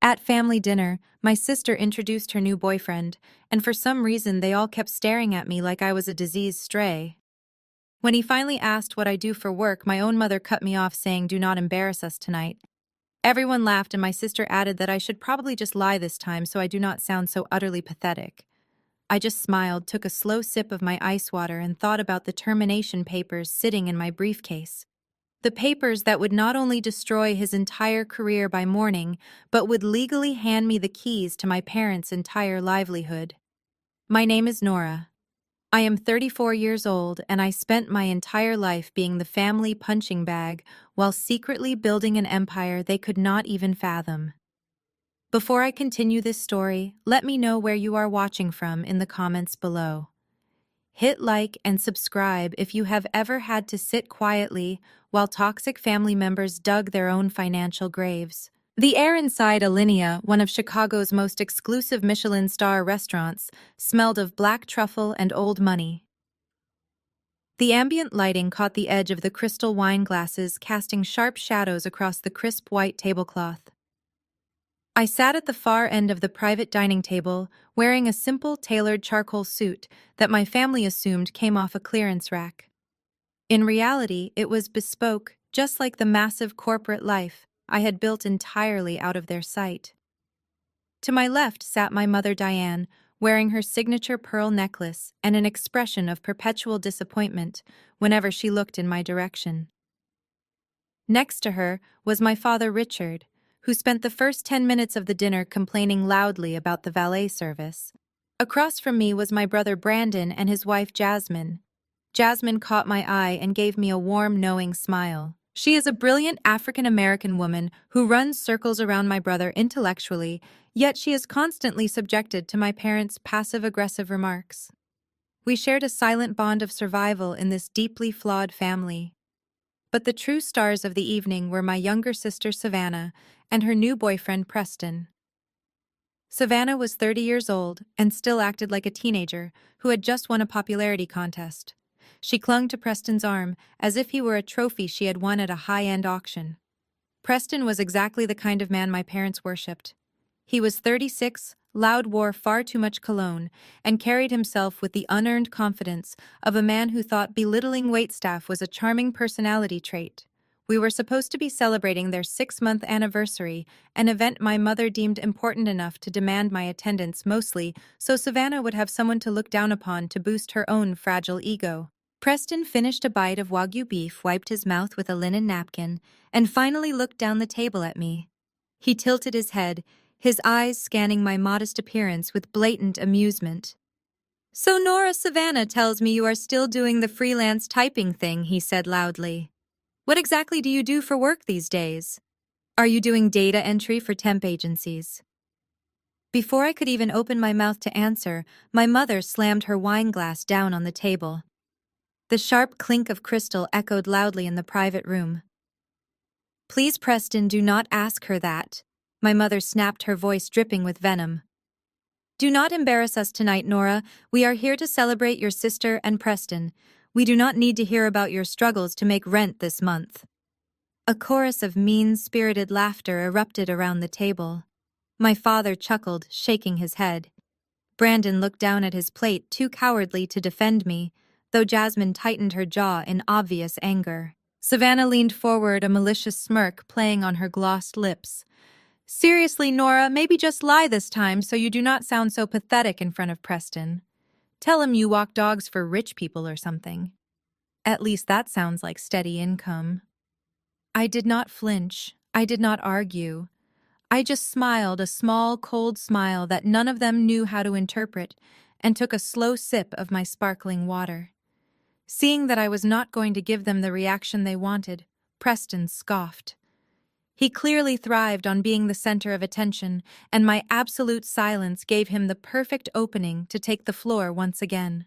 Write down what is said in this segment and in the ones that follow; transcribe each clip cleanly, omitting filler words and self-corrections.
At family dinner, my sister introduced her new boyfriend, and for some reason they all kept staring at me like I was a diseased stray. When he finally asked what I do for work, my own mother cut me off saying, "Do not embarrass us tonight." Everyone laughed and my sister added that I should probably just lie this time so I do not sound so utterly pathetic. I just smiled, took a slow sip of my ice water, and thought about the termination papers sitting in my briefcase. The papers that would not only destroy his entire career by morning, but would legally hand me the keys to my parents' entire livelihood. My name is Nora. I am 34 years old, and I spent my entire life being the family punching bag while secretly building an empire they could not even fathom. Before I continue this story, let me know where you are watching from in the comments below. Hit like and subscribe if you have ever had to sit quietly while toxic family members dug their own financial graves. The air inside Alinea, one of Chicago's most exclusive Michelin star restaurants, smelled of black truffle and old money. The ambient lighting caught the edge of the crystal wine glasses, casting sharp shadows across the crisp white tablecloth. I sat at the far end of the private dining table, wearing a simple tailored charcoal suit that my family assumed came off a clearance rack. In reality, it was bespoke, just like the massive corporate life I had built entirely out of their sight. To my left sat my mother Diane, wearing her signature pearl necklace and an expression of perpetual disappointment whenever she looked in my direction. Next to her was my father Richard, who spent the first 10 minutes of the dinner complaining loudly about the valet service. Across from me was my brother Brandon and his wife Jasmine. Jasmine caught my eye and gave me a warm, knowing smile. She is a brilliant African-American woman who runs circles around my brother intellectually, yet she is constantly subjected to my parents' passive-aggressive remarks. We shared a silent bond of survival in this deeply flawed family. But the true stars of the evening were my younger sister Savannah and her new boyfriend Preston. Savannah was 30 years old and still acted like a teenager who had just won a popularity contest. She clung to Preston's arm as if he were a trophy she had won at a high-end auction. Preston was exactly the kind of man my parents worshipped. He was 36, loud, wore far too much cologne, and carried himself with the unearned confidence of a man who thought belittling waitstaff was a charming personality trait. We were supposed to be celebrating their 6-month anniversary, an event my mother deemed important enough to demand my attendance, mostly so Savannah would have someone to look down upon to boost her own fragile ego. Preston finished a bite of Wagyu beef, wiped his mouth with a linen napkin, and finally looked down the table at me. He tilted his head, his eyes scanning my modest appearance with blatant amusement. "So Nora, Savannah tells me you are still doing the freelance typing thing," he said loudly. "What exactly do you do for work these days? Are you doing data entry for temp agencies?" Before I could even open my mouth to answer, my mother slammed her wine glass down on the table. The sharp clink of crystal echoed loudly in the private room. "Please, Preston, do not ask her that," my mother snapped, her voice dripping with venom. "Do not embarrass us tonight, Nora. We are here to celebrate your sister and Preston. We do not need to hear about your struggles to make rent this month." A chorus of mean-spirited laughter erupted around the table. My father chuckled, shaking his head. Brandon looked down at his plate, too cowardly to defend me, though Jasmine tightened her jaw in obvious anger. Savannah leaned forward, a malicious smirk playing on her glossed lips. "Seriously, Nora, maybe just lie this time so you do not sound so pathetic in front of Preston. Tell him you walk dogs for rich people or something. At least that sounds like steady income." I did not flinch. I did not argue. I just smiled, a small, cold smile that none of them knew how to interpret, and took a slow sip of my sparkling water. Seeing that I was not going to give them the reaction they wanted, Preston scoffed. He clearly thrived on being the center of attention, and my absolute silence gave him the perfect opening to take the floor once again.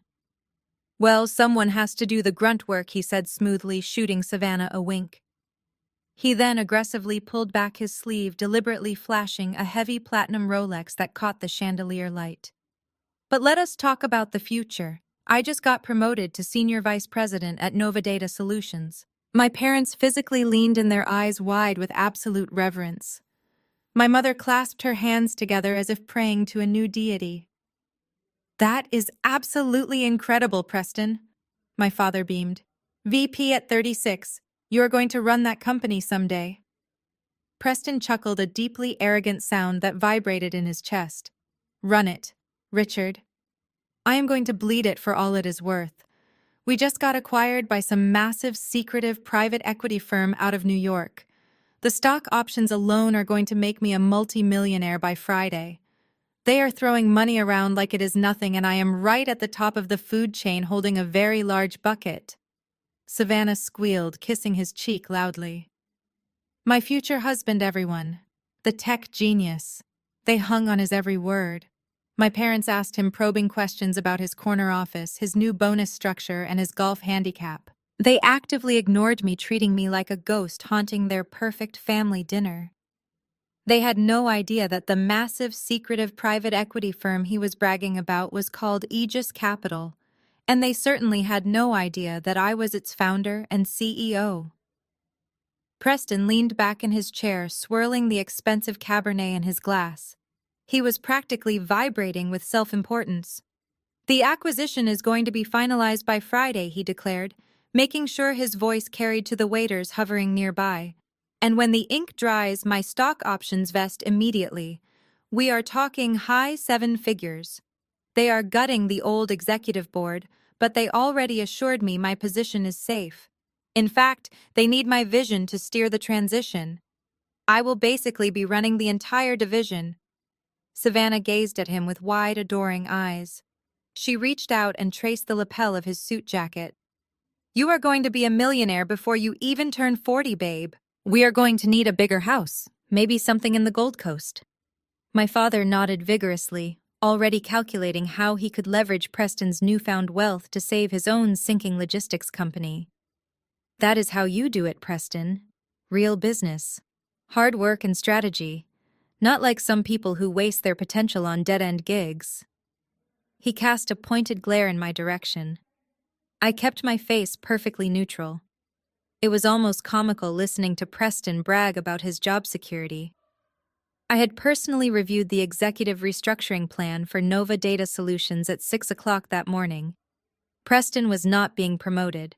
"Well, someone has to do the grunt work," he said smoothly, shooting Savannah a wink. He then aggressively pulled back his sleeve, deliberately flashing a heavy platinum Rolex that caught the chandelier light. "But let us talk about the future. I just got promoted to Senior Vice President at Nova Data Solutions." My parents physically leaned in, their eyes wide with absolute reverence. My mother clasped her hands together as if praying to a new deity. That is absolutely incredible, Preston. My father beamed. VP at 36. You are going to run that company someday. Preston chuckled a deeply arrogant sound that vibrated in his chest. Run it, Richard. I am going to bleed it for all it is worth. We just got acquired by some massive, secretive private equity firm out of New York. The stock options alone are going to make me a multi-millionaire by Friday. They are throwing money around like it is nothing, and I am right at the top of the food chain holding a very large bucket. Savannah squealed, kissing his cheek loudly. My future husband, everyone. The tech genius. They hung on his every word. My parents asked him probing questions about his corner office, his new bonus structure, and his golf handicap. They actively ignored me, treating me like a ghost haunting their perfect family dinner. They had no idea that the massive, secretive private equity firm he was bragging about was called Aegis Capital, and they certainly had no idea that I was its founder and CEO. Preston leaned back in his chair, swirling the expensive Cabernet in his glass. He was practically vibrating with self-importance. The acquisition is going to be finalized by Friday, he declared, making sure his voice carried to the waiters hovering nearby. And when the ink dries, my stock options vest immediately. We are talking high seven figures. They are gutting the old executive board, but they already assured me my position is safe. In fact, they need my vision to steer the transition. I will basically be running the entire division. Savannah gazed at him with wide, adoring eyes. She reached out and traced the lapel of his suit jacket. You are going to be a millionaire before you even turn 40, babe. We are going to need a bigger house, maybe something in the Gold Coast. My father nodded vigorously, already calculating how he could leverage Preston's newfound wealth to save his own sinking logistics company. That is how you do it, Preston. Real business. Hard work and strategy. Not like some people who waste their potential on dead-end gigs. He cast a pointed glare in my direction. I kept my face perfectly neutral. It was almost comical listening to Preston brag about his job security. I had personally reviewed the executive restructuring plan for Nova Data Solutions at 6 o'clock that morning. Preston was not being promoted.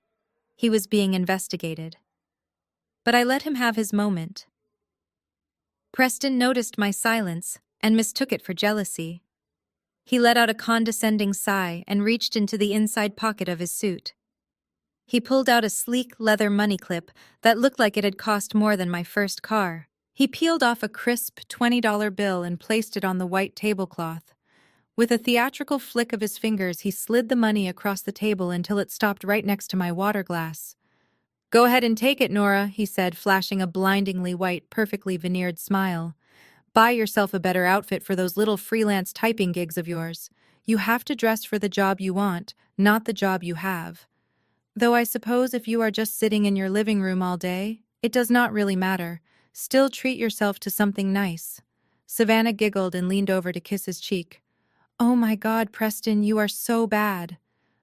He was being investigated. But I let him have his moment. Preston noticed my silence and mistook it for jealousy. He let out a condescending sigh and reached into the inside pocket of his suit. He pulled out a sleek leather money clip that looked like it had cost more than my first car. He peeled off a crisp $20 bill and placed it on the white tablecloth. With a theatrical flick of his fingers, he slid the money across the table until it stopped right next to my water glass. Go ahead and take it, Nora, he said, flashing a blindingly white, perfectly veneered smile. Buy yourself a better outfit for those little freelance typing gigs of yours. You have to dress for the job you want, not the job you have. Though I suppose if you are just sitting in your living room all day, it does not really matter. Still treat yourself to something nice. Savannah giggled and leaned over to kiss his cheek. Oh my God, Preston, you are so bad.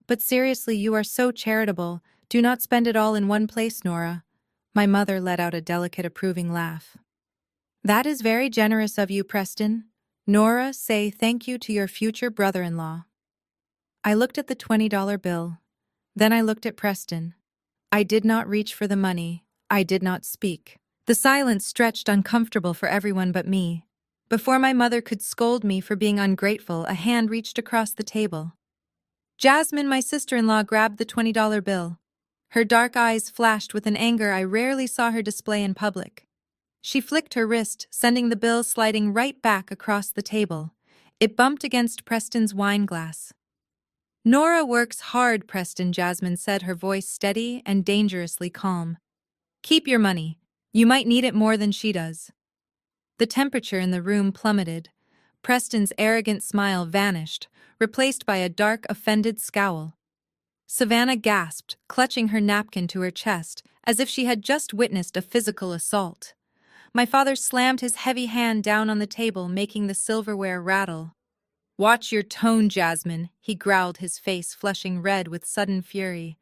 But seriously, you are so charitable. Do not spend it all in one place, Nora. My mother let out a delicate, approving laugh. That is very generous of you, Preston. Nora, say thank you to your future brother-in-law. I looked at the $20 bill. Then I looked at Preston. I did not reach for the money. I did not speak. The silence stretched uncomfortable for everyone but me. Before my mother could scold me for being ungrateful, a hand reached across the table. Jasmine, my sister-in-law, grabbed the $20 bill. Her dark eyes flashed with an anger I rarely saw her display in public. She flicked her wrist, sending the bill sliding right back across the table. It bumped against Preston's wine glass. Nora works hard, Preston, Jasmine said, her voice steady and dangerously calm. Keep your money. You might need it more than she does. The temperature in the room plummeted. Preston's arrogant smile vanished, replaced by a dark, offended scowl. Savannah gasped, clutching her napkin to her chest, as if she had just witnessed a physical assault. My father slammed his heavy hand down on the table, making the silverware rattle. Watch your tone, Jasmine, he growled, his face flushing red with sudden fury.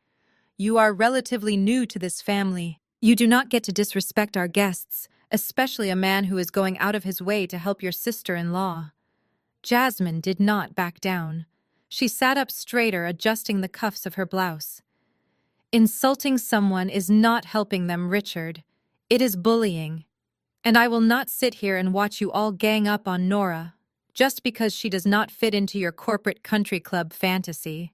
You are relatively new to this family. You do not get to disrespect our guests, especially a man who is going out of his way to help your sister-in-law. Jasmine did not back down. She sat up straighter, adjusting the cuffs of her blouse. Insulting someone is not helping them, Richard. It is bullying. And I will not sit here and watch you all gang up on Nora, just because she does not fit into your corporate country club fantasy.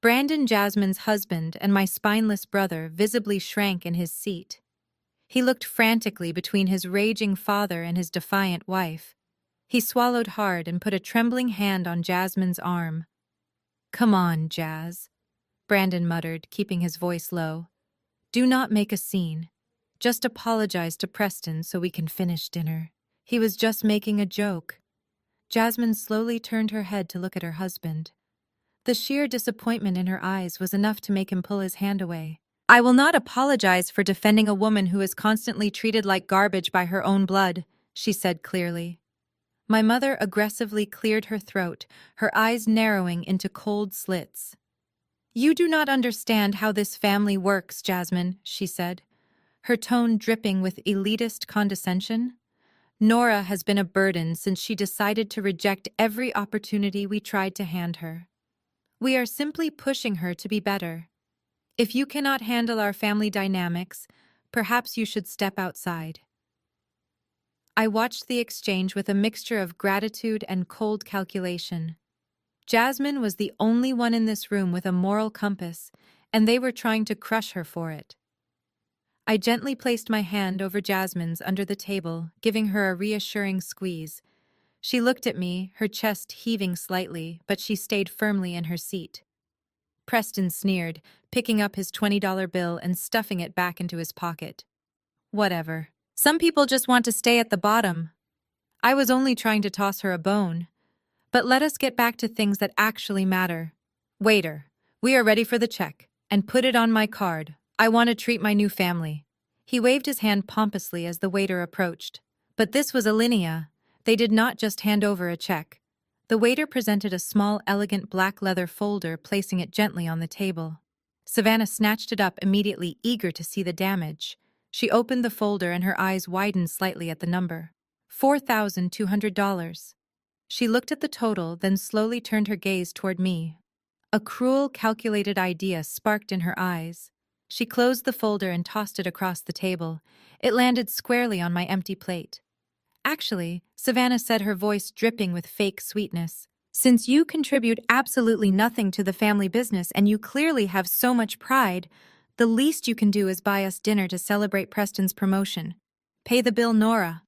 Brandon, Jasmine's husband, and my spineless brother visibly shrank in his seat. He looked frantically between his raging father and his defiant wife. He swallowed hard and put a trembling hand on Jasmine's arm. "Come on, Jazz," Brandon muttered, keeping his voice low. "Do not make a scene. Just apologize to Preston so we can finish dinner. He was just making a joke." Jasmine slowly turned her head to look at her husband. The sheer disappointment in her eyes was enough to make him pull his hand away. "I will not apologize for defending a woman who is constantly treated like garbage by her own blood," she said clearly. My mother aggressively cleared her throat, her eyes narrowing into cold slits. "You do not understand how this family works, Jasmine," she said, her tone dripping with elitist condescension. "Nora has been a burden since she decided to reject every opportunity we tried to hand her. We are simply pushing her to be better. If you cannot handle our family dynamics, perhaps you should step outside." I watched the exchange with a mixture of gratitude and cold calculation. Jasmine was the only one in this room with a moral compass, and they were trying to crush her for it. I gently placed my hand over Jasmine's under the table, giving her a reassuring squeeze. She looked at me, her chest heaving slightly, but she stayed firmly in her seat. Preston sneered, picking up his $20 bill and stuffing it back into his pocket. "Whatever. Some people just want to stay at the bottom. I was only trying to toss her a bone. But let us get back to things that actually matter. Waiter, we are ready for the check. And put it on my card. I want to treat my new family." He waved his hand pompously as the waiter approached. But this was Alinea. They did not just hand over a check. The waiter presented a small, elegant black leather folder, placing it gently on the table. Savannah snatched it up immediately, eager to see the damage. She opened the folder and her eyes widened slightly at the number. $4,200. She looked at the total, then slowly turned her gaze toward me. A cruel, calculated idea sparked in her eyes. She closed the folder and tossed it across the table. It landed squarely on my empty plate. "Actually," Savannah said, her voice dripping with fake sweetness, "since you contribute absolutely nothing to the family business and you clearly have so much pride, the least you can do is buy us dinner to celebrate Preston's promotion. Pay the bill, Nora."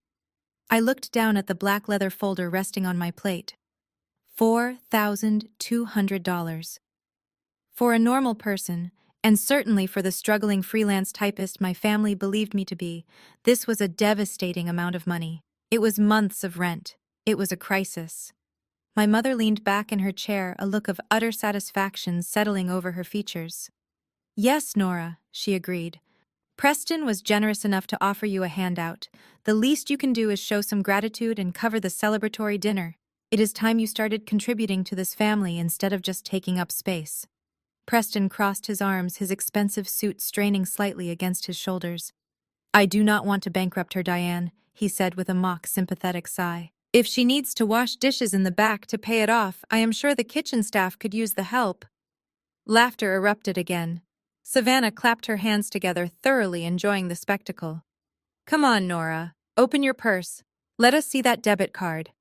I looked down at the black leather folder resting on my plate. $4,200. For a normal person, and certainly for the struggling freelance typist my family believed me to be, this was a devastating amount of money. It was months of rent. It was a crisis. My mother leaned back in her chair, a look of utter satisfaction settling over her features. "Yes, Nora," she agreed. "Preston was generous enough to offer you a handout. The least you can do is show some gratitude and cover the celebratory dinner. It is time you started contributing to this family instead of just taking up space." Preston crossed his arms, his expensive suit straining slightly against his shoulders. "I do not want to bankrupt her, Diane," he said with a mock sympathetic sigh. "If she needs to wash dishes in the back to pay it off, I am sure the kitchen staff could use the help." Laughter erupted again. Savannah clapped her hands together, thoroughly enjoying the spectacle. "Come on, Nora. Open your purse. Let us see that debit card."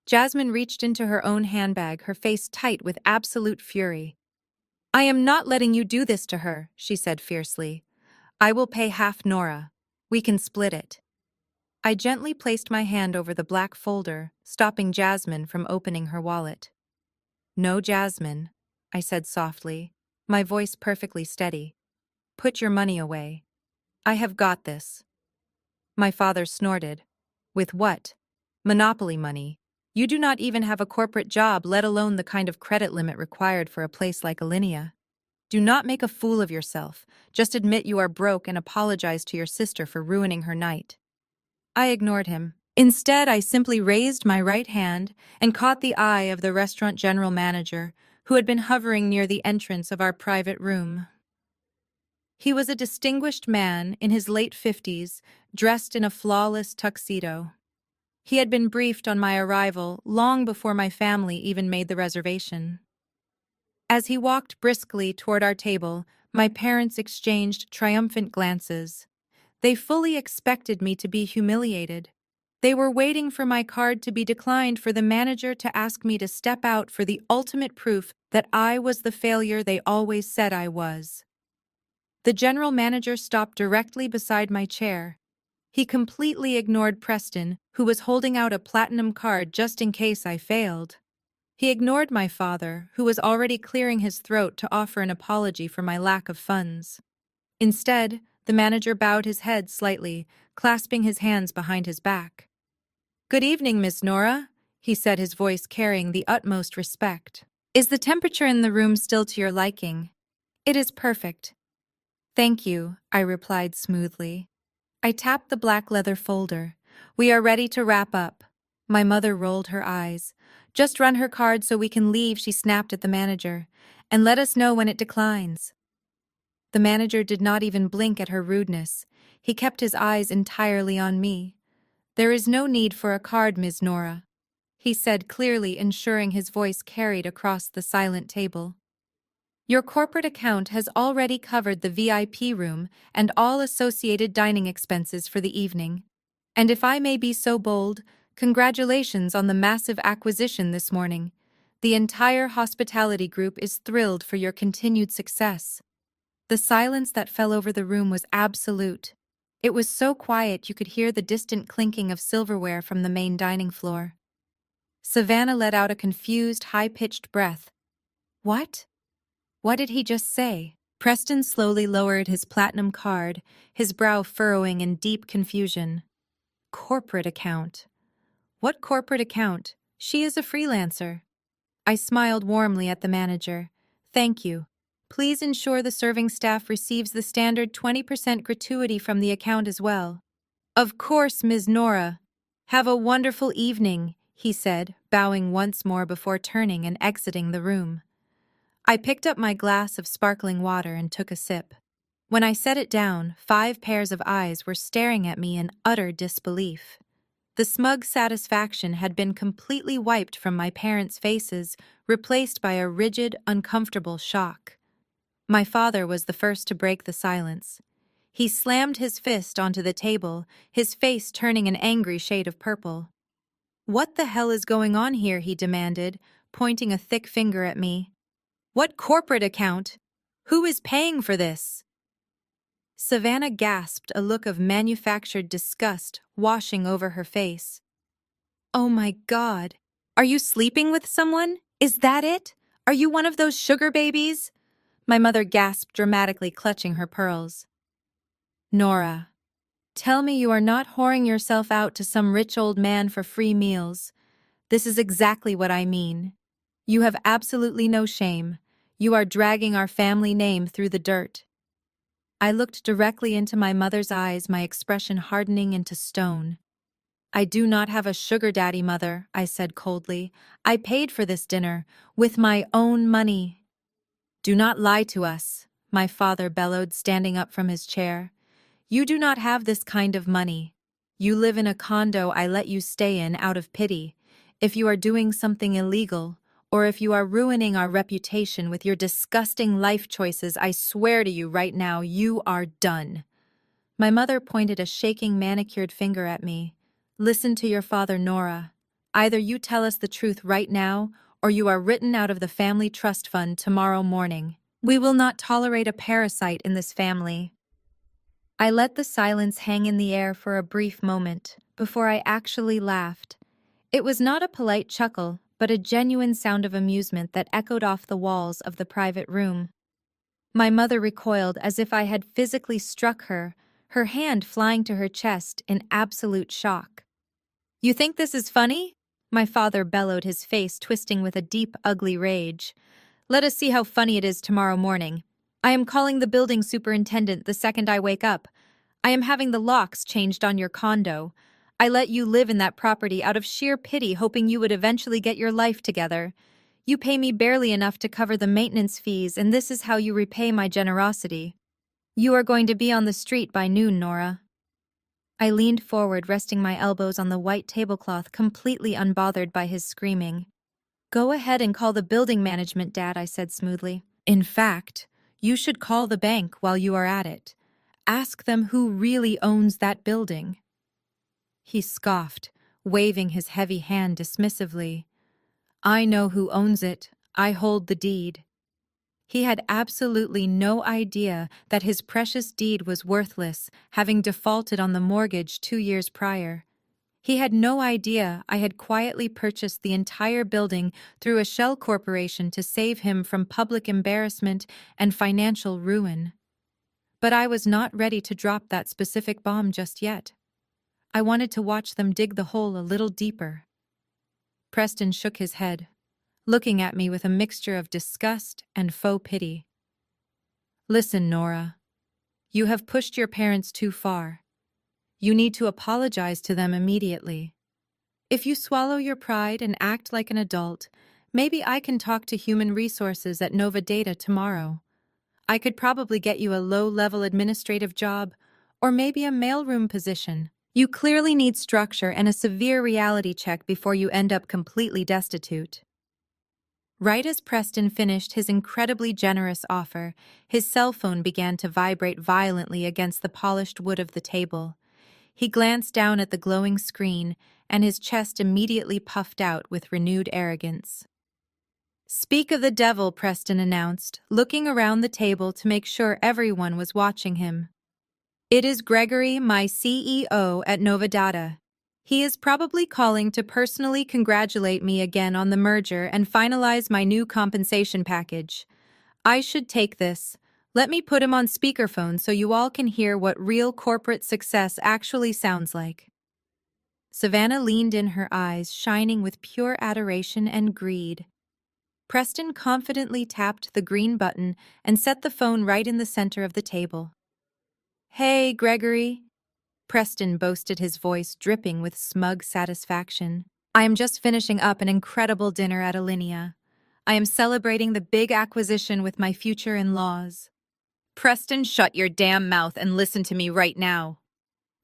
Jasmine reached into her own handbag, her face tight with absolute fury. "I am not letting you do this to her," she said fiercely. "I will pay half, Nora. We can split it." I gently placed my hand over the black folder, stopping Jasmine from opening her wallet. "No, Jasmine," I said softly, my voice perfectly steady. "Put your money away. I have got this." My father snorted. "With what? Monopoly money. You do not even have a corporate job, let alone the kind of credit limit required for a place like Alinea. Do not make a fool of yourself. Just admit you are broke and apologize to your sister for ruining her night." I ignored him. Instead, I simply raised my right hand and caught the eye of the restaurant general manager, who had been hovering near the entrance of our private room. He was a distinguished man in his late 50s, dressed in a flawless tuxedo. He had been briefed on my arrival long before my family even made the reservation. As he walked briskly toward our table, my parents exchanged triumphant glances. They fully expected me to be humiliated. They were waiting for my card to be declined for the manager to ask me to step out for the ultimate proof that I was the failure they always said I was. The general manager stopped directly beside my chair. He completely ignored Preston, who was holding out a platinum card just in case I failed. He ignored my father, who was already clearing his throat to offer an apology for my lack of funds. Instead, the manager bowed his head slightly, clasping his hands behind his back. "Good evening, Miss Nora," he said, his voice carrying the utmost respect. "Is the temperature in the room still to your liking?" "It is perfect." "Thank you," I replied smoothly. I tapped the black leather folder. "We are ready to wrap up." My mother rolled her eyes. "Just run her card so we can leave," she snapped at the manager. "And let us know when it declines." The manager did not even blink at her rudeness. He kept his eyes entirely on me. "There is no need for a card, Ms. Nora," he said, clearly ensuring his voice carried across the silent table. "Your corporate account has already covered the VIP room and all associated dining expenses for the evening. And if I may be so bold, congratulations on the massive acquisition this morning. The entire hospitality group is thrilled for your continued success." The silence that fell over the room was absolute. It was so quiet you could hear the distant clinking of silverware from the main dining floor. Savannah let out a confused, high-pitched breath. "What? What did he just say?" Preston slowly lowered his platinum card, his brow furrowing in deep confusion. "Corporate account. What corporate account? She is a freelancer." I smiled warmly at the manager. "Thank you. Please ensure the serving staff receives the standard 20% gratuity from the account as well." "Of course, Ms. Nora. Have a wonderful evening," he said, bowing once more before turning and exiting the room. I picked up my glass of sparkling water and took a sip. When I set it down, 5 pairs of eyes were staring at me in utter disbelief. The smug satisfaction had been completely wiped from my parents' faces, replaced by a rigid, uncomfortable shock. My father was the first to break the silence. He slammed his fist onto the table, his face turning an angry shade of purple. "What the hell is going on here?" he demanded, pointing a thick finger at me. "What corporate account? Who is paying for this?" Savannah gasped, a look of manufactured disgust washing over her face. "Oh my God! Are you sleeping with someone? Is that it? Are you one of those sugar babies?" My mother gasped dramatically, clutching her pearls. "Nora, tell me you are not whoring yourself out to some rich old man for free meals. This is exactly what I mean. You have absolutely no shame. You are dragging our family name through the dirt." I looked directly into my mother's eyes, my expression hardening into stone. "I do not have a sugar daddy, Mother," I said coldly. "I paid for this dinner with my own money." "Do not lie to us," my father bellowed, standing up from his chair. "You do not have this kind of money. You live in a condo I let you stay in out of pity. If you are doing something illegal, or if you are ruining our reputation with your disgusting life choices, I swear to you right now, you are done." My mother pointed a shaking, manicured finger at me. "Listen to your father, Nora. Either you tell us the truth right now, or you are written out of the family trust fund tomorrow morning. We will not tolerate a parasite in this family." I let the silence hang in the air for a brief moment, before I actually laughed. It was not a polite chuckle, but a genuine sound of amusement that echoed off the walls of the private room. My mother recoiled as if I had physically struck her, her hand flying to her chest in absolute shock. "You think this is funny?" My father bellowed, his face twisting with a deep, ugly rage. "Let us see how funny it is tomorrow morning. I am calling the building superintendent the second I wake up. I am having the locks changed on your condo. I let you live in that property out of sheer pity, hoping you would eventually get your life together. You pay me barely enough to cover the maintenance fees, and this is how you repay my generosity. You are going to be on the street by noon, Nora. I leaned forward, resting my elbows on the white tablecloth, completely unbothered by his screaming. Go ahead and call the building management, Dad, I said smoothly. In fact, you should call the bank while you are at it. Ask them who really owns that building. He scoffed, waving his heavy hand dismissively. I know who owns it. I hold the deed. He had absolutely no idea that his precious deed was worthless, having defaulted on the mortgage 2 years prior. He had no idea I had quietly purchased the entire building through a shell corporation to save him from public embarrassment and financial ruin. But I was not ready to drop that specific bomb just yet. I wanted to watch them dig the hole a little deeper. Preston shook his head, looking at me with a mixture of disgust and faux pity. Listen, Nora. You have pushed your parents too far. You need to apologize to them immediately. If you swallow your pride and act like an adult, maybe I can talk to human resources at Nova Data tomorrow. I could probably get you a low-level administrative job, or maybe a mailroom position. You clearly need structure and a severe reality check before you end up completely destitute. Right as Preston finished his incredibly generous offer, his cell phone began to vibrate violently against the polished wood of the table. He glanced down at the glowing screen, and his chest immediately puffed out with renewed arrogance. Speak of the devil, Preston announced, looking around the table to make sure everyone was watching him. It is Gregory, my CEO at Nova Data. He is probably calling to personally congratulate me again on the merger and finalize my new compensation package. I should take this. Let me put him on speakerphone so you all can hear what real corporate success actually sounds like. Savannah leaned in, her eyes shining with pure adoration and greed. Preston confidently tapped the green button and set the phone right in the center of the table. Hey, Gregory. Preston boasted, his voice dripping with smug satisfaction. I am just finishing up an incredible dinner at Alinea. I am celebrating the big acquisition with my future in-laws. Preston, shut your damn mouth and listen to me right now.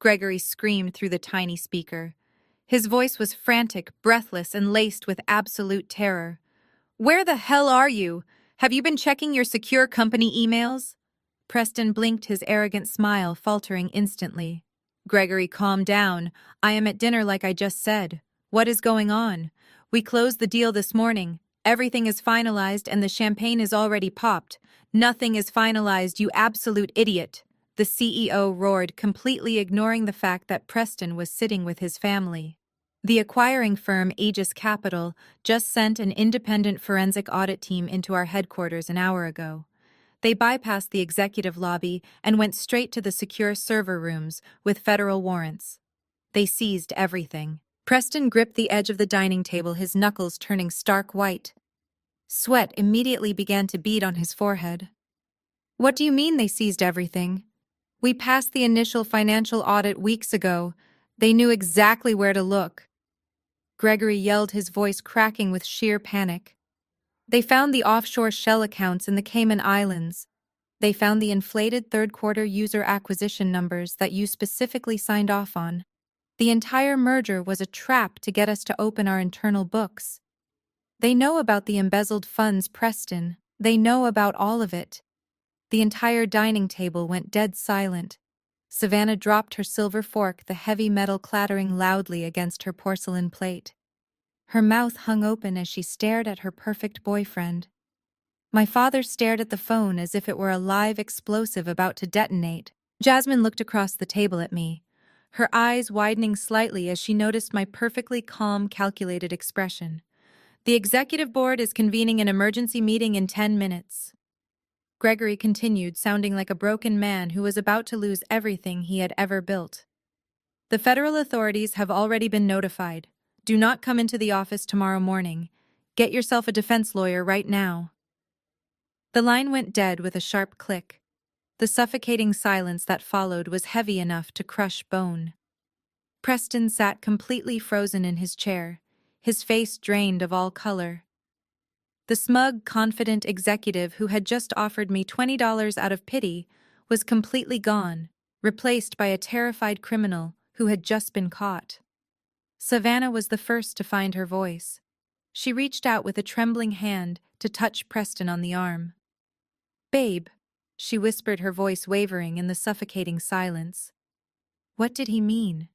Gregory screamed through the tiny speaker. His voice was frantic, breathless, and laced with absolute terror. Where the hell are you? Have you been checking your secure company emails? Preston blinked, his arrogant smile faltering instantly. Gregory, calm down. I am at dinner like I just said. What is going on? We closed the deal this morning. Everything is finalized and the champagne is already popped. Nothing is finalized, you absolute idiot. The CEO roared, completely ignoring the fact that Preston was sitting with his family. The acquiring firm Aegis Capital just sent an independent forensic audit team into our headquarters an hour ago. They bypassed the executive lobby and went straight to the secure server rooms with federal warrants. They seized everything. Preston gripped the edge of the dining table, his knuckles turning stark white. Sweat immediately began to bead on his forehead. What do you mean they seized everything? We passed the initial financial audit weeks ago. They knew exactly where to look. Gregory yelled, his voice cracking with sheer panic. They found the offshore shell accounts in the Cayman Islands. They found the inflated third-quarter user acquisition numbers that you specifically signed off on. The entire merger was a trap to get us to open our internal books. They know about the embezzled funds, Preston. They know about all of it. The entire dining table went dead silent. Savannah dropped her silver fork, the heavy metal clattering loudly against her porcelain plate. Her mouth hung open as she stared at her perfect boyfriend. My father stared at the phone as if it were a live explosive about to detonate. Jasmine looked across the table at me, her eyes widening slightly as she noticed my perfectly calm, calculated expression. The executive board is convening an emergency meeting in 10 minutes. Gregory continued, sounding like a broken man who was about to lose everything he had ever built. The federal authorities have already been notified. Do not come into the office tomorrow morning. Get yourself a defense lawyer right now. The line went dead with a sharp click. The suffocating silence that followed was heavy enough to crush bone. Preston sat completely frozen in his chair, his face drained of all color. The smug, confident executive who had just offered me $20 out of pity was completely gone, replaced by a terrified criminal who had just been caught. Savannah was the first to find her voice. She reached out with a trembling hand to touch Preston on the arm. "Babe," she whispered, her voice wavering in the suffocating silence. "What did he mean?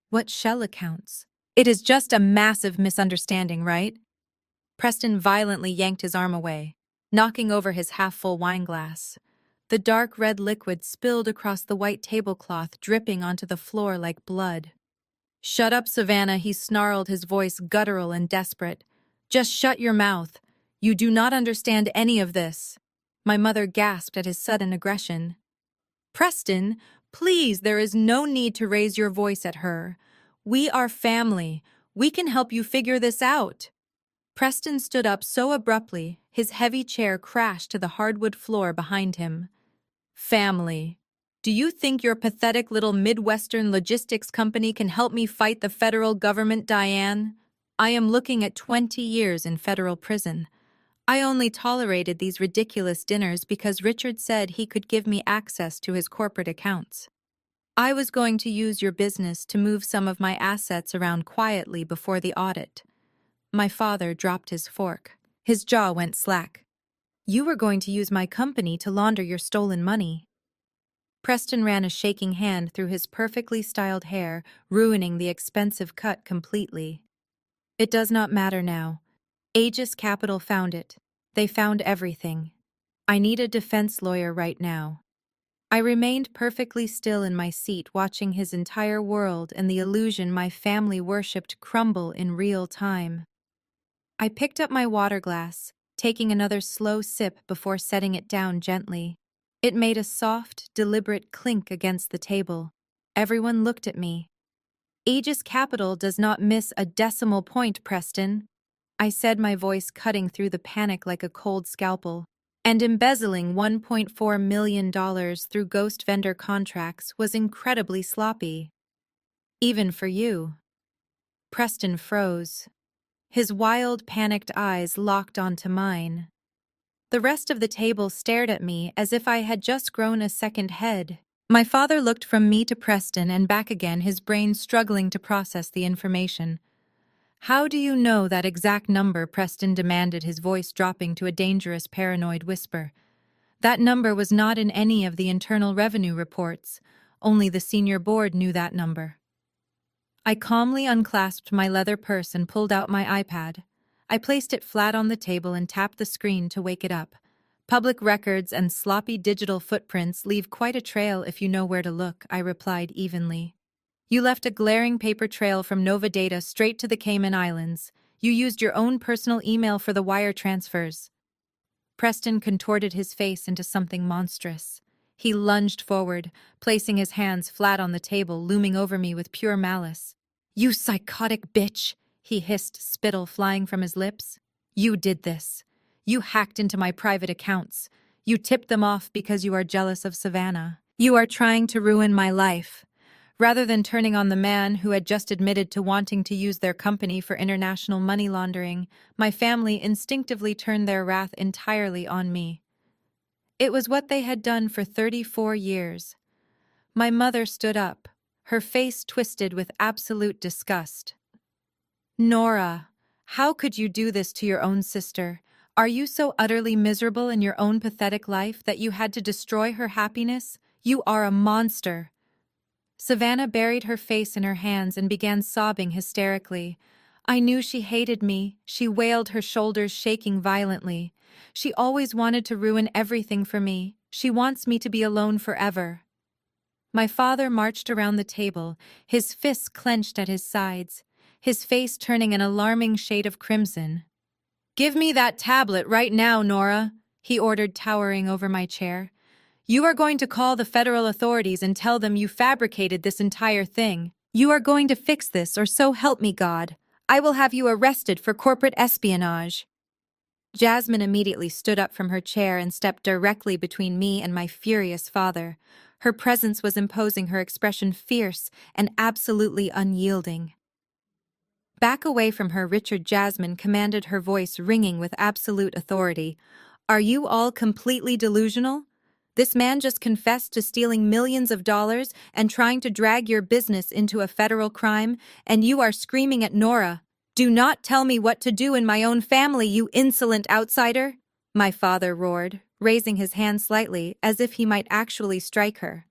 What shell accounts? It is just a massive misunderstanding, right?" Preston violently yanked his arm away, knocking over his half-full wineglass. The dark red liquid spilled across the white tablecloth, dripping onto the floor like blood. "Shut up, Savannah," he snarled, his voice guttural and desperate. "Just shut your mouth. You do not understand any of this." My mother gasped at his sudden aggression. "Preston, please, there is no need to raise your voice at her. We are family. We can help you figure this out." Preston stood up so abruptly, his heavy chair crashed to the hardwood floor behind him. "Family. Do you think your pathetic little Midwestern logistics company can help me fight the federal government, Diane? I am looking at 20 years in federal prison. I only tolerated these ridiculous dinners because Richard said he could give me access to his corporate accounts. I was going to use your business to move some of my assets around quietly before the audit." My father dropped his fork. His jaw went slack. "You were going to use my company to launder your stolen money." Preston ran a shaking hand through his perfectly styled hair, ruining the expensive cut completely. "It does not matter now. Aegis Capital found it. They found everything. I need a defense lawyer right now." I remained perfectly still in my seat, watching his entire world and the illusion my family worshipped crumble in real time. I picked up my water glass, taking another slow sip before setting it down gently. It made a soft, deliberate clink against the table. Everyone looked at me. "Aegis Capital does not miss a decimal point, Preston," I said, my voice cutting through the panic like a cold scalpel. "And embezzling $1.4 million through ghost vendor contracts was incredibly sloppy. Even for you." Preston froze. His wild, panicked eyes locked onto mine. The rest of the table stared at me as if I had just grown a second head. My father looked from me to Preston and back again, his brain struggling to process the information. "How do you know that exact number?" Preston demanded, his voice dropping to a dangerous, paranoid whisper. "That number was not in any of the Internal Revenue reports. Only the senior board knew that number." I calmly unclasped my leather purse and pulled out my iPad. I placed it flat on the table and tapped the screen to wake it up. "Public records and sloppy digital footprints leave quite a trail if you know where to look," I replied evenly. "You left a glaring paper trail from Nova Data straight to the Cayman Islands. You used your own personal email for the wire transfers." Preston contorted his face into something monstrous. He lunged forward, placing his hands flat on the table, looming over me with pure malice. "You psychotic bitch!" he hissed, spittle flying from his lips. "You did this. You hacked into my private accounts. You tipped them off because you are jealous of Savannah. You are trying to ruin my life." Rather than turning on the man who had just admitted to wanting to use their company for international money laundering, my family instinctively turned their wrath entirely on me. It was what they had done for 34 years. My mother stood up, her face twisted with absolute disgust. "Nora, how could you do this to your own sister? Are you so utterly miserable in your own pathetic life that you had to destroy her happiness? You are a monster." Savannah buried her face in her hands and began sobbing hysterically. "I knew she hated me," she wailed, her shoulders shaking violently. "She always wanted to ruin everything for me. She wants me to be alone forever." My father marched around the table, his fists clenched at his sides, his face turning an alarming shade of crimson. "Give me that tablet right now, Nora," he ordered, towering over my chair. "You are going to call the federal authorities and tell them you fabricated this entire thing. You are going to fix this, or so help me God. I will have you arrested for corporate espionage." Jasmine immediately stood up from her chair and stepped directly between me and my furious father. Her presence was imposing, her expression fierce and absolutely unyielding. "Back away from her, Richard," Jasmine commanded, her voice ringing with absolute authority. "Are you all completely delusional? This man just confessed to stealing millions of dollars and trying to drag your business into a federal crime, and you are screaming at Nora. Do not tell me what to do in my own family, you insolent outsider! My father roared, raising his hand slightly as if he might actually strike her.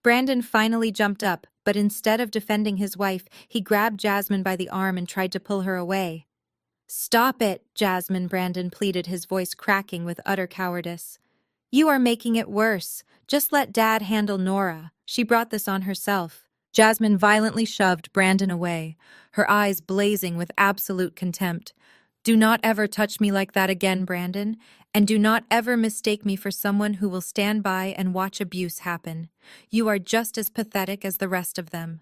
Brandon finally jumped up, but instead of defending his wife, he grabbed Jasmine by the arm and tried to pull her away. Stop it, Jasmine, Brandon pleaded, his voice cracking with utter cowardice. You are making it worse. Just let Dad handle Nora. She brought this on herself. Jasmine violently shoved Brandon away, her eyes blazing with absolute contempt. Do not ever touch me like that again, Brandon, and do not ever mistake me for someone who will stand by and watch abuse happen. You are just as pathetic as the rest of them.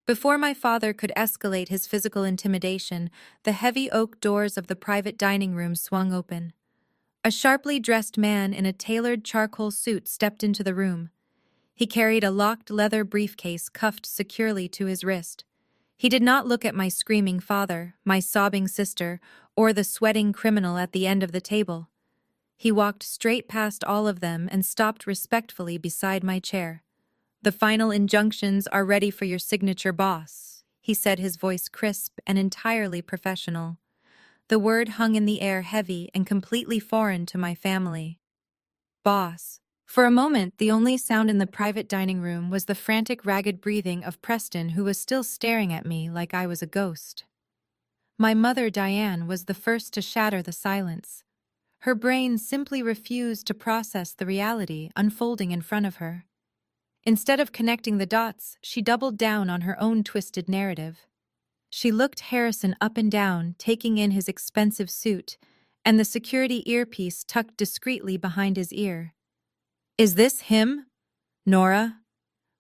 Before my father could escalate his physical intimidation, the heavy oak doors of the private dining room swung open. A sharply dressed man in a tailored charcoal suit stepped into the room. He carried a locked leather briefcase cuffed securely to his wrist. He did not look at my screaming father, my sobbing sister, or the sweating criminal at the end of the table. He walked straight past all of them and stopped respectfully beside my chair. The final injunctions are ready for your signature, boss, he said, his voice crisp and entirely professional. The word hung in the air, heavy and completely foreign to my family. Boss. For a moment, the only sound in the private dining room was the frantic, ragged breathing of Preston, who was still staring at me like I was a ghost. My mother, Diane, was the first to shatter the silence. Her brain simply refused to process the reality unfolding in front of her. Instead of connecting the dots, she doubled down on her own twisted narrative. She looked Harrison up and down, taking in his expensive suit, and the security earpiece tucked discreetly behind his ear. Is this him? Nora?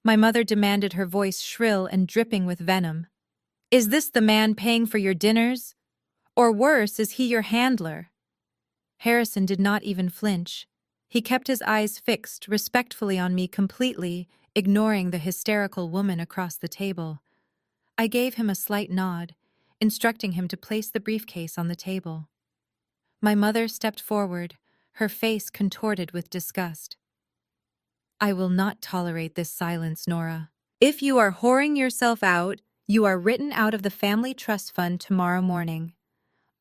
My mother demanded, her voice shrill and dripping with venom. Is this the man paying for your dinners? Or worse, is he your handler? Harrison did not even flinch. He kept his eyes fixed respectfully on me, completely ignoring the hysterical woman across the table. I gave him a slight nod, instructing him to place the briefcase on the table. My mother stepped forward, her face contorted with disgust. I will not tolerate this silence, Nora. If you are whoring yourself out, you are written out of the family trust fund tomorrow morning.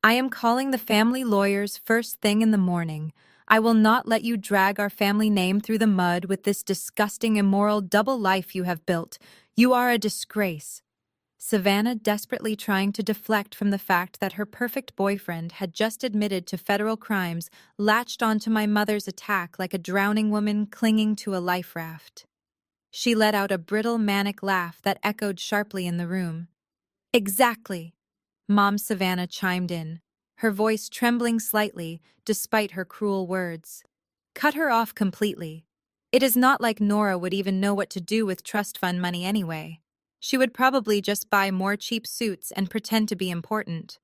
I am calling the family lawyers first thing in the morning. I will not let you drag our family name through the mud with this disgusting, immoral double life you have built. You are a disgrace. Savannah, desperately trying to deflect from the fact that her perfect boyfriend had just admitted to federal crimes, latched onto my mother's attack like a drowning woman clinging to a life raft. She let out a brittle, manic laugh that echoed sharply in the room. Exactly, Mom Savannah chimed in, her voice trembling slightly despite her cruel words. Cut her off completely. It is not like Nora would even know what to do with trust fund money anyway. She would probably just buy more cheap suits and pretend to be important.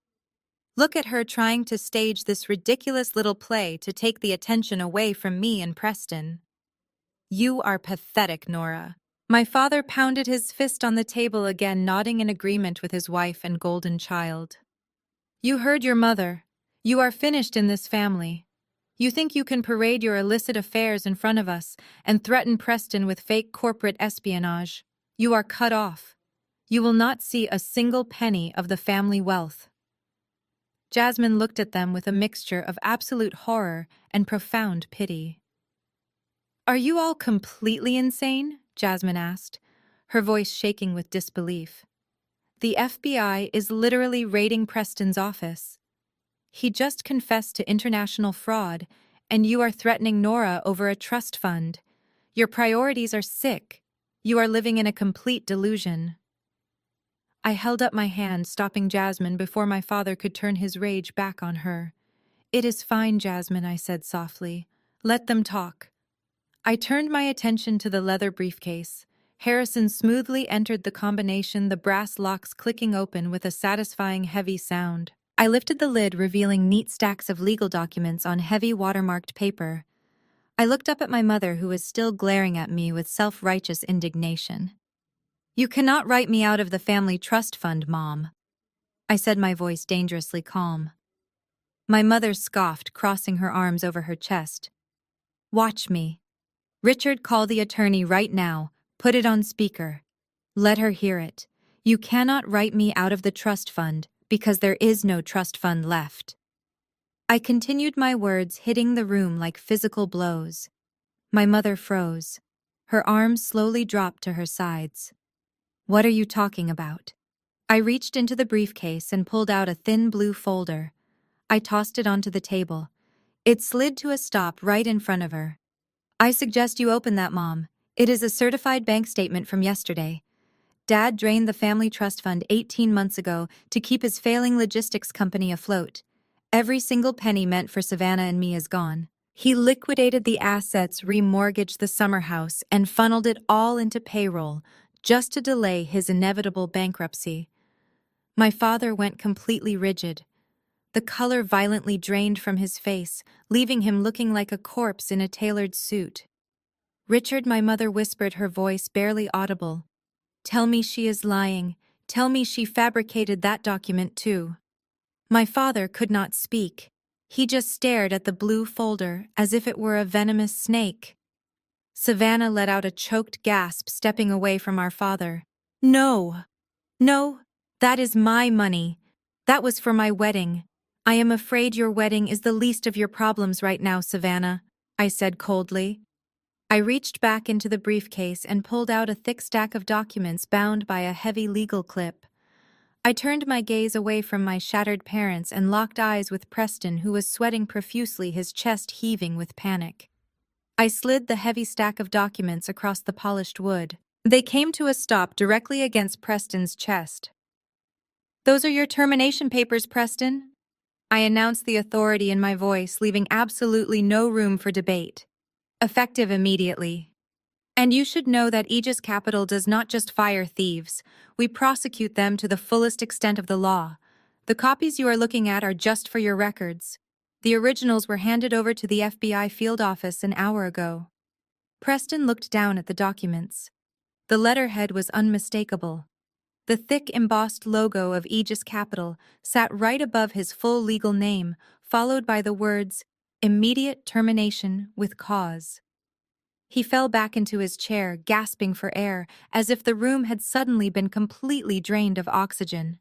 Look at her trying to stage this ridiculous little play to take the attention away from me and Preston. You are pathetic, Nora. My father pounded his fist on the table again, nodding in agreement with his wife and golden child. You heard your mother. You are finished in this family. You think you can parade your illicit affairs in front of us and threaten Preston with fake corporate espionage. You are cut off. You will not see a single penny of the family wealth. Jasmine looked at them with a mixture of absolute horror and profound pity. Are you all completely insane? Jasmine asked, her voice shaking with disbelief. The FBI is literally raiding Preston's office. He just confessed to international fraud, and you are threatening Nora over a trust fund. Your priorities are sick. You are living in a complete delusion. I held up my hand, stopping Jasmine before my father could turn his rage back on her. It is fine, Jasmine, I said softly. Let them talk. I turned my attention to the leather briefcase. Harrison smoothly entered the combination, the brass locks clicking open with a satisfying heavy sound. I lifted the lid, revealing neat stacks of legal documents on heavy watermarked paper. I looked up at my mother, who was still glaring at me with self-righteous indignation. You cannot write me out of the family trust fund, Mom, I said, my voice dangerously calm. My mother scoffed, crossing her arms over her chest. Watch me. Richard, call the attorney right now. Put it on speaker. Let her hear it. You cannot write me out of the trust fund because there is no trust fund left. I continued my words, hitting the room like physical blows. My mother froze. Her arms slowly dropped to her sides. What are you talking about? I reached into the briefcase and pulled out a thin blue folder. I tossed it onto the table. It slid to a stop right in front of her. I suggest you open that, Mom. It is a certified bank statement from yesterday. Dad drained the family trust fund 18 months ago to keep his failing logistics company afloat. Every single penny meant for Savannah and me is gone. He liquidated the assets, remortgaged the summer house, and funneled it all into payroll, just to delay his inevitable bankruptcy. My father went completely rigid. The color violently drained from his face, leaving him looking like a corpse in a tailored suit. Richard, my mother whispered, her voice barely audible. Tell me she is lying. Tell me she fabricated that document too. My father could not speak. He just stared at the blue folder as if it were a venomous snake. Savannah let out a choked gasp, stepping away from our father. No! No! That is my money. That was for my wedding. I am afraid your wedding is the least of your problems right now, Savannah, I said coldly. I reached back into the briefcase and pulled out a thick stack of documents bound by a heavy legal clip. I turned my gaze away from my shattered parents and locked eyes with Preston, who was sweating profusely, his chest heaving with panic. I slid the heavy stack of documents across the polished wood. They came to a stop directly against Preston's chest. Those are your termination papers, Preston. I announced the authority in my voice, leaving absolutely no room for debate. Effective immediately. And you should know that Aegis Capital does not just fire thieves. We prosecute them to the fullest extent of the law. The copies you are looking at are just for your records. The originals were handed over to the FBI field office an hour ago. Preston looked down at the documents. The letterhead was unmistakable. The thick embossed logo of Aegis Capital sat right above his full legal name, followed by the words, "Immediate termination with cause." He fell back into his chair, gasping for air, as if the room had suddenly been completely drained of oxygen.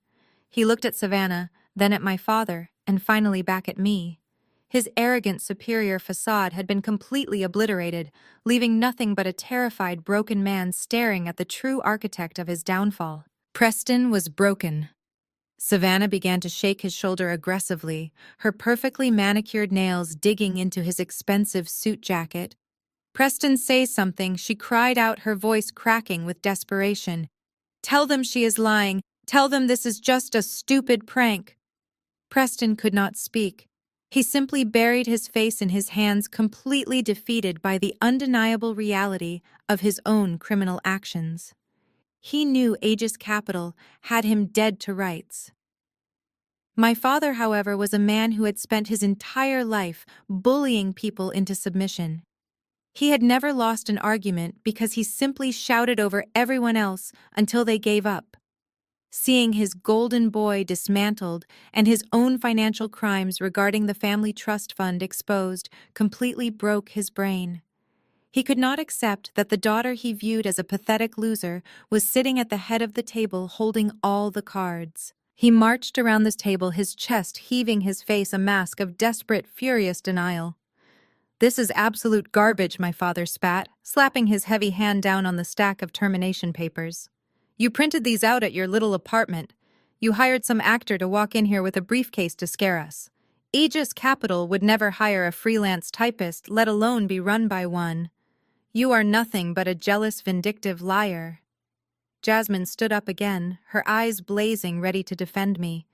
He looked at Savannah, then at my father, and finally back at me. His arrogant, superior facade had been completely obliterated, leaving nothing but a terrified, broken man staring at the true architect of his downfall. Preston was broken. Savannah began to shake his shoulder aggressively, her perfectly manicured nails digging into his expensive suit jacket. Preston, say something, she cried out, her voice cracking with desperation. Tell them she is lying. Tell them this is just a stupid prank. Preston could not speak. He simply buried his face in his hands, completely defeated by the undeniable reality of his own criminal actions. He knew Aegis Capital had him dead to rights. My father, however, was a man who had spent his entire life bullying people into submission. He had never lost an argument because he simply shouted over everyone else until they gave up. Seeing his golden boy dismantled and his own financial crimes regarding the family trust fund exposed completely broke his brain. He could not accept that the daughter he viewed as a pathetic loser was sitting at the head of the table holding all the cards. He marched around this table, his chest heaving, his face a mask of desperate, furious denial. This is absolute garbage, my father spat, slapping his heavy hand down on the stack of termination papers. You printed these out at your little apartment. You hired some actor to walk in here with a briefcase to scare us. Aegis Capital would never hire a freelance typist, let alone be run by one. You are nothing but a jealous, vindictive liar. Jasmine stood up again, her eyes blazing, ready to defend me.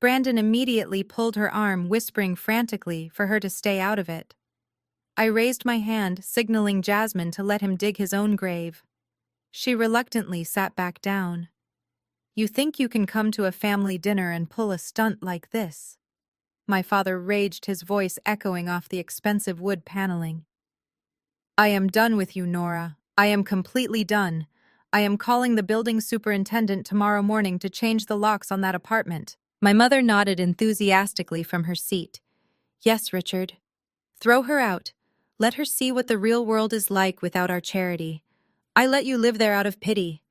Brandon immediately pulled her arm, whispering frantically for her to stay out of it. I raised my hand, signaling Jasmine to let him dig his own grave. She reluctantly sat back down. You think you can come to a family dinner and pull a stunt like this? My father raged, his voice echoing off the expensive wood paneling. I am done with you, Nora. I am completely done. I am calling the building superintendent tomorrow morning to change the locks on that apartment. My mother nodded enthusiastically from her seat. Yes, Richard. Throw her out. Let her see what the real world is like without our charity. I let you live there out of pity.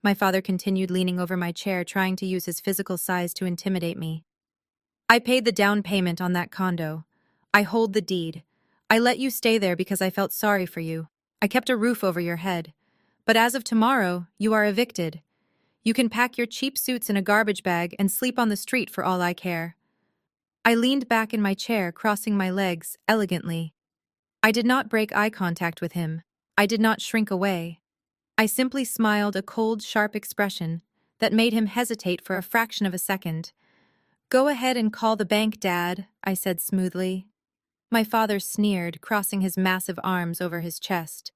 My father continued, leaning over my chair, trying to use his physical size to intimidate me. I paid the down payment on that condo. I hold the deed. I let you stay there because I felt sorry for you. I kept a roof over your head. But as of tomorrow, you are evicted. You can pack your cheap suits in a garbage bag and sleep on the street for all I care. I leaned back in my chair, crossing my legs elegantly. I did not break eye contact with him. I did not shrink away. I simply smiled, a cold, sharp expression that made him hesitate for a fraction of a second. "Go ahead and call the bank, Dad," I said smoothly. My father sneered, crossing his massive arms over his chest.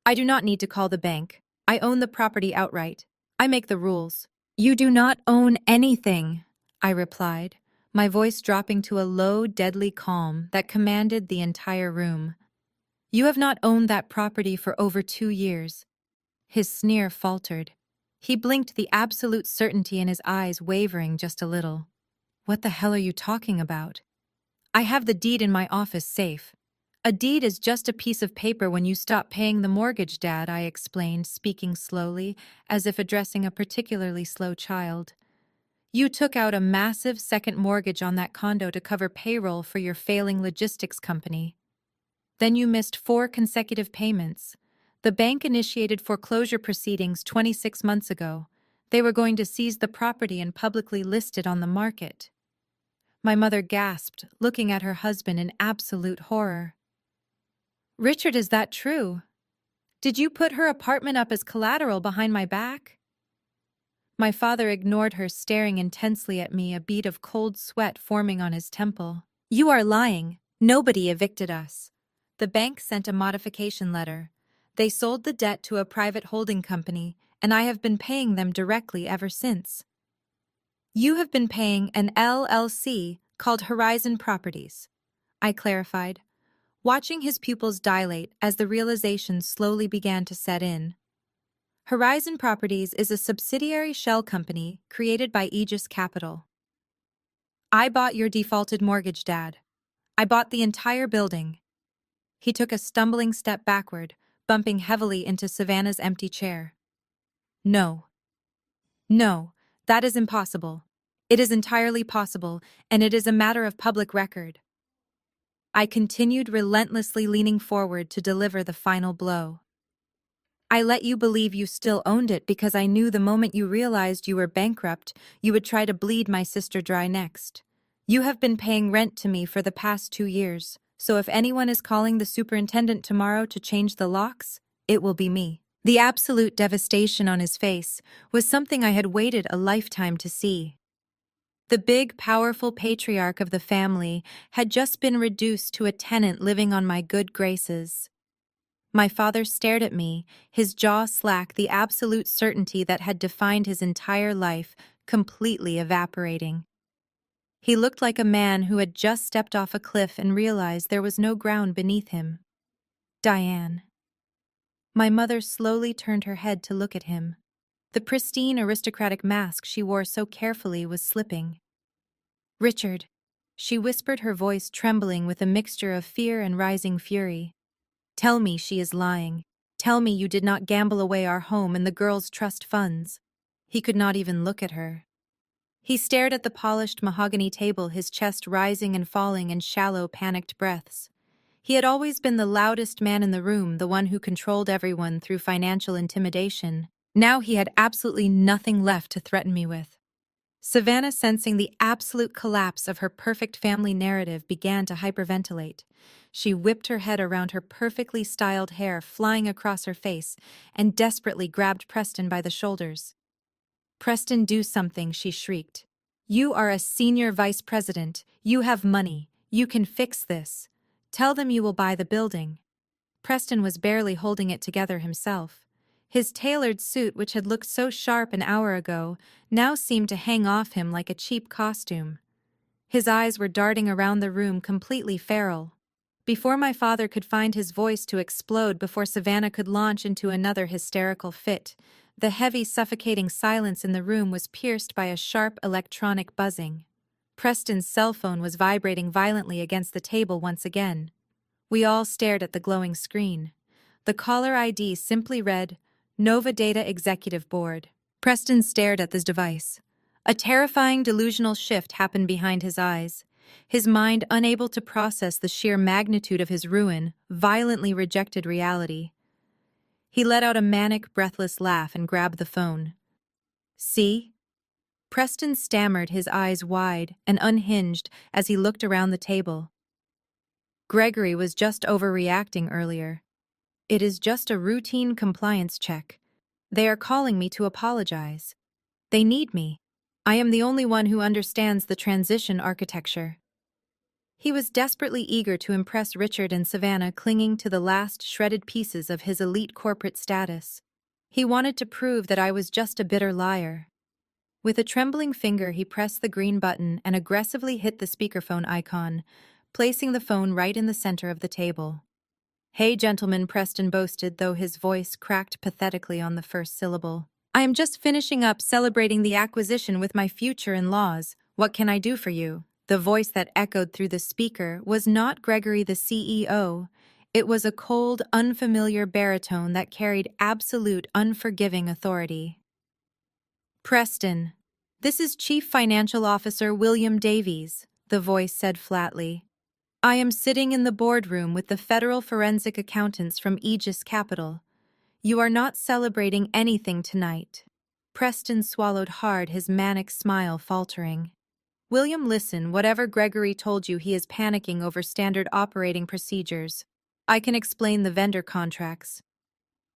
"I do not need to call the bank. I own the property outright. I make the rules." "You do not own anything," I replied, my voice dropping to a low, deadly calm that commanded the entire room. "You have not owned that property for over 2 years. His sneer faltered. He blinked, the absolute certainty in his eyes wavering just a little. "What the hell are you talking about?" "I have the deed in my office safe. A deed is just a piece of paper when you stop paying the mortgage, Dad," I explained, speaking slowly, as if addressing a particularly slow child. "You took out a massive second mortgage on that condo to cover payroll for your failing logistics company. Then you missed 4 consecutive payments. The bank initiated foreclosure proceedings 26 months ago. They were going to seize the property and publicly list it on the market." My mother gasped, looking at her husband in absolute horror. "Richard, is that true? Did you put her apartment up as collateral behind my back?" My father ignored her, staring intensely at me, a bead of cold sweat forming on his temple. "You are lying. Nobody evicted us. The bank sent a modification letter. They sold the debt to a private holding company, and I have been paying them directly ever since." "You have been paying an LLC called Horizon Properties," I clarified, watching his pupils dilate as the realization slowly began to set in. Horizon Properties is a subsidiary shell company created by Aegis Capital. "I bought your defaulted mortgage, Dad. I bought the entire building." He took a stumbling step backward, bumping heavily into Savannah's empty chair. "No. No, that is impossible. It is entirely possible, and it is a matter of public record." I continued, relentlessly leaning forward to deliver the final blow. "I let you believe you still owned it because I knew the moment you realized you were bankrupt, you would try to bleed my sister dry next. You have been paying rent to me for the past 2 years, so if anyone is calling the superintendent tomorrow to change the locks, it will be me." The absolute devastation on his face was something I had waited a lifetime to see. The big, powerful patriarch of the family had just been reduced to a tenant living on my good graces. My father stared at me, his jaw slack, the absolute certainty that had defined his entire life completely evaporating. He looked like a man who had just stepped off a cliff and realized there was no ground beneath him. "Diane." My mother slowly turned her head to look at him. The pristine aristocratic mask she wore so carefully was slipping. "Richard," she whispered, her voice trembling with a mixture of fear and rising fury. "Tell me she is lying. Tell me you did not gamble away our home and the girls' trust funds." He could not even look at her. He stared at the polished mahogany table, his chest rising and falling in shallow, panicked breaths. He had always been the loudest man in the room, the one who controlled everyone through financial intimidation. Now he had absolutely nothing left to threaten me with. Savannah, sensing the absolute collapse of her perfect family narrative, began to hyperventilate. She whipped her head around, her perfectly styled hair flying across her face, and desperately grabbed Preston by the shoulders. "Preston, do something," she shrieked. "You are a senior vice president. You have money. You can fix this. Tell them you will buy the building." Preston was barely holding it together himself. His tailored suit, which had looked so sharp an hour ago, now seemed to hang off him like a cheap costume. His eyes were darting around the room, completely feral. Before my father could find his voice to explode, before Savannah could launch into another hysterical fit, the heavy, suffocating silence in the room was pierced by a sharp electronic buzzing. Preston's cell phone was vibrating violently against the table once again. We all stared at the glowing screen. The caller ID simply read, Nova Data Executive Board. Preston stared at this device. A terrifying delusional shift happened behind his eyes. His mind, unable to process the sheer magnitude of his ruin, violently rejected reality. He let out a manic, breathless laugh and grabbed the phone. See? Preston stammered, his eyes wide and unhinged as he looked around the table. Gregory was just overreacting earlier. It is just a routine compliance check. They are calling me to apologize. They need me. I am the only one who understands the transition architecture. He was desperately eager to impress Richard and Savannah, clinging to the last shredded pieces of his elite corporate status. He wanted to prove that I was just a bitter liar. With a trembling finger, he pressed the green button and aggressively hit the speakerphone icon, placing the phone right in the center of the table. Hey, gentlemen, Preston boasted, though his voice cracked pathetically on the first syllable. I am just finishing up celebrating the acquisition with my future in-laws. What can I do for you? The voice that echoed through the speaker was not Gregory, the CEO. It was a cold, unfamiliar baritone that carried absolute, unforgiving authority. Preston, this is Chief Financial Officer William Davies, the voice said flatly. I am sitting in the boardroom with the federal forensic accountants from Aegis Capital. You are not celebrating anything tonight. Preston swallowed hard, his manic smile faltering. William, listen, whatever Gregory told you, he is panicking over standard operating procedures. I can explain the vendor contracts.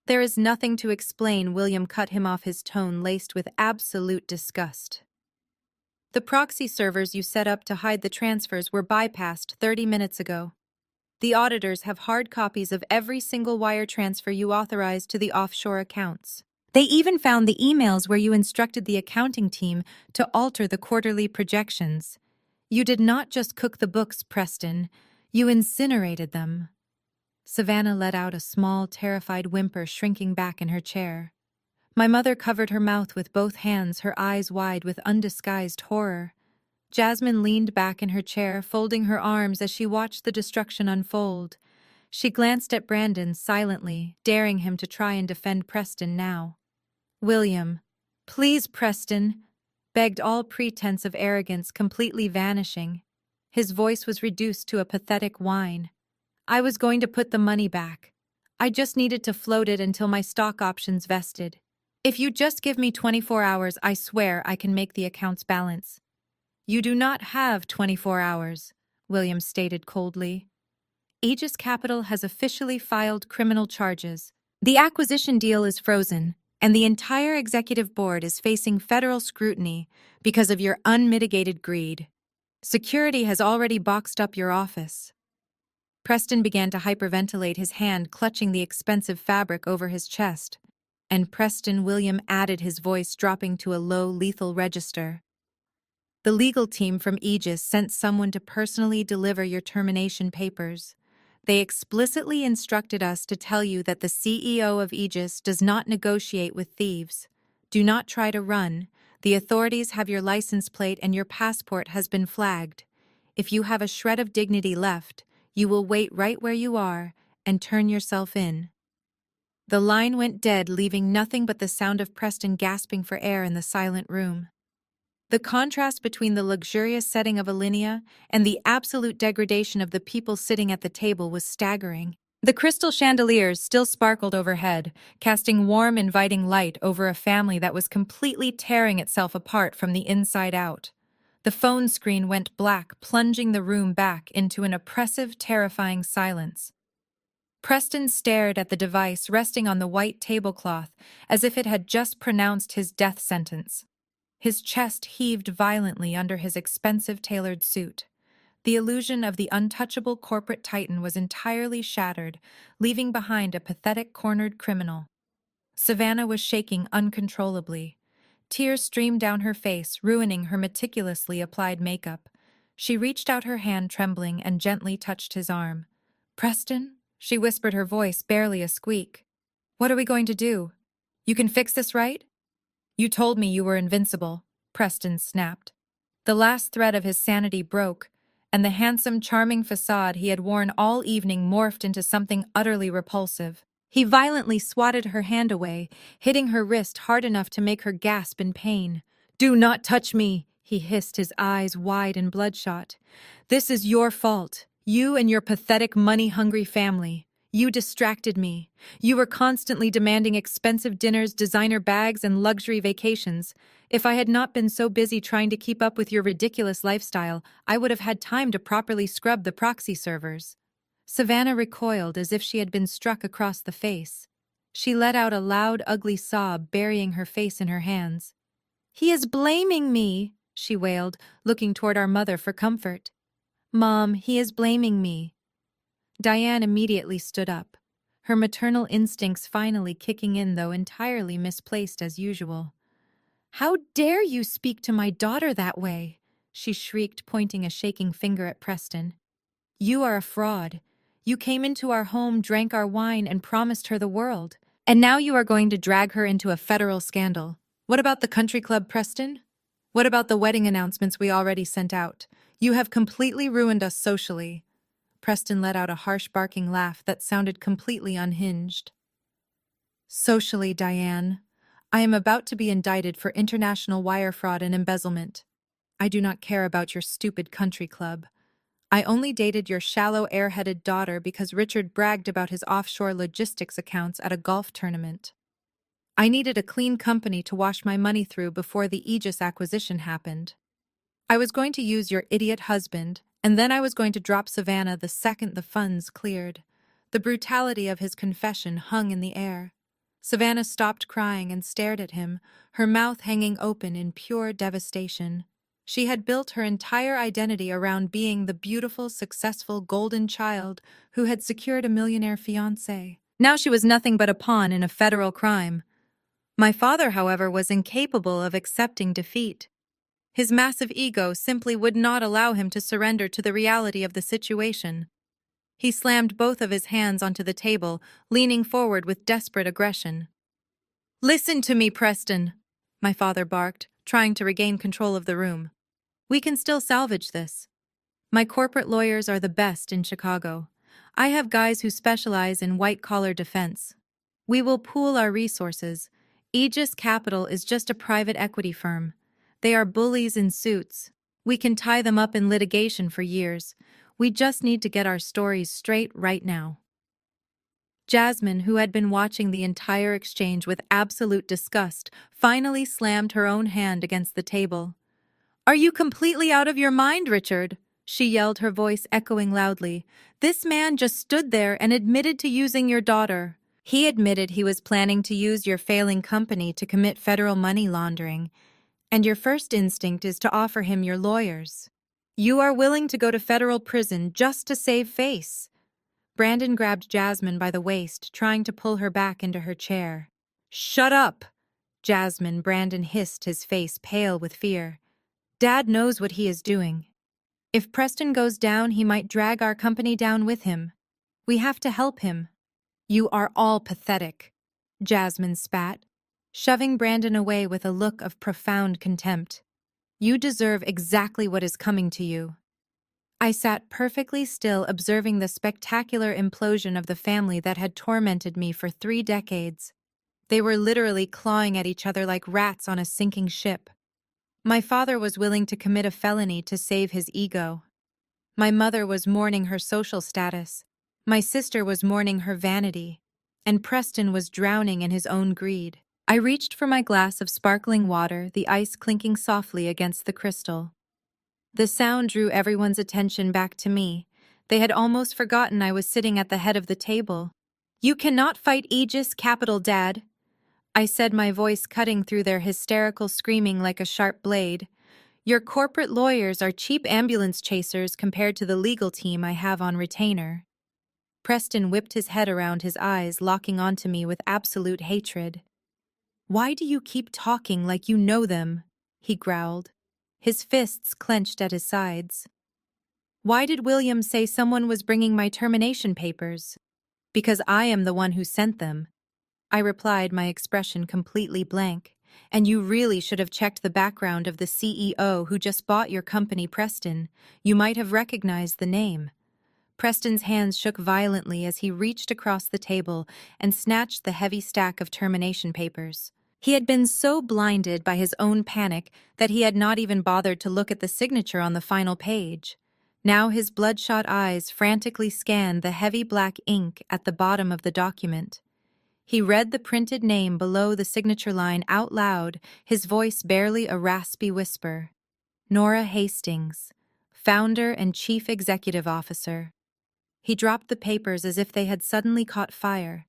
There is nothing to explain, William cut him off, his tone laced with absolute disgust. The proxy servers you set up to hide the transfers were bypassed 30 minutes ago. The auditors have hard copies of every single wire transfer you authorized to the offshore accounts. They even found the emails where you instructed the accounting team to alter the quarterly projections. You did not just cook the books, Preston. You incinerated them. Savannah let out a small, terrified whimper, shrinking back in her chair. My mother covered her mouth with both hands, her eyes wide with undisguised horror. Jasmine leaned back in her chair, folding her arms as she watched the destruction unfold. She glanced at Brandon silently, daring him to try and defend Preston now. William, please, Preston, begged, all pretense of arrogance completely vanishing. His voice was reduced to a pathetic whine. I was going to put the money back. I just needed to float it until my stock options vested. If you just give me 24 hours, I swear I can make the accounts balance. You do not have 24 hours, William stated coldly. Aegis Capital has officially filed criminal charges. The acquisition deal is frozen, and the entire executive board is facing federal scrutiny because of your unmitigated greed. Security has already boxed up your office. Preston began to hyperventilate, his hand clutching the expensive fabric over his chest. And Preston, William added, his voice dropping to a low, lethal register. The legal team from Aegis sent someone to personally deliver your termination papers. They explicitly instructed us to tell you that the CEO of Aegis does not negotiate with thieves. Do not try to run. The authorities have your license plate and your passport has been flagged. If you have a shred of dignity left, you will wait right where you are and turn yourself in. The line went dead, leaving nothing but the sound of Preston gasping for air in the silent room. The contrast between the luxurious setting of Alinea and the absolute degradation of the people sitting at the table was staggering. The crystal chandeliers still sparkled overhead, casting warm, inviting light over a family that was completely tearing itself apart from the inside out. The phone screen went black, plunging the room back into an oppressive, terrifying silence. Preston stared at the device resting on the white tablecloth as if it had just pronounced his death sentence. His chest heaved violently under his expensive tailored suit. The illusion of the untouchable corporate titan was entirely shattered, leaving behind a pathetic cornered criminal. Savannah was shaking uncontrollably. Tears streamed down her face, ruining her meticulously applied makeup. She reached out her hand, trembling, and gently touched his arm. "Preston?" she whispered, her voice barely a squeak. "What are we going to do? You can fix this, right?" "You told me you were invincible," Preston snapped. The last thread of his sanity broke, and the handsome, charming facade he had worn all evening morphed into something utterly repulsive. He violently swatted her hand away, hitting her wrist hard enough to make her gasp in pain. "Do not touch me," he hissed, his eyes wide and bloodshot. "This is your fault. You and your pathetic, money-hungry family. You distracted me. You were constantly demanding expensive dinners, designer bags, and luxury vacations. If I had not been so busy trying to keep up with your ridiculous lifestyle, I would have had time to properly scrub the proxy servers." Savannah recoiled as if she had been struck across the face. She let out a loud, ugly sob, burying her face in her hands. "He is blaming me," she wailed, looking toward our mother for comfort. "Mom, he is blaming me." Diane immediately stood up, her maternal instincts finally kicking in, though entirely misplaced as usual. "How dare you speak to my daughter that way?" she shrieked, pointing a shaking finger at Preston. "You are a fraud. You came into our home, drank our wine, and promised her the world. And now you are going to drag her into a federal scandal. What about the country club, Preston? What about the wedding announcements we already sent out? You have completely ruined us socially." Preston let out a harsh barking laugh that sounded completely unhinged. "Socially, Diane. I am about to be indicted for international wire fraud and embezzlement. I do not care about your stupid country club. I only dated your shallow, airheaded daughter because Richard bragged about his offshore logistics accounts at a golf tournament. I needed a clean company to wash my money through before the Aegis acquisition happened. I was going to use your idiot husband, and then I was going to drop Savannah the second the funds cleared." The brutality of his confession hung in the air. Savannah stopped crying and stared at him, her mouth hanging open in pure devastation. She had built her entire identity around being the beautiful, successful, golden child who had secured a millionaire fiancé. Now she was nothing but a pawn in a federal crime. My father, however, was incapable of accepting defeat. His massive ego simply would not allow him to surrender to the reality of the situation. He slammed both of his hands onto the table, leaning forward with desperate aggression. "Listen to me, Preston," my father barked, trying to regain control of the room. "We can still salvage this. My corporate lawyers are the best in Chicago. I have guys who specialize in white-collar defense. We will pool our resources. Aegis Capital is just a private equity firm. They are bullies in suits. We can tie them up in litigation for years. We just need to get our stories straight right now." Jasmine, who had been watching the entire exchange with absolute disgust, finally slammed her own hand against the table. "Are you completely out of your mind, Richard?" she yelled, her voice echoing loudly. "This man just stood there and admitted to using your daughter. He admitted he was planning to use your failing company to commit federal money laundering. And your first instinct is to offer him your lawyers. You are willing to go to federal prison just to save face." Brandon grabbed Jasmine by the waist, trying to pull her back into her chair. "Shut up!" Jasmine, Brandon hissed, his face pale with fear. "Dad knows what he is doing. If Preston goes down, he might drag our company down with him. We have to help him." "You are all pathetic," Jasmine spat, shoving Brandon away with a look of profound contempt. "You deserve exactly what is coming to you." I sat perfectly still, observing the spectacular implosion of the family that had tormented me for 3 decades. They were literally clawing at each other like rats on a sinking ship. My father was willing to commit a felony to save his ego. My mother was mourning her social status. My sister was mourning her vanity. And Preston was drowning in his own greed. I reached for my glass of sparkling water, the ice clinking softly against the crystal. The sound drew everyone's attention back to me. They had almost forgotten I was sitting at the head of the table. "You cannot fight Aegis Capital, Dad," I said, my voice cutting through their hysterical screaming like a sharp blade. "Your corporate lawyers are cheap ambulance chasers compared to the legal team I have on retainer." Preston whipped his head around, his eyes locking onto me with absolute hatred. "Why do you keep talking like you know them?" he growled, his fists clenched at his sides. "Why did William say someone was bringing my termination papers?" "Because I am the one who sent them," I replied, my expression completely blank. And you really should have checked the background of the CEO who just bought your company, Preston. You might have recognized the name." Preston's hands shook violently as he reached across the table and snatched the heavy stack of termination papers. He had been so blinded by his own panic that he had not even bothered to look at the signature on the final page. Now his bloodshot eyes frantically scanned the heavy black ink at the bottom of the document. He read the printed name below the signature line out loud, his voice barely a raspy whisper. Nora Hastings, Founder and Chief Executive Officer. He dropped the papers as if they had suddenly caught fire.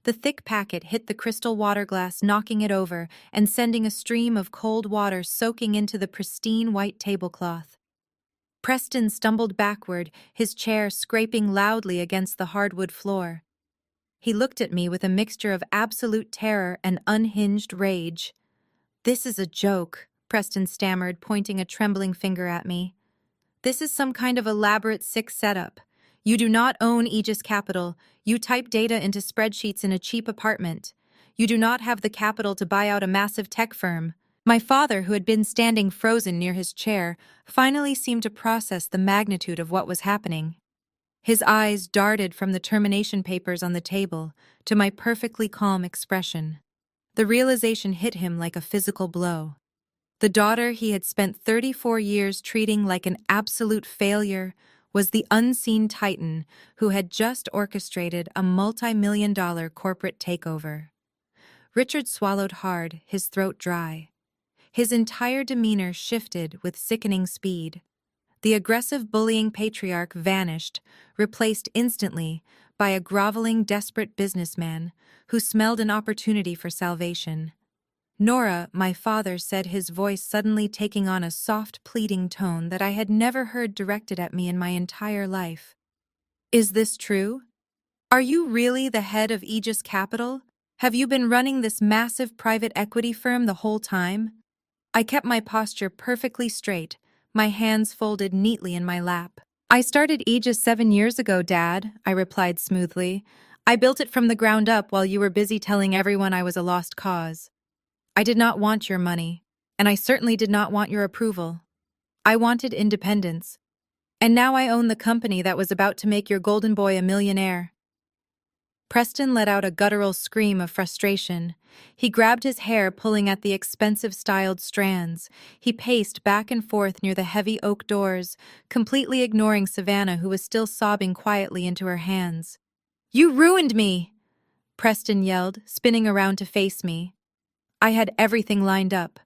The thick packet hit the crystal water glass, knocking it over and sending a stream of cold water soaking into the pristine white tablecloth. Preston stumbled backward, his chair scraping loudly against the hardwood floor. He looked at me with a mixture of absolute terror and unhinged rage. "This is a joke," Preston stammered, pointing a trembling finger at me. "This is some kind of elaborate sick setup. You do not own Aegis Capital. You type data into spreadsheets in a cheap apartment. You do not have the capital to buy out a massive tech firm." My father, who had been standing frozen near his chair, finally seemed to process the magnitude of what was happening. His eyes darted from the termination papers on the table to my perfectly calm expression. The realization hit him like a physical blow. The daughter he had spent 34 years treating like an absolute failure was the unseen titan who had just orchestrated a multi-million-dollar corporate takeover. Richard swallowed hard, his throat dry. His entire demeanor shifted with sickening speed. The aggressive, bullying patriarch vanished, replaced instantly by a groveling, desperate businessman who smelled an opportunity for salvation. "Nora," my father said, his voice suddenly taking on a soft, pleading tone that I had never heard directed at me in my entire life. "Is this true? Are you really the head of Aegis Capital? Have you been running this massive private equity firm the whole time?" I kept my posture perfectly straight, my hands folded neatly in my lap. "I started Aegis 7 years ago, Dad," I replied smoothly. "I built it from the ground up while you were busy telling everyone I was a lost cause. I did not want your money, and I certainly did not want your approval. I wanted independence. And now I own the company that was about to make your golden boy a millionaire." Preston let out a guttural scream of frustration. He grabbed his hair, pulling at the expensive styled strands. He paced back and forth near the heavy oak doors, completely ignoring Savannah, who was still sobbing quietly into her hands. "You ruined me!" Preston yelled, spinning around to face me. I had everything lined up.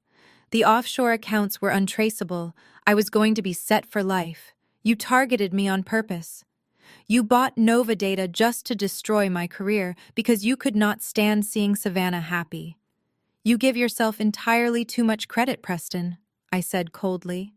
The offshore accounts were untraceable. I was going to be set for life. You targeted me on purpose. You bought Nova Data just to destroy my career because you could not stand seeing Savannah happy. You give yourself entirely too much credit, Preston," I said coldly.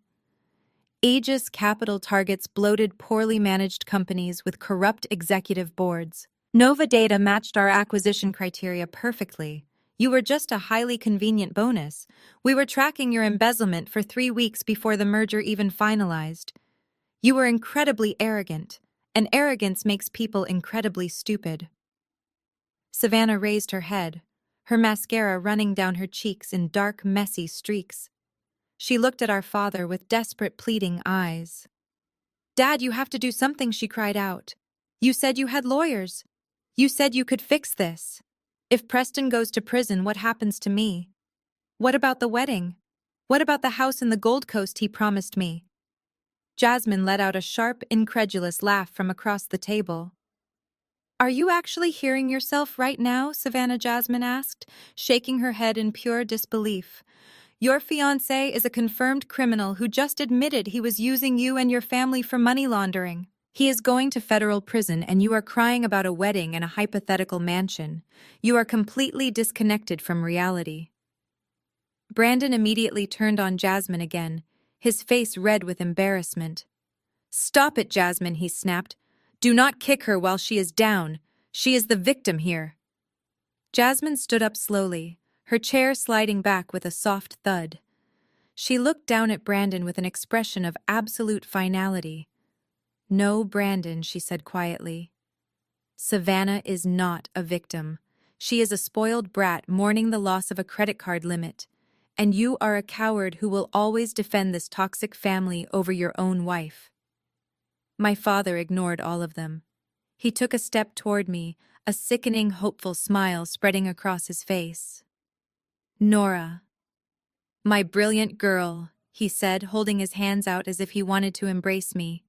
Aegis Capital targets bloated, poorly managed companies with corrupt executive boards. Nova Data matched our acquisition criteria perfectly. You were just a highly convenient bonus. We were tracking your embezzlement for 3 weeks before the merger even finalized. You were incredibly arrogant, and arrogance makes people incredibly stupid. Savannah raised her head, her mascara running down her cheeks in dark, messy streaks. She looked at our father with desperate, pleading eyes. "Dad, you have to do something," she cried out. "You said you had lawyers. You said you could fix this. If Preston goes to prison, what happens to me? What about the wedding? What about the house in the Gold Coast he promised me?" Jasmine let out a sharp, incredulous laugh from across the table. "Are you actually hearing yourself right now?" Savannah Jasmine asked, shaking her head in pure disbelief. "Your fiancé is a confirmed criminal who just admitted he was using you and your family for money laundering. He is going to federal prison, and you are crying about a wedding and a hypothetical mansion. You are completely disconnected from reality." Brandon immediately turned on Jasmine again, his face red with embarrassment. "Stop it, Jasmine," he snapped. "Do not kick her while she is down. She is the victim here." Jasmine stood up slowly, her chair sliding back with a soft thud. She looked down at Brandon with an expression of absolute finality. "No, Brandon," she said quietly. "Savannah is not a victim. She is a spoiled brat mourning the loss of a credit card limit. And you are a coward who will always defend this toxic family over your own wife." My father ignored all of them. He took a step toward me, a sickening, hopeful smile spreading across his face. "Nora, my brilliant girl," he said, holding his hands out as if he wanted to embrace me.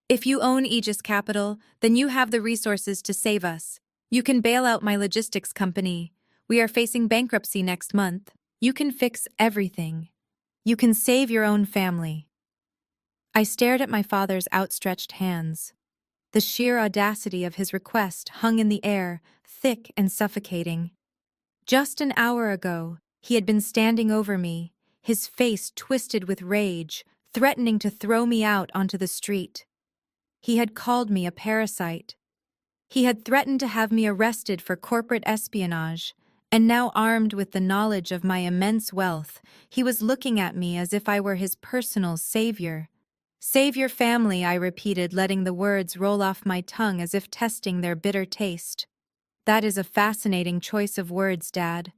"If you own Aegis Capital, then you have the resources to save us. You can bail out my logistics company. We are facing bankruptcy next month. You can fix everything. You can save your own family." I stared at my father's outstretched hands. The sheer audacity of his request hung in the air, thick and suffocating. Just an hour ago, he had been standing over me, his face twisted with rage, threatening to throw me out onto the street. He had called me a parasite. He had threatened to have me arrested for corporate espionage, and now armed with the knowledge of my immense wealth, he was looking at me as if I were his personal savior. "Save your family," I repeated, letting the words roll off my tongue as if testing their bitter taste. That is a fascinating choice of words, Dad.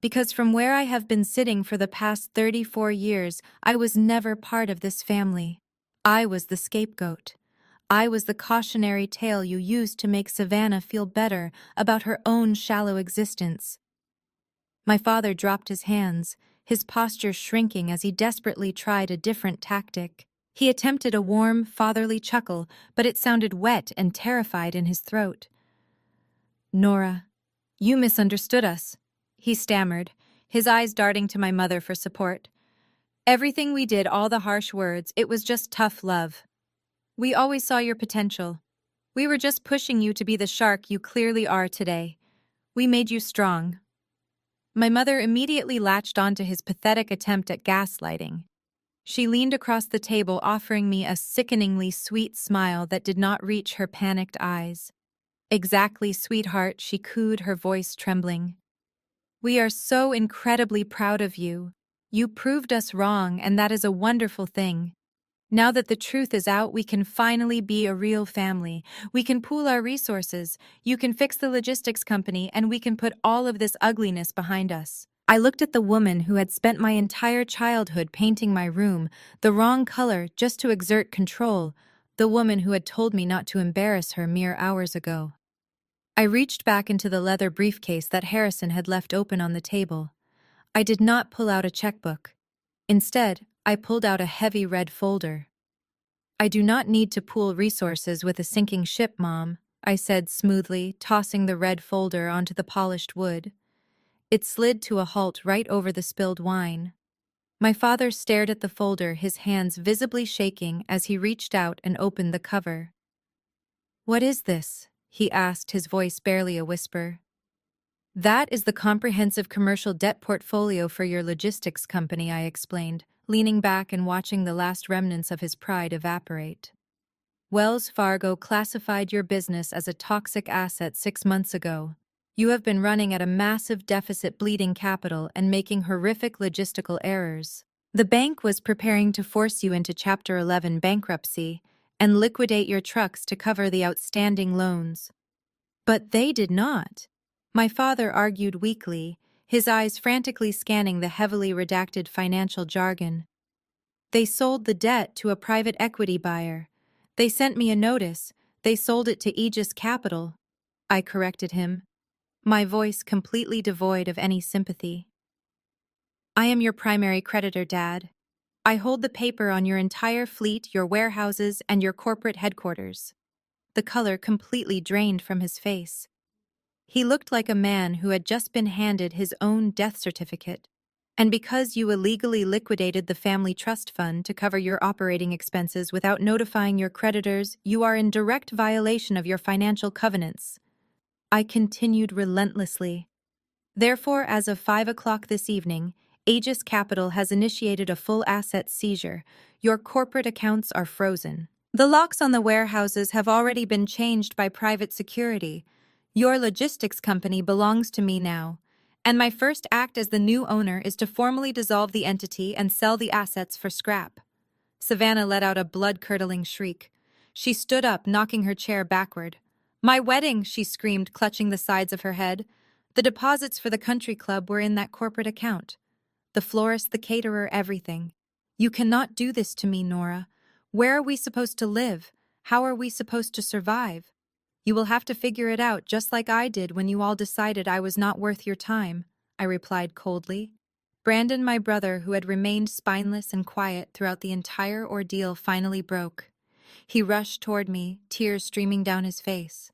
Because from where I have been sitting for the past 34 years, I was never part of this family. I was the scapegoat. I was the cautionary tale you used to make Savannah feel better about her own shallow existence. My father dropped his hands, his posture shrinking as he desperately tried a different tactic. He attempted a warm, fatherly chuckle, but it sounded wet and terrified in his throat. "Nora, you misunderstood us," he stammered, his eyes darting to my mother for support. "Everything we did, all the harsh words, it was just tough love. We always saw your potential. We were just pushing you to be the shark you clearly are today. We made you strong." My mother immediately latched onto his pathetic attempt at gaslighting. She leaned across the table, offering me a sickeningly sweet smile that did not reach her panicked eyes. "Exactly, sweetheart," she cooed, her voice trembling. "We are so incredibly proud of you. You proved us wrong, and that is a wonderful thing. Now that the truth is out, we can finally be a real family. We can pool our resources, you can fix the logistics company, and we can put all of this ugliness behind us." I looked at the woman who had spent my entire childhood painting my room the wrong color just to exert control, the woman who had told me not to embarrass her mere hours ago. I reached back into the leather briefcase that Harrison had left open on the table. I did not pull out a checkbook. Instead, I pulled out a heavy red folder. "I do not need to pool resources with a sinking ship, Mom," I said smoothly, tossing the red folder onto the polished wood. It slid to a halt right over the spilled wine. My father stared at the folder, his hands visibly shaking as he reached out and opened the cover. "What is this?" he asked, his voice barely a whisper. "That is the comprehensive commercial debt portfolio for your logistics company," I explained, leaning back and watching the last remnants of his pride evaporate. "Wells Fargo classified your business as a toxic asset 6 months ago. You have been running at a massive deficit, bleeding capital, and making horrific logistical errors. The bank was preparing to force you into Chapter 11 bankruptcy and liquidate your trucks to cover the outstanding loans. But they did not," my father argued weakly, his eyes frantically scanning the heavily redacted financial jargon. "They sold the debt to a private equity buyer. They sent me a notice. They sold it to Aegis Capital," I corrected him, my voice completely devoid of any sympathy. "I am your primary creditor, Dad. I hold the paper on your entire fleet, your warehouses, and your corporate headquarters." The color completely drained from his face. He looked like a man who had just been handed his own death certificate. "And because you illegally liquidated the family trust fund to cover your operating expenses without notifying your creditors, you are in direct violation of your financial covenants," I continued relentlessly. "Therefore, as of 5 o'clock this evening, Aegis Capital has initiated a full asset seizure. Your corporate accounts are frozen. The locks on the warehouses have already been changed by private security. Your logistics company belongs to me now, and my first act as the new owner is to formally dissolve the entity and sell the assets for scrap." Savannah let out a blood-curdling shriek. She stood up, knocking her chair backward. "My wedding!" she screamed, clutching the sides of her head. The deposits for the country club were in that corporate account. The florist, the caterer, everything. You cannot do this to me, Nora. Where are we supposed to live? How are we supposed to survive? You will have to figure it out just like I did when you all decided I was not worth your time, I replied coldly. Brandon, my brother, who had remained spineless and quiet throughout the entire ordeal, finally broke. He rushed toward me, tears streaming down his face.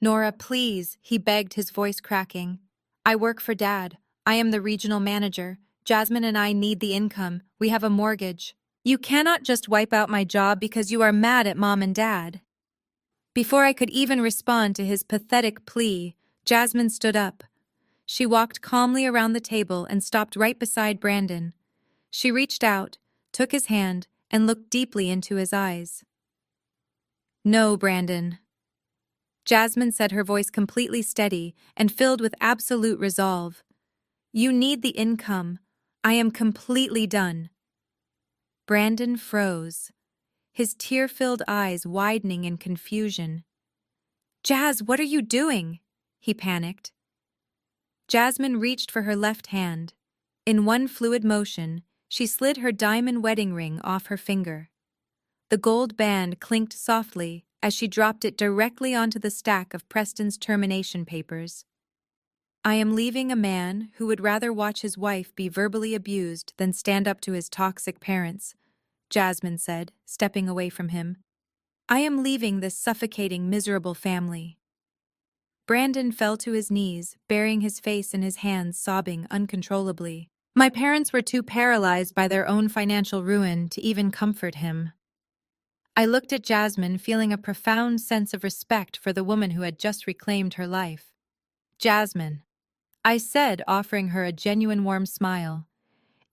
Nora, please, he begged, his voice cracking. I work for Dad. I am the regional manager. Jasmine and I need the income. We have a mortgage. You cannot just wipe out my job because you are mad at Mom and Dad. Before I could even respond to his pathetic plea, Jasmine stood up. She walked calmly around the table and stopped right beside Brandon. She reached out, took his hand, and looked deeply into his eyes. No, Brandon. Jasmine said, her voice completely steady and filled with absolute resolve. You need the income. I am completely done. Brandon froze, his tear-filled eyes widening in confusion. Jazz, what are you doing? He panicked. Jasmine reached for her left hand. In one fluid motion, she slid her diamond wedding ring off her finger. The gold band clinked softly as she dropped it directly onto the stack of Preston's termination papers. I am leaving a man who would rather watch his wife be verbally abused than stand up to his toxic parents, Jasmine said, stepping away from him. I am leaving this suffocating, miserable family. Brandon fell to his knees, burying his face in his hands, sobbing uncontrollably. My parents were too paralyzed by their own financial ruin to even comfort him. I looked at Jasmine, feeling a profound sense of respect for the woman who had just reclaimed her life. Jasmine, I said, offering her a genuine warm smile.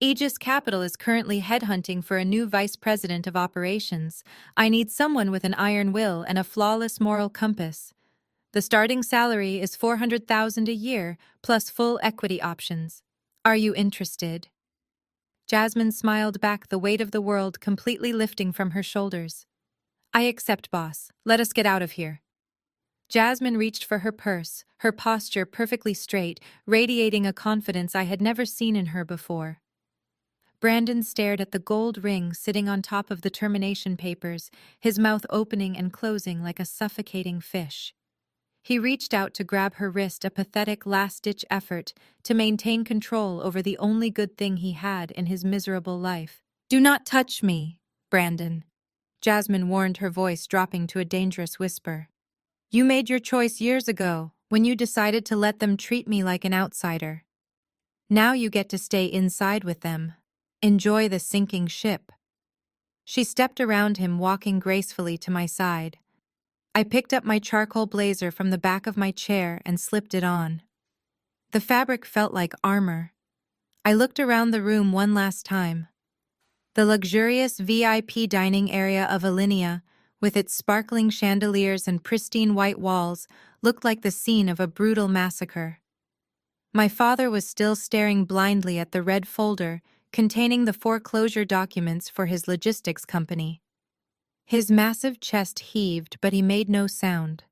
Aegis Capital is currently headhunting for a new vice president of operations. I need someone with an iron will and a flawless moral compass. The starting salary is $400,000 a year, plus full equity options. Are you interested? Jasmine smiled back, the weight of the world completely lifting from her shoulders. I accept, boss. Let us get out of here. Jasmine reached for her purse, her posture perfectly straight, radiating a confidence I had never seen in her before. Brandon stared at the gold ring sitting on top of the termination papers, his mouth opening and closing like a suffocating fish. He reached out to grab her wrist, a pathetic last-ditch effort to maintain control over the only good thing he had in his miserable life. Do not touch me, Brandon. Jasmine warned, her voice dropping to a dangerous whisper. You made your choice years ago, when you decided to let them treat me like an outsider. Now you get to stay inside with them. Enjoy the sinking ship. She stepped around him, walking gracefully to my side. I picked up my charcoal blazer from the back of my chair and slipped it on. The fabric felt like armor. I looked around the room one last time. The luxurious VIP dining area of Alinea, with its sparkling chandeliers and pristine white walls, looked like the scene of a brutal massacre. My father was still staring blindly at the red folder containing the foreclosure documents for his logistics company. His massive chest heaved, but he made no sound.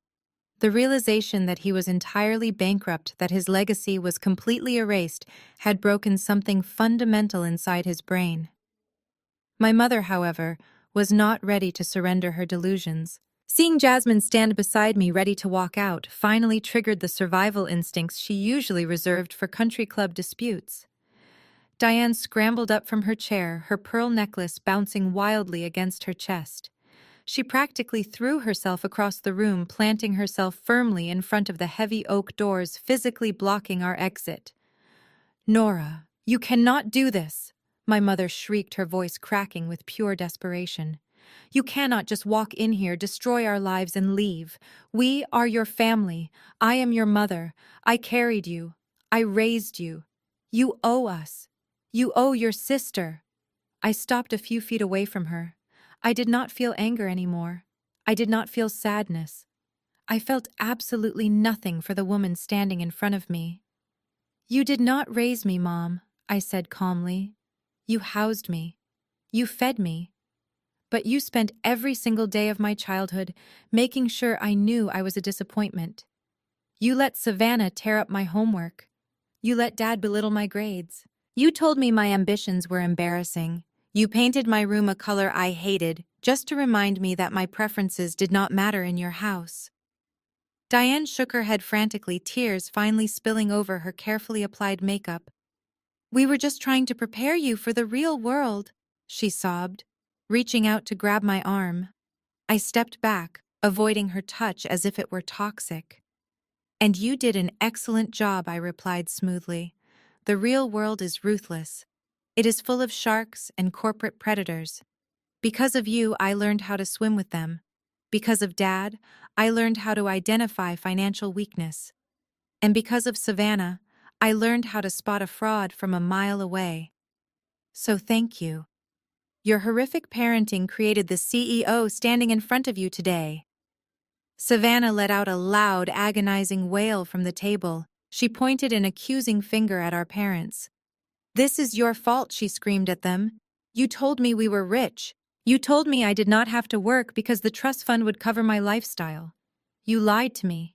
The realization that he was entirely bankrupt, that his legacy was completely erased, had broken something fundamental inside his brain. My mother, however, was not ready to surrender her delusions. Seeing Jasmine stand beside me ready to walk out finally triggered the survival instincts she usually reserved for country club disputes. Diane scrambled up from her chair, her pearl necklace bouncing wildly against her chest. She practically threw herself across the room, planting herself firmly in front of the heavy oak doors, physically blocking our exit. Nora, you cannot do this, my mother shrieked, her voice cracking with pure desperation. You cannot just walk in here, destroy our lives, and leave. We are your family. I am your mother. I carried you. I raised you. You owe us. You owe your sister. I stopped a few feet away from her. I did not feel anger anymore. I did not feel sadness. I felt absolutely nothing for the woman standing in front of me. You did not raise me, Mom, I said calmly. You housed me. You fed me. But you spent every single day of my childhood making sure I knew I was a disappointment. You let Savannah tear up my homework. You let Dad belittle my grades. You told me my ambitions were embarrassing. You painted my room a color I hated, just to remind me that my preferences did not matter in your house. Diane shook her head frantically, tears finally spilling over her carefully applied makeup. We were just trying to prepare you for the real world, she sobbed, reaching out to grab my arm. I stepped back, avoiding her touch as if it were toxic. And you did an excellent job, I replied smoothly. The real world is ruthless. It is full of sharks and corporate predators. Because of you, I learned how to swim with them. Because of Dad, I learned how to identify financial weakness. And because of Savannah, I learned how to spot a fraud from a mile away. So thank you. Your horrific parenting created the CEO standing in front of you today. Savannah let out a loud, agonizing wail from the table. She pointed an accusing finger at our parents. This is your fault, she screamed at them. You told me we were rich. You told me I did not have to work because the trust fund would cover my lifestyle. You lied to me.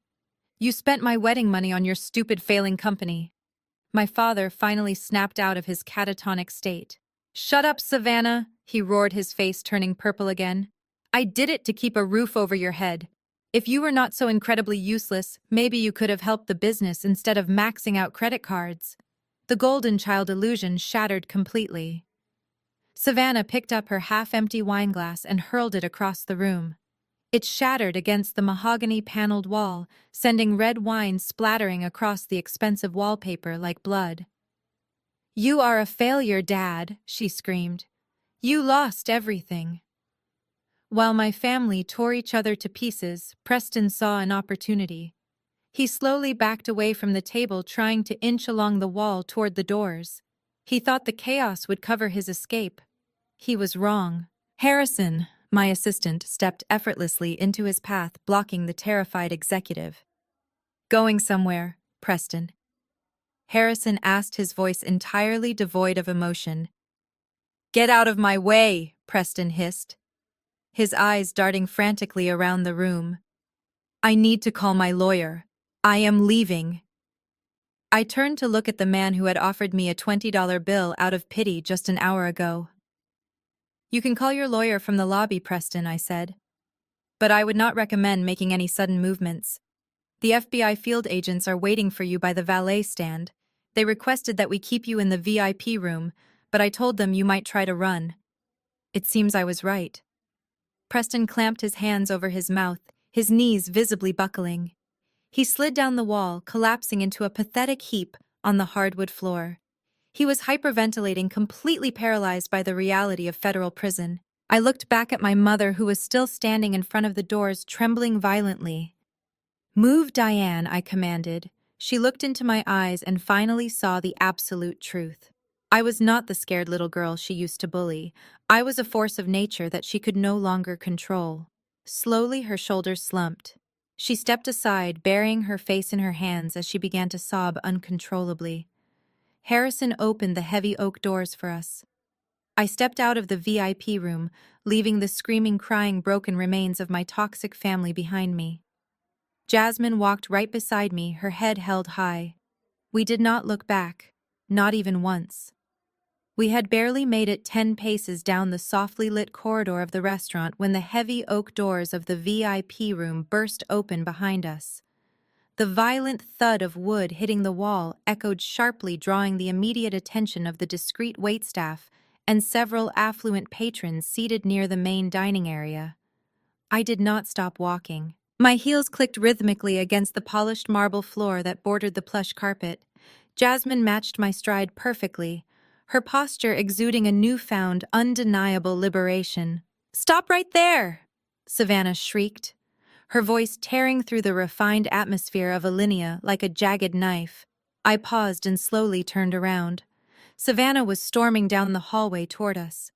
You spent my wedding money on your stupid failing company. My father finally snapped out of his catatonic state. Shut up, Savannah, he roared, his face turning purple again. I did it to keep a roof over your head. If you were not so incredibly useless, maybe you could have helped the business instead of maxing out credit cards. The golden child illusion shattered completely. Savannah picked up her half-empty wineglass and hurled it across the room. It shattered against the mahogany-paneled wall, sending red wine splattering across the expensive wallpaper like blood. You are a failure, Dad, she screamed. You lost everything. While my family tore each other to pieces, Preston saw an opportunity. He slowly backed away from the table, trying to inch along the wall toward the doors. He thought the chaos would cover his escape. He was wrong. Harrison, my assistant, stepped effortlessly into his path, blocking the terrified executive. Going somewhere, Preston? Harrison asked, his voice entirely devoid of emotion. Get out of my way, Preston hissed, his eyes darting frantically around the room. I need to call my lawyer. I am leaving. I turned to look at the man who had offered me a $20 bill out of pity just an hour ago. You can call your lawyer from the lobby, Preston, I said. But I would not recommend making any sudden movements. The FBI field agents are waiting for you by the valet stand. They requested that we keep you in the VIP room, but I told them you might try to run. It seems I was right. Preston clamped his hands over his mouth, his knees visibly buckling. He slid down the wall, collapsing into a pathetic heap on the hardwood floor. He was hyperventilating, completely paralyzed by the reality of federal prison. I looked back at my mother, who was still standing in front of the doors, trembling violently. Move, Diane, I commanded. She looked into my eyes and finally saw the absolute truth. I was not the scared little girl she used to bully. I was a force of nature that she could no longer control. Slowly, her shoulders slumped. She stepped aside, burying her face in her hands as she began to sob uncontrollably. Harrison opened the heavy oak doors for us. I stepped out of the VIP room, leaving the screaming, crying, broken remains of my toxic family behind me. Jasmine walked right beside me, her head held high. We did not look back, not even once. We had barely made it 10 paces down the softly lit corridor of the restaurant when the heavy oak doors of the VIP room burst open behind us. The violent thud of wood hitting the wall echoed sharply, drawing the immediate attention of the discreet waitstaff and several affluent patrons seated near the main dining area. I did not stop walking. My heels clicked rhythmically against the polished marble floor that bordered the plush carpet. Jasmine matched my stride perfectly, her posture exuding a newfound, undeniable liberation. "Stop right there!" Savannah shrieked, her voice tearing through the refined atmosphere of Alinea like a jagged knife. I paused and slowly turned around. Savannah was storming down the hallway toward us.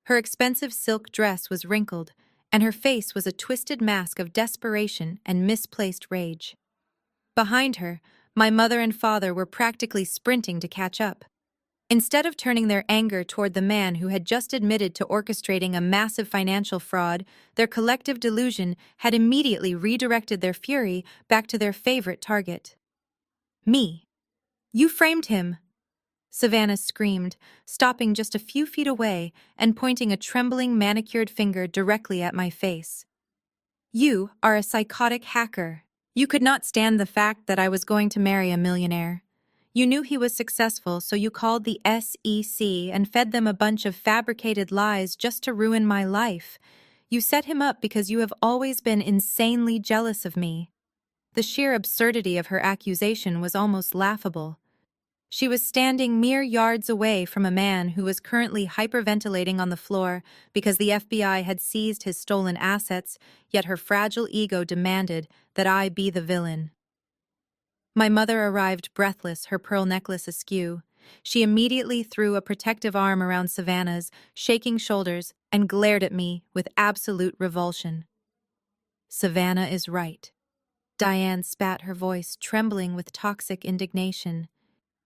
Her expensive silk dress was wrinkled, and her face was a twisted mask of desperation and misplaced rage. Behind her, my mother and father were practically sprinting to catch up. Instead of turning their anger toward the man who had just admitted to orchestrating a massive financial fraud, their collective delusion had immediately redirected their fury back to their favorite target. Me. You framed him, Savannah screamed, stopping just a few feet away and pointing a trembling manicured finger directly at my face. You are a psychotic hacker. You could not stand the fact that I was going to marry a millionaire. You knew he was successful, so you called the SEC and fed them a bunch of fabricated lies just to ruin my life. You set him up because you have always been insanely jealous of me. The sheer absurdity of her accusation was almost laughable. She was standing mere yards away from a man who was currently hyperventilating on the floor because the FBI had seized his stolen assets, yet her fragile ego demanded that I be the villain. My mother arrived breathless, her pearl necklace askew. She immediately threw a protective arm around Savannah's shaking shoulders and glared at me with absolute revulsion. Savannah is right. Diane spat, her voice trembling with toxic indignation.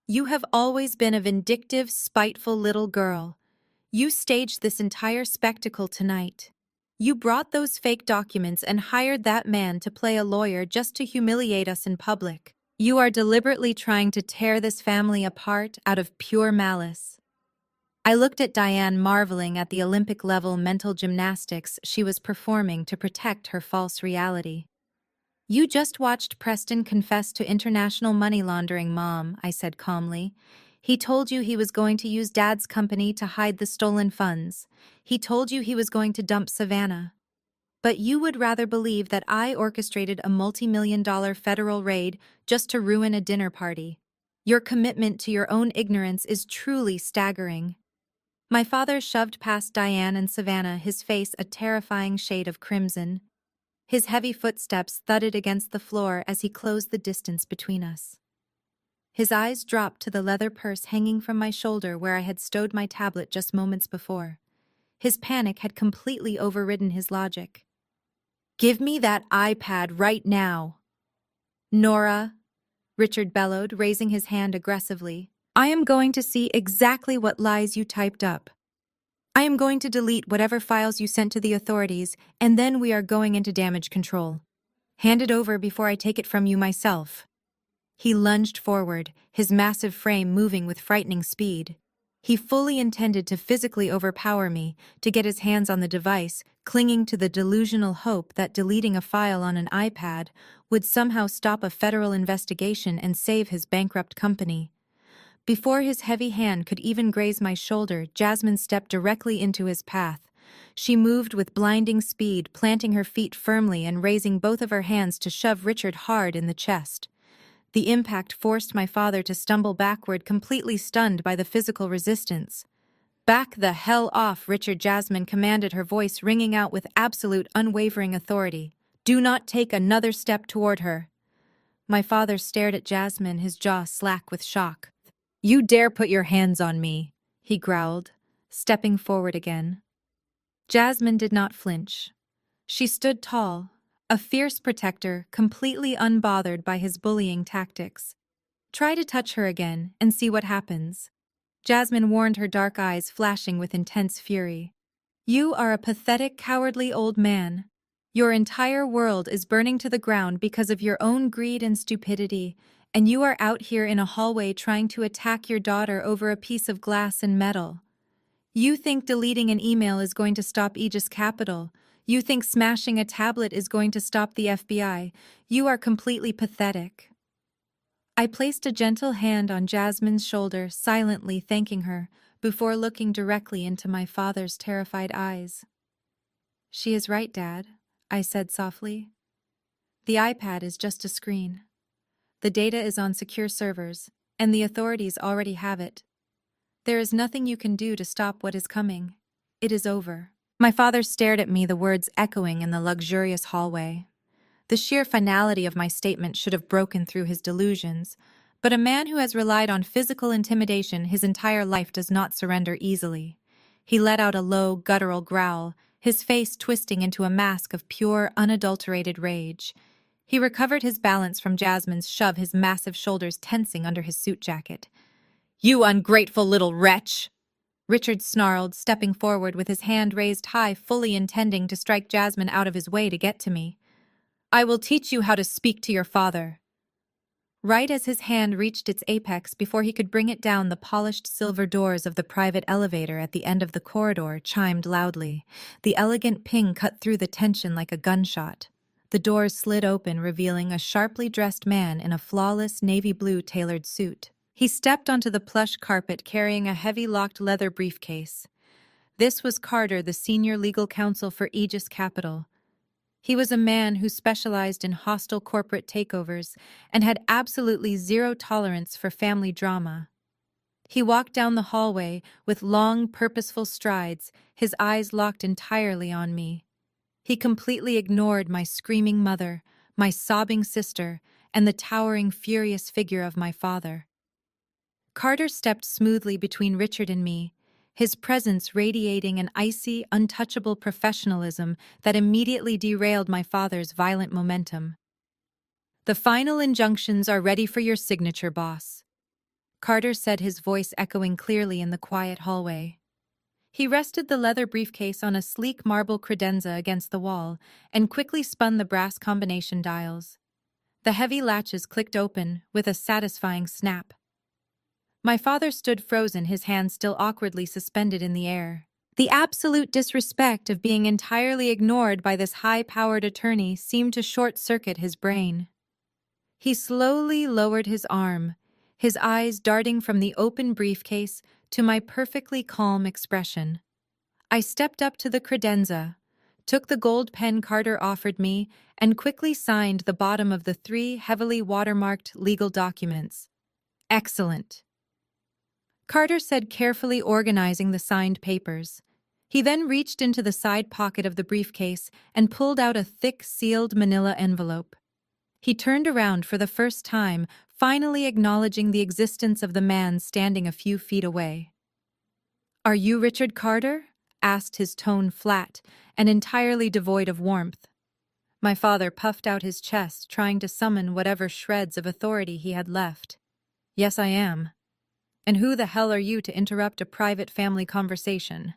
You have always been a vindictive, spiteful little girl. You staged this entire spectacle tonight. You brought those fake documents and hired that man to play a lawyer just to humiliate us in public. You are deliberately trying to tear this family apart out of pure malice. I looked at Diane, marveling at the Olympic-level mental gymnastics she was performing to protect her false reality. You just watched Preston confess to international money laundering, Mom, I said calmly. He told you he was going to use Dad's company to hide the stolen funds. He told you he was going to dump Savannah. But you would rather believe that I orchestrated a multi-million-dollar federal raid just to ruin a dinner party. Your commitment to your own ignorance is truly staggering. My father shoved past Diane and Savannah, his face a terrifying shade of crimson. His heavy footsteps thudded against the floor as he closed the distance between us. His eyes dropped to the leather purse hanging from my shoulder where I had stowed my tablet just moments before. His panic had completely overridden his logic. Give me that iPad right now. Nora, Richard bellowed, raising his hand aggressively. I am going to see exactly what lies you typed up. I am going to delete whatever files you sent to the authorities, and then we are going into damage control. Hand it over before I take it from you myself. He lunged forward, his massive frame moving with frightening speed. He fully intended to physically overpower me, to get his hands on the device, clinging to the delusional hope that deleting a file on an iPad would somehow stop a federal investigation and save his bankrupt company. Before his heavy hand could even graze my shoulder, Jasmine stepped directly into his path. She moved with blinding speed, planting her feet firmly and raising both of her hands to shove Richard hard in the chest. The impact forced my father to stumble backward, completely stunned by the physical resistance. Back the hell off, Richard, Jasmine commanded, her voice ringing out with absolute unwavering authority. Do not take another step toward her. My father stared at Jasmine, his jaw slack with shock. You dare put your hands on me, he growled, stepping forward again. Jasmine did not flinch. She stood tall, a fierce protector, completely unbothered by his bullying tactics. Try to touch her again and see what happens. Jasmine warned, her dark eyes flashing with intense fury. You are a pathetic, cowardly old man. Your entire world is burning to the ground because of your own greed and stupidity, and you are out here in a hallway trying to attack your daughter over a piece of glass and metal. You think deleting an email is going to stop Aegis Capital. You think smashing a tablet is going to stop the FBI. You are completely pathetic. I placed a gentle hand on Jasmine's shoulder, silently thanking her, before looking directly into my father's terrified eyes. She is right, Dad, I said softly. The iPad is just a screen. The data is on secure servers, and the authorities already have it. There is nothing you can do to stop what is coming. It is over. My father stared at me, the words echoing in the luxurious hallway. The sheer finality of my statement should have broken through his delusions, but a man who has relied on physical intimidation his entire life does not surrender easily. He let out a low, guttural growl, his face twisting into a mask of pure, unadulterated rage. He recovered his balance from Jasmine's shove, his massive shoulders tensing under his suit jacket. You ungrateful little wretch! Richard snarled, stepping forward with his hand raised high, fully intending to strike Jasmine out of his way to get to me. I will teach you how to speak to your father. Right as his hand reached its apex before he could bring it down, the polished silver doors of the private elevator at the end of the corridor chimed loudly. The elegant ping cut through the tension like a gunshot. The doors slid open, revealing a sharply dressed man in a flawless navy blue tailored suit. He stepped onto the plush carpet carrying a heavy locked leather briefcase. This was Carter, the senior legal counsel for Aegis Capital. He was a man who specialized in hostile corporate takeovers and had absolutely zero tolerance for family drama. He walked down the hallway with long, purposeful strides, his eyes locked entirely on me. He completely ignored my screaming mother, my sobbing sister, and the towering, furious figure of my father. Carter stepped smoothly between Richard and me, his presence radiating an icy, untouchable professionalism that immediately derailed my father's violent momentum. The final injunctions are ready for your signature, boss. Carter said, his voice echoing clearly in the quiet hallway. He rested the leather briefcase on a sleek marble credenza against the wall and quickly spun the brass combination dials. The heavy latches clicked open with a satisfying snap. My father stood frozen, his hands still awkwardly suspended in the air. The absolute disrespect of being entirely ignored by this high-powered attorney seemed to short-circuit his brain. He slowly lowered his arm, his eyes darting from the open briefcase to my perfectly calm expression. I stepped up to the credenza, took the gold pen Carter offered me, and quickly signed the bottom of the 3 heavily watermarked legal documents. Excellent, Carter said, carefully organizing the signed papers. He then reached into the side pocket of the briefcase and pulled out a thick, sealed manila envelope. He turned around for the first time, finally acknowledging the existence of the man standing a few feet away. "Are you Richard Carter?" asked, his tone flat and entirely devoid of warmth. My father puffed out his chest, trying to summon whatever shreds of authority he had left. "Yes, I am. And who the hell are you to interrupt a private family conversation?"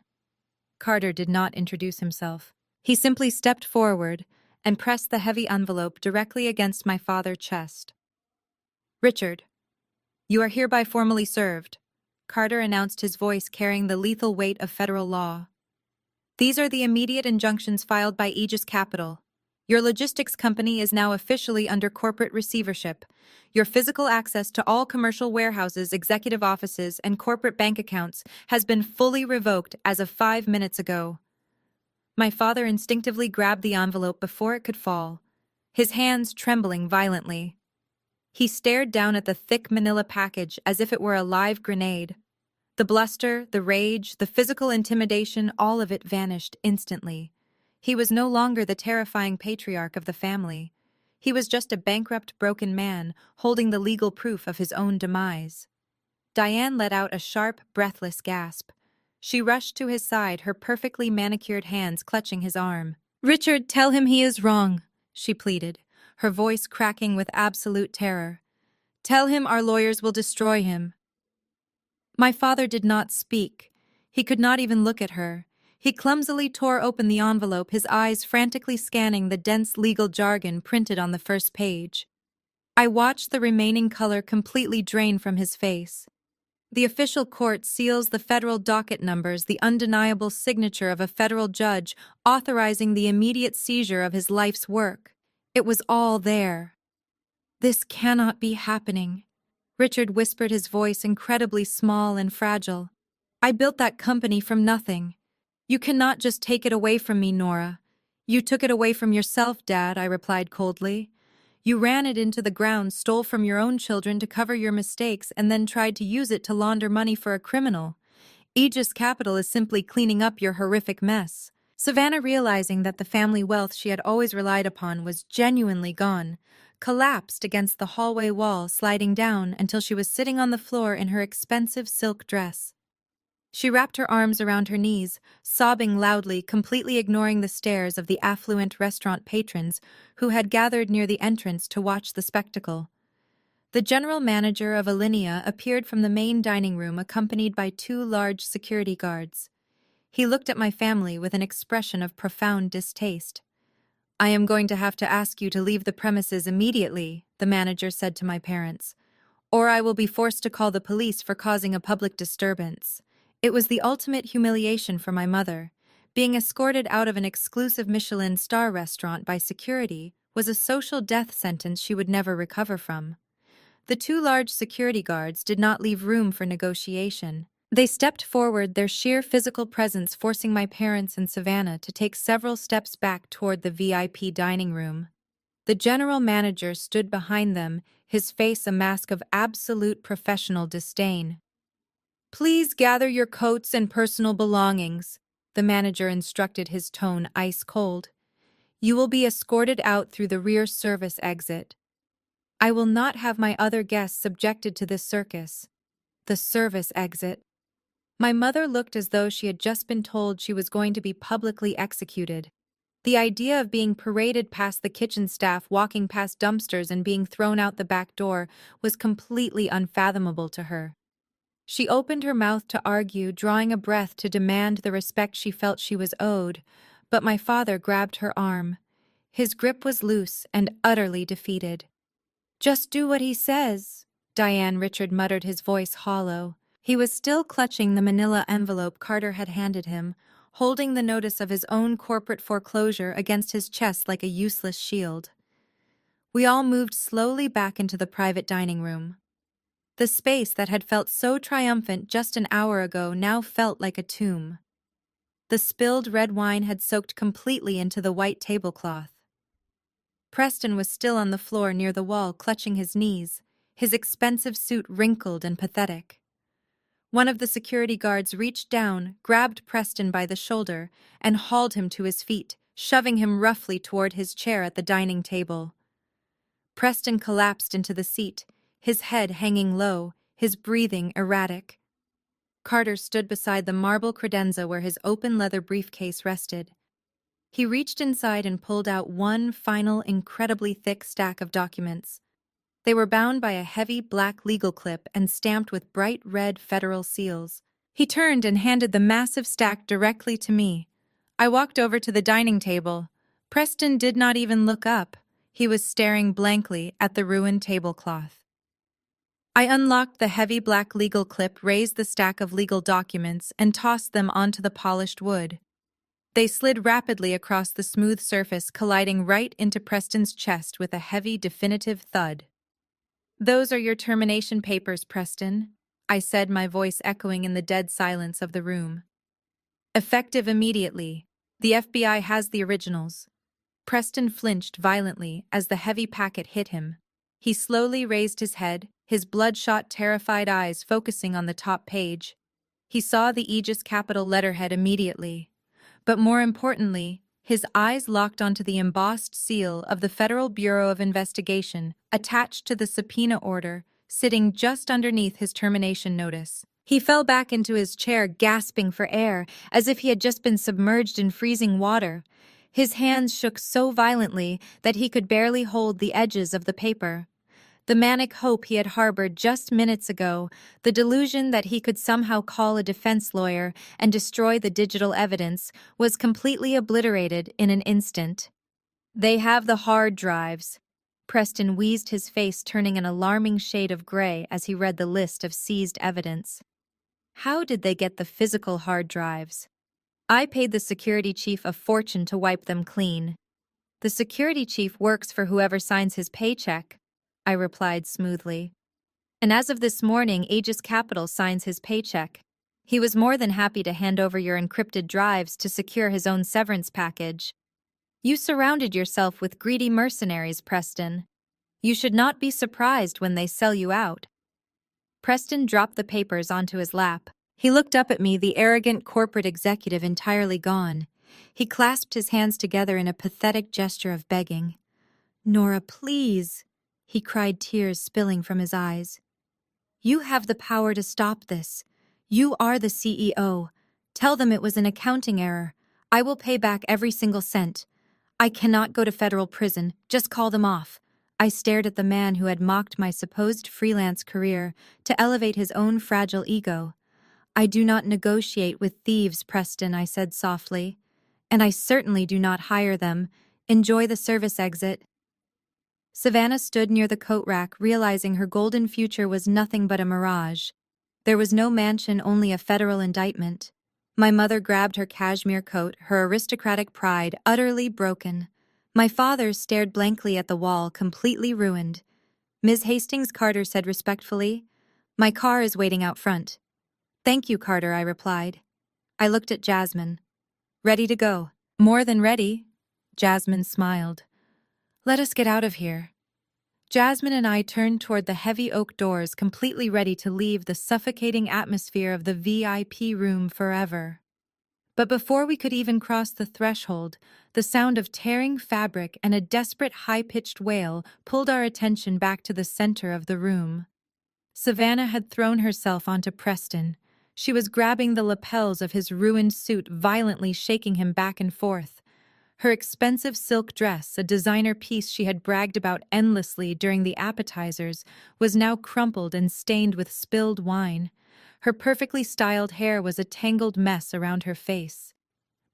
Carter did not introduce himself. He simply stepped forward and pressed the heavy envelope directly against my father's chest. "Richard, you are hereby formally served," Carter announced, his voice carrying the lethal weight of federal law. "These are the immediate injunctions filed by Aegis Capital. Your logistics company is now officially under corporate receivership. Your physical access to all commercial warehouses, executive offices, and corporate bank accounts has been fully revoked as of 5 minutes ago." My father instinctively grabbed the envelope before it could fall, his hands trembling violently. He stared down at the thick manila package as if it were a live grenade. The bluster, the rage, the physical intimidation, all of it vanished instantly. He was no longer the terrifying patriarch of the family. He was just a bankrupt, broken man, holding the legal proof of his own demise. Diane let out a sharp, breathless gasp. She rushed to his side, her perfectly manicured hands clutching his arm. "Richard, tell him he is wrong," she pleaded, her voice cracking with absolute terror. "Tell him our lawyers will destroy him." My father did not speak. He could not even look at her. He clumsily tore open the envelope, his eyes frantically scanning the dense legal jargon printed on the first page. I watched the remaining color completely drain from his face. The official court seals the federal docket numbers, the undeniable signature of a federal judge authorizing the immediate seizure of his life's work. It was all there. "This cannot be happening," Richard whispered, his voice incredibly small and fragile. "I built that company from nothing. You cannot just take it away from me, Nora." "You took it away from yourself, Dad," I replied coldly. "You ran it into the ground, stole from your own children to cover your mistakes, and then tried to use it to launder money for a criminal. Aegis Capital is simply cleaning up your horrific mess." Savannah, realizing that the family wealth she had always relied upon was genuinely gone, collapsed against the hallway wall, sliding down until she was sitting on the floor in her expensive silk dress. She wrapped her arms around her knees, sobbing loudly, completely ignoring the stares of the affluent restaurant patrons who had gathered near the entrance to watch the spectacle. The general manager of Alinea appeared from the main dining room accompanied by 2 large security guards. He looked at my family with an expression of profound distaste. "I am going to have to ask you to leave the premises immediately," the manager said to my parents, "or I will be forced to call the police for causing a public disturbance." It was the ultimate humiliation for my mother. Being escorted out of an exclusive Michelin star restaurant by security was a social death sentence she would never recover from. The 2 large security guards did not leave room for negotiation. They stepped forward, their sheer physical presence forcing my parents and Savannah to take several steps back toward the VIP dining room. The general manager stood behind them, his face a mask of absolute professional disdain. "Please gather your coats and personal belongings," the manager instructed, his tone ice cold. "You will be escorted out through the rear service exit. I will not have my other guests subjected to this circus." The service exit. My mother looked as though she had just been told she was going to be publicly executed. The idea of being paraded past the kitchen staff, walking past dumpsters, and being thrown out the back door was completely unfathomable to her. She opened her mouth to argue, drawing a breath to demand the respect she felt she was owed, but my father grabbed her arm. His grip was loose and utterly defeated. "Just do what he says," Diane Richard muttered, his voice hollow. He was still clutching the manila envelope Carter had handed him, holding the notice of his own corporate foreclosure against his chest like a useless shield. We all moved slowly back into the private dining room. The space that had felt so triumphant just an hour ago now felt like a tomb. The spilled red wine had soaked completely into the white tablecloth. Preston was still on the floor near the wall, clutching his knees, his expensive suit wrinkled and pathetic. One of the security guards reached down, grabbed Preston by the shoulder, and hauled him to his feet, shoving him roughly toward his chair at the dining table. Preston collapsed into the seat, his head hanging low, his breathing erratic. Carter stood beside the marble credenza where his open leather briefcase rested. He reached inside and pulled out one final, incredibly thick stack of documents. They were bound by a heavy black legal clip and stamped with bright red federal seals. He turned and handed the massive stack directly to me. I walked over to the dining table. Preston did not even look up. He was staring blankly at the ruined tablecloth. I unlocked the heavy black legal clip, raised the stack of legal documents, and tossed them onto the polished wood. They slid rapidly across the smooth surface, colliding right into Preston's chest with a heavy, definitive thud. "Those are your termination papers, Preston," I said, my voice echoing in the dead silence of the room. "Effective immediately. The FBI has the originals." Preston flinched violently as the heavy packet hit him. He slowly raised his head, his bloodshot, terrified eyes focusing on the top page. He saw the Aegis capital letterhead immediately. But more importantly, his eyes locked onto the embossed seal of the Federal Bureau of Investigation attached to the subpoena order, sitting just underneath his termination notice. He fell back into his chair, gasping for air, as if he had just been submerged in freezing water. His hands shook so violently that he could barely hold the edges of the paper. The manic hope he had harbored just minutes ago, the delusion that he could somehow call a defense lawyer and destroy the digital evidence, was completely obliterated in an instant. "They have the hard drives." Preston wheezed, his face turning an alarming shade of gray as he read the list of seized evidence. "How did they get the physical hard drives?" "I paid the security chief a fortune to wipe them clean." "The security chief works for whoever signs his paycheck," I replied smoothly. "And as of this morning, Aegis Capital signs his paycheck. He was more than happy to hand over your encrypted drives to secure his own severance package. You surrounded yourself with greedy mercenaries, Preston. You should not be surprised when they sell you out." Preston dropped the papers onto his lap. He looked up at me, the arrogant corporate executive entirely gone. He clasped his hands together in a pathetic gesture of begging. "Nora, please," he cried, tears spilling from his eyes. "You have the power to stop this. You are the CEO. Tell them it was an accounting error. I will pay back every single cent. I cannot go to federal prison. Just call them off. I stared at the man who had mocked my supposed freelance career to elevate his own fragile ego. "I do not negotiate with thieves, Preston," I said softly. "And I certainly do not hire them. Enjoy the service exit." Savannah stood near the coat rack, realizing her golden future was nothing but a mirage. There was no mansion, only a federal indictment. My mother grabbed her cashmere coat, her aristocratic pride utterly broken. My father stared blankly at the wall, completely ruined. "Ms. Hastings," Carter said respectfully, "my car is waiting out front." "Thank you, Carter," I replied. I looked at Jasmine. "Ready to go." "More than ready." Jasmine smiled. "Let us get out of here." Jasmine and I turned toward the heavy oak doors, completely ready to leave the suffocating atmosphere of the VIP room forever. But before we could even cross the threshold, the sound of tearing fabric and a desperate high-pitched wail pulled our attention back to the center of the room. Savannah had thrown herself onto Preston. She was grabbing the lapels of his ruined suit, violently shaking him back and forth. Her expensive silk dress, a designer piece she had bragged about endlessly during the appetizers, was now crumpled and stained with spilled wine. Her perfectly styled hair was a tangled mess around her face.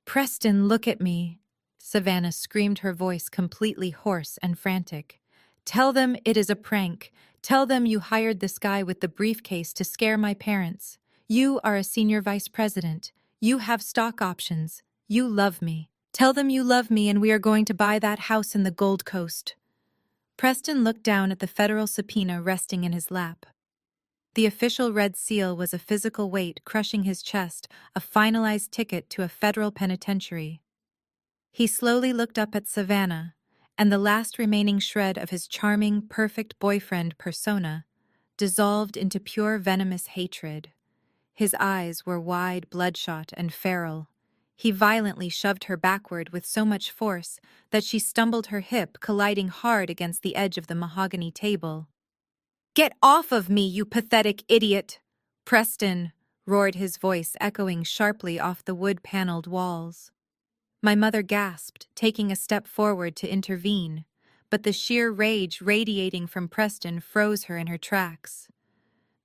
"Preston, look at me," Savannah screamed, her voice completely hoarse and frantic. "Tell them it is a prank. Tell them you hired this guy with the briefcase to scare my parents. You are a senior vice president. You have stock options. You love me. Tell them you love me and we are going to buy that house in the Gold Coast." Preston looked down at the federal subpoena resting in his lap. The official red seal was a physical weight crushing his chest, a finalized ticket to a federal penitentiary. He slowly looked up at Savannah, and the last remaining shred of his charming, perfect boyfriend persona dissolved into pure venomous hatred. His eyes were wide, bloodshot, and feral. He violently shoved her backward with so much force that she stumbled, her hip colliding hard against the edge of the mahogany table. "Get off of me, you pathetic idiot!" "Preston!" roared his voice, echoing sharply off the wood-paneled walls. My mother gasped, taking a step forward to intervene, but the sheer rage radiating from Preston froze her in her tracks.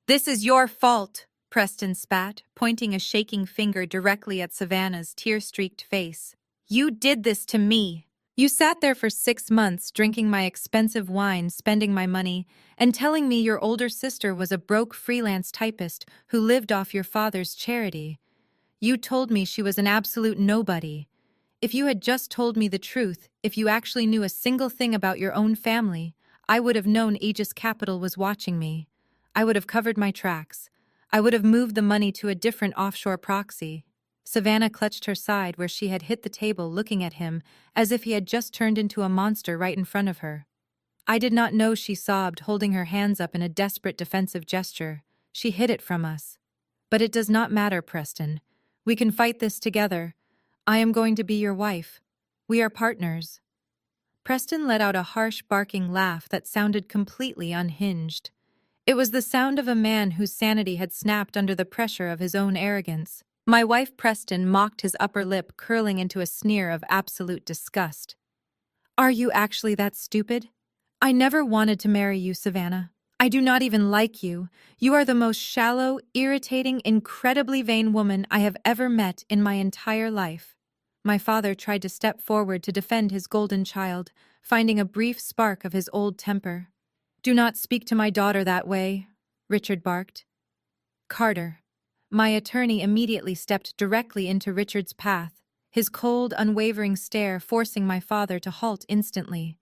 "This is your fault," Preston spat, pointing a shaking finger directly at Savannah's tear-streaked face. "You did this to me. You sat there for 6 months drinking my expensive wine, spending my money, and telling me your older sister was a broke freelance typist who lived off your father's charity. You told me she was an absolute nobody. If you had just told me the truth, if you actually knew a single thing about your own family, I would have known Aegis Capital was watching me. I would have covered my tracks. I would have moved the money to a different offshore proxy." Savannah clutched her side where she had hit the table, looking at him as if he had just turned into a monster right in front of her. "I did not know," she sobbed, holding her hands up in a desperate defensive gesture. "She hid it from us. But it does not matter, Preston. We can fight this together. I am going to be your wife. We are partners." Preston let out a harsh, barking laugh that sounded completely unhinged. It was the sound of a man whose sanity had snapped under the pressure of his own arrogance. "My wife," Preston mocked, his upper lip curling into a sneer of absolute disgust. "Are you actually that stupid? I never wanted to marry you, Savannah. I do not even like you. You are the most shallow, irritating, incredibly vain woman I have ever met in my entire life." My father tried to step forward to defend his golden child, finding a brief spark of his old temper. "Do not speak to my daughter that way," Richard barked. "Carter." My attorney immediately stepped directly into Richard's path, his cold, unwavering stare forcing my father to halt instantly.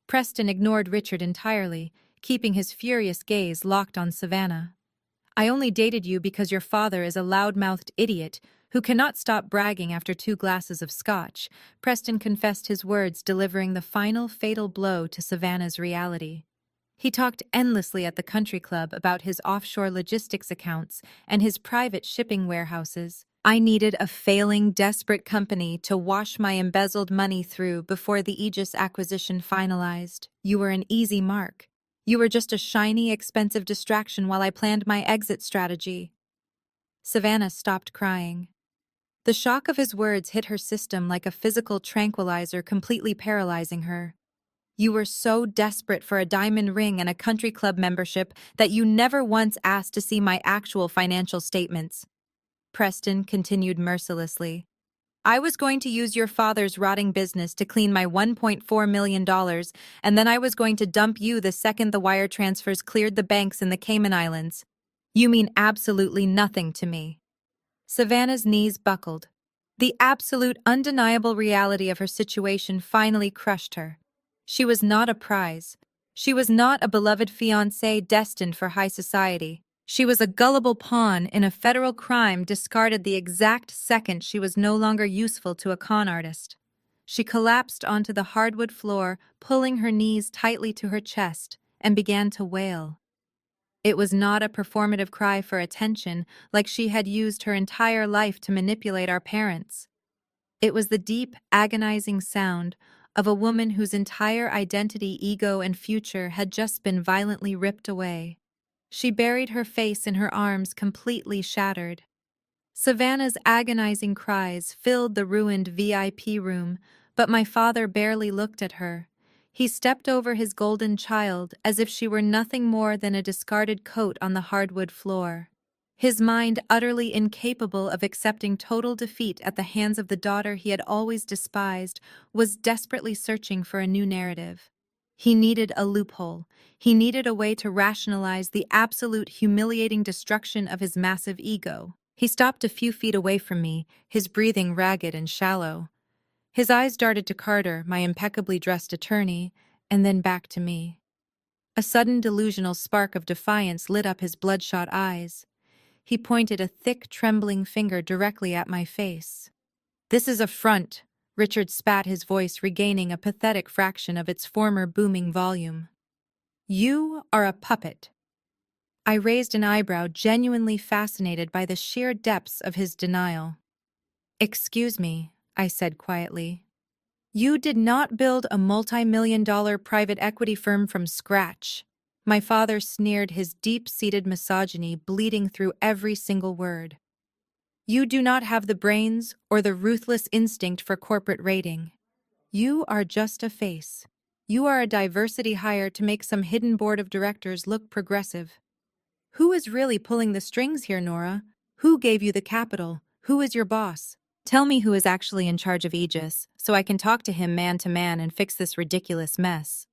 Preston ignored Richard entirely, keeping his furious gaze locked on Savannah. "I only dated you because your father is a loud-mouthed idiot who cannot stop bragging after 2 glasses of scotch," Preston confessed, his words delivering the final fatal blow to Savannah's reality. He talked endlessly at the country club about his offshore logistics accounts and his private shipping warehouses. I needed a failing, desperate company to wash my embezzled money through before the Aegis acquisition finalized. You were an easy mark. You were just a shiny, expensive distraction while I planned my exit strategy. Savannah stopped crying. The shock of his words hit her system like a physical tranquilizer, completely paralyzing her. You were so desperate for a diamond ring and a country club membership that you never once asked to see my actual financial statements. Preston continued mercilessly. I was going to use your father's rotting business to clean my $1.4 million, and then I was going to dump you the second the wire transfers cleared the banks in the Cayman Islands. You mean absolutely nothing to me. Savannah's knees buckled. The absolute undeniable reality of her situation finally crushed her. She was not a prize. She was not a beloved fiancée destined for high society. She was a gullible pawn in a federal crime discarded the exact second she was no longer useful to a con artist. She collapsed onto the hardwood floor, pulling her knees tightly to her chest, and began to wail. It was not a performative cry for attention, like she had used her entire life to manipulate our parents. It was the deep, agonizing sound of a woman whose entire identity, ego, and future had just been violently ripped away. She buried her face in her arms, completely shattered. Savannah's agonizing cries filled the ruined VIP room, but my father barely looked at her. He stepped over his golden child as if she were nothing more than a discarded coat on the hardwood floor. His mind utterly incapable of accepting total defeat at the hands of the daughter he had always despised, was desperately searching for a new narrative. He needed a loophole. He needed a way to rationalize the absolute humiliating destruction of his massive ego. He stopped a few feet away from me, his breathing ragged and shallow. His eyes darted to Carter, my impeccably dressed attorney, and then back to me. A sudden delusional spark of defiance lit up his bloodshot eyes. He pointed a thick, trembling finger directly at my face. "This is a front," Richard spat, his voice regaining a pathetic fraction of its former booming volume. "You are a puppet." I raised an eyebrow, genuinely fascinated by the sheer depths of his denial. "Excuse me," I said quietly. "You did not build a multi-million-dollar private equity firm from scratch." My father sneered, his deep-seated misogyny bleeding through every single word. "You do not have the brains or the ruthless instinct for corporate rating. You are just a face. You are a diversity hire to make some hidden board of directors look progressive. Who is really pulling the strings here, Nora? Who gave you the capital? Who is your boss? Tell me who is actually in charge of Aegis, so I can talk to him man to man and fix this ridiculous mess."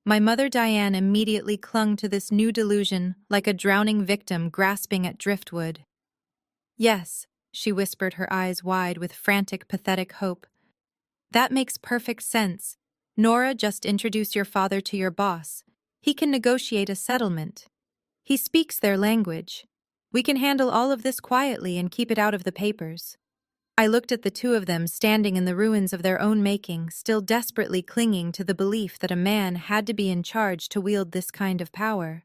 My mother Diane immediately clung to this new delusion like a drowning victim grasping at driftwood. "Yes," she whispered, her eyes wide with frantic, pathetic hope. "That makes perfect sense. Nora, just introduce your father to your boss. He can negotiate a settlement. He speaks their language. We can handle all of this quietly and keep it out of the papers." I looked at the two of them standing in the ruins of their own making, still desperately clinging to the belief that a man had to be in charge to wield this kind of power.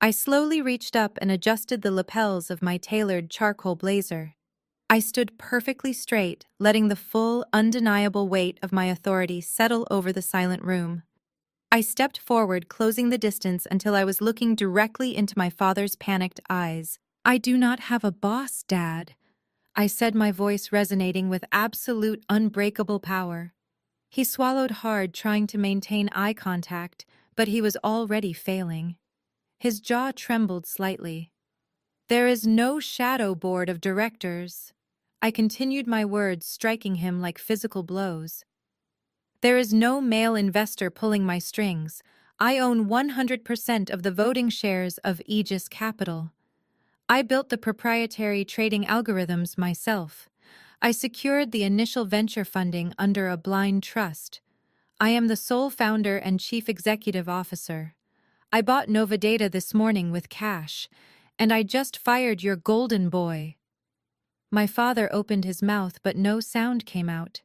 I slowly reached up and adjusted the lapels of my tailored charcoal blazer. I stood perfectly straight, letting the full, undeniable weight of my authority settle over the silent room. I stepped forward, closing the distance until I was looking directly into my father's panicked eyes. "I do not have a boss, Dad," I said, my voice resonating with absolute, unbreakable power. He swallowed hard, trying to maintain eye contact, but he was already failing. His jaw trembled slightly. "There is no shadow board of directors." I continued my words, striking him like physical blows. "There is no male investor pulling my strings. I own 100% of the voting shares of Aegis Capital. I built the proprietary trading algorithms myself. I secured the initial venture funding under a blind trust. I am the sole founder and chief executive officer. I bought Nova Data this morning with cash, and I just fired your golden boy." My father opened his mouth, but no sound came out.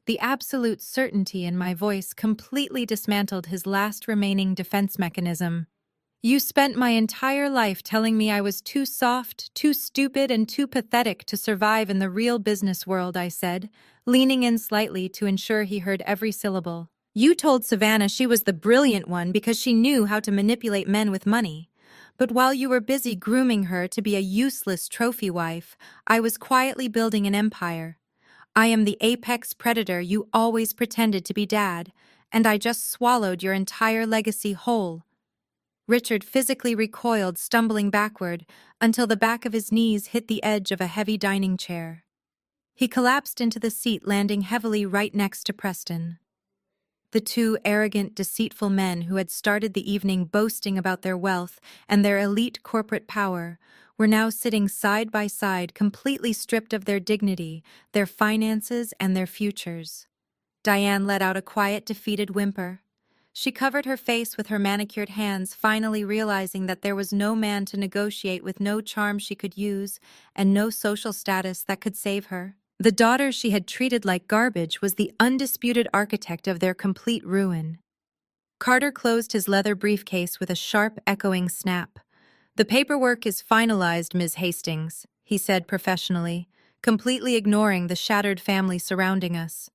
The absolute certainty in my voice completely dismantled his last remaining defense mechanism. "You spent my entire life telling me I was too soft, too stupid, and too pathetic to survive in the real business world," I said, leaning in slightly to ensure he heard every syllable. "You told Savannah she was the brilliant one because she knew how to manipulate men with money. But while you were busy grooming her to be a useless trophy wife, I was quietly building an empire. I am the apex predator you always pretended to be, Dad, and I just swallowed your entire legacy whole." Richard physically recoiled, stumbling backward, until the back of his knees hit the edge of a heavy dining chair. He collapsed into the seat, landing heavily right next to Preston. The two arrogant, deceitful men who had started the evening boasting about their wealth and their elite corporate power were now sitting side by side, completely stripped of their dignity, their finances, and their futures. Diane let out a quiet, defeated whimper. She covered her face with her manicured hands, finally realizing that there was no man to negotiate with, no charm she could use, and no social status that could save her. The daughter she had treated like garbage was the undisputed architect of their complete ruin. Carter closed his leather briefcase with a sharp, echoing snap. "The paperwork is finalized, Ms. Hastings," he said professionally, completely ignoring the shattered family surrounding us.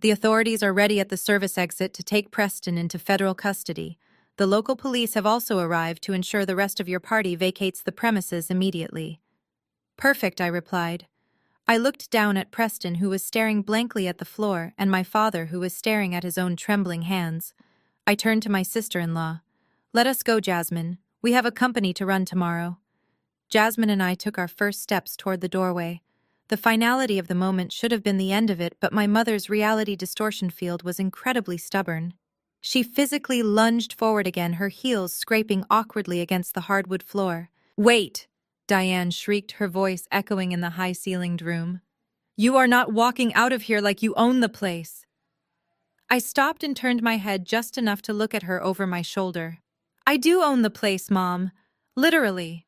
"The authorities are ready at the service exit to take Preston into federal custody. The local police have also arrived to ensure the rest of your party vacates the premises immediately." "Perfect," I replied. I looked down at Preston, who was staring blankly at the floor, and my father, who was staring at his own trembling hands. I turned to my sister-in-law. "Let us go, Jasmine. We have a company to run tomorrow." Jasmine and I took our first steps toward the doorway. The finality of the moment should have been the end of it, but my mother's reality distortion field was incredibly stubborn. She physically lunged forward again, her heels scraping awkwardly against the hardwood floor. "Wait!" Diane shrieked, her voice echoing in the high-ceilinged room. "You are not walking out of here like you own the place." I stopped and turned my head just enough to look at her over my shoulder. "I do own the place, Mom. Literally."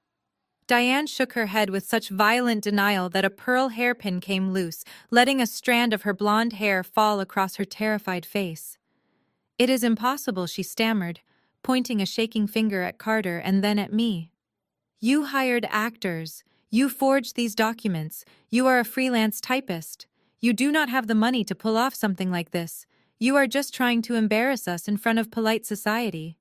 Diane shook her head with such violent denial that a pearl hairpin came loose, letting a strand of her blonde hair fall across her terrified face. "It is impossible," she stammered, pointing a shaking finger at Carter and then at me. "You hired actors. You forged these documents. You are a freelance typist. You do not have the money to pull off something like this. You are just trying to embarrass us in front of polite society."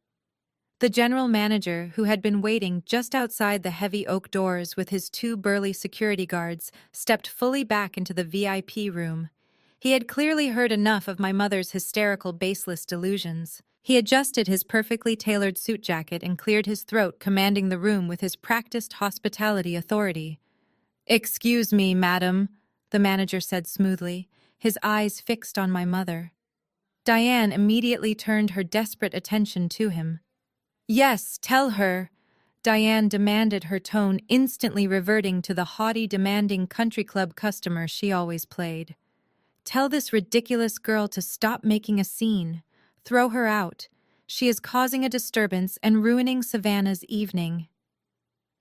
The general manager, who had been waiting just outside the heavy oak doors with his two burly security guards, stepped fully back into the VIP room. He had clearly heard enough of my mother's hysterical, baseless delusions. He adjusted his perfectly tailored suit jacket and cleared his throat, commanding the room with his practiced hospitality authority. "Excuse me, madam," the manager said smoothly, his eyes fixed on my mother. Diane immediately turned her desperate attention to him. "Yes, tell her," Diane demanded, her tone instantly reverting to the haughty, demanding country club customer she always played. "Tell this ridiculous girl to stop making a scene. Throw her out. She is causing a disturbance and ruining Savannah's evening."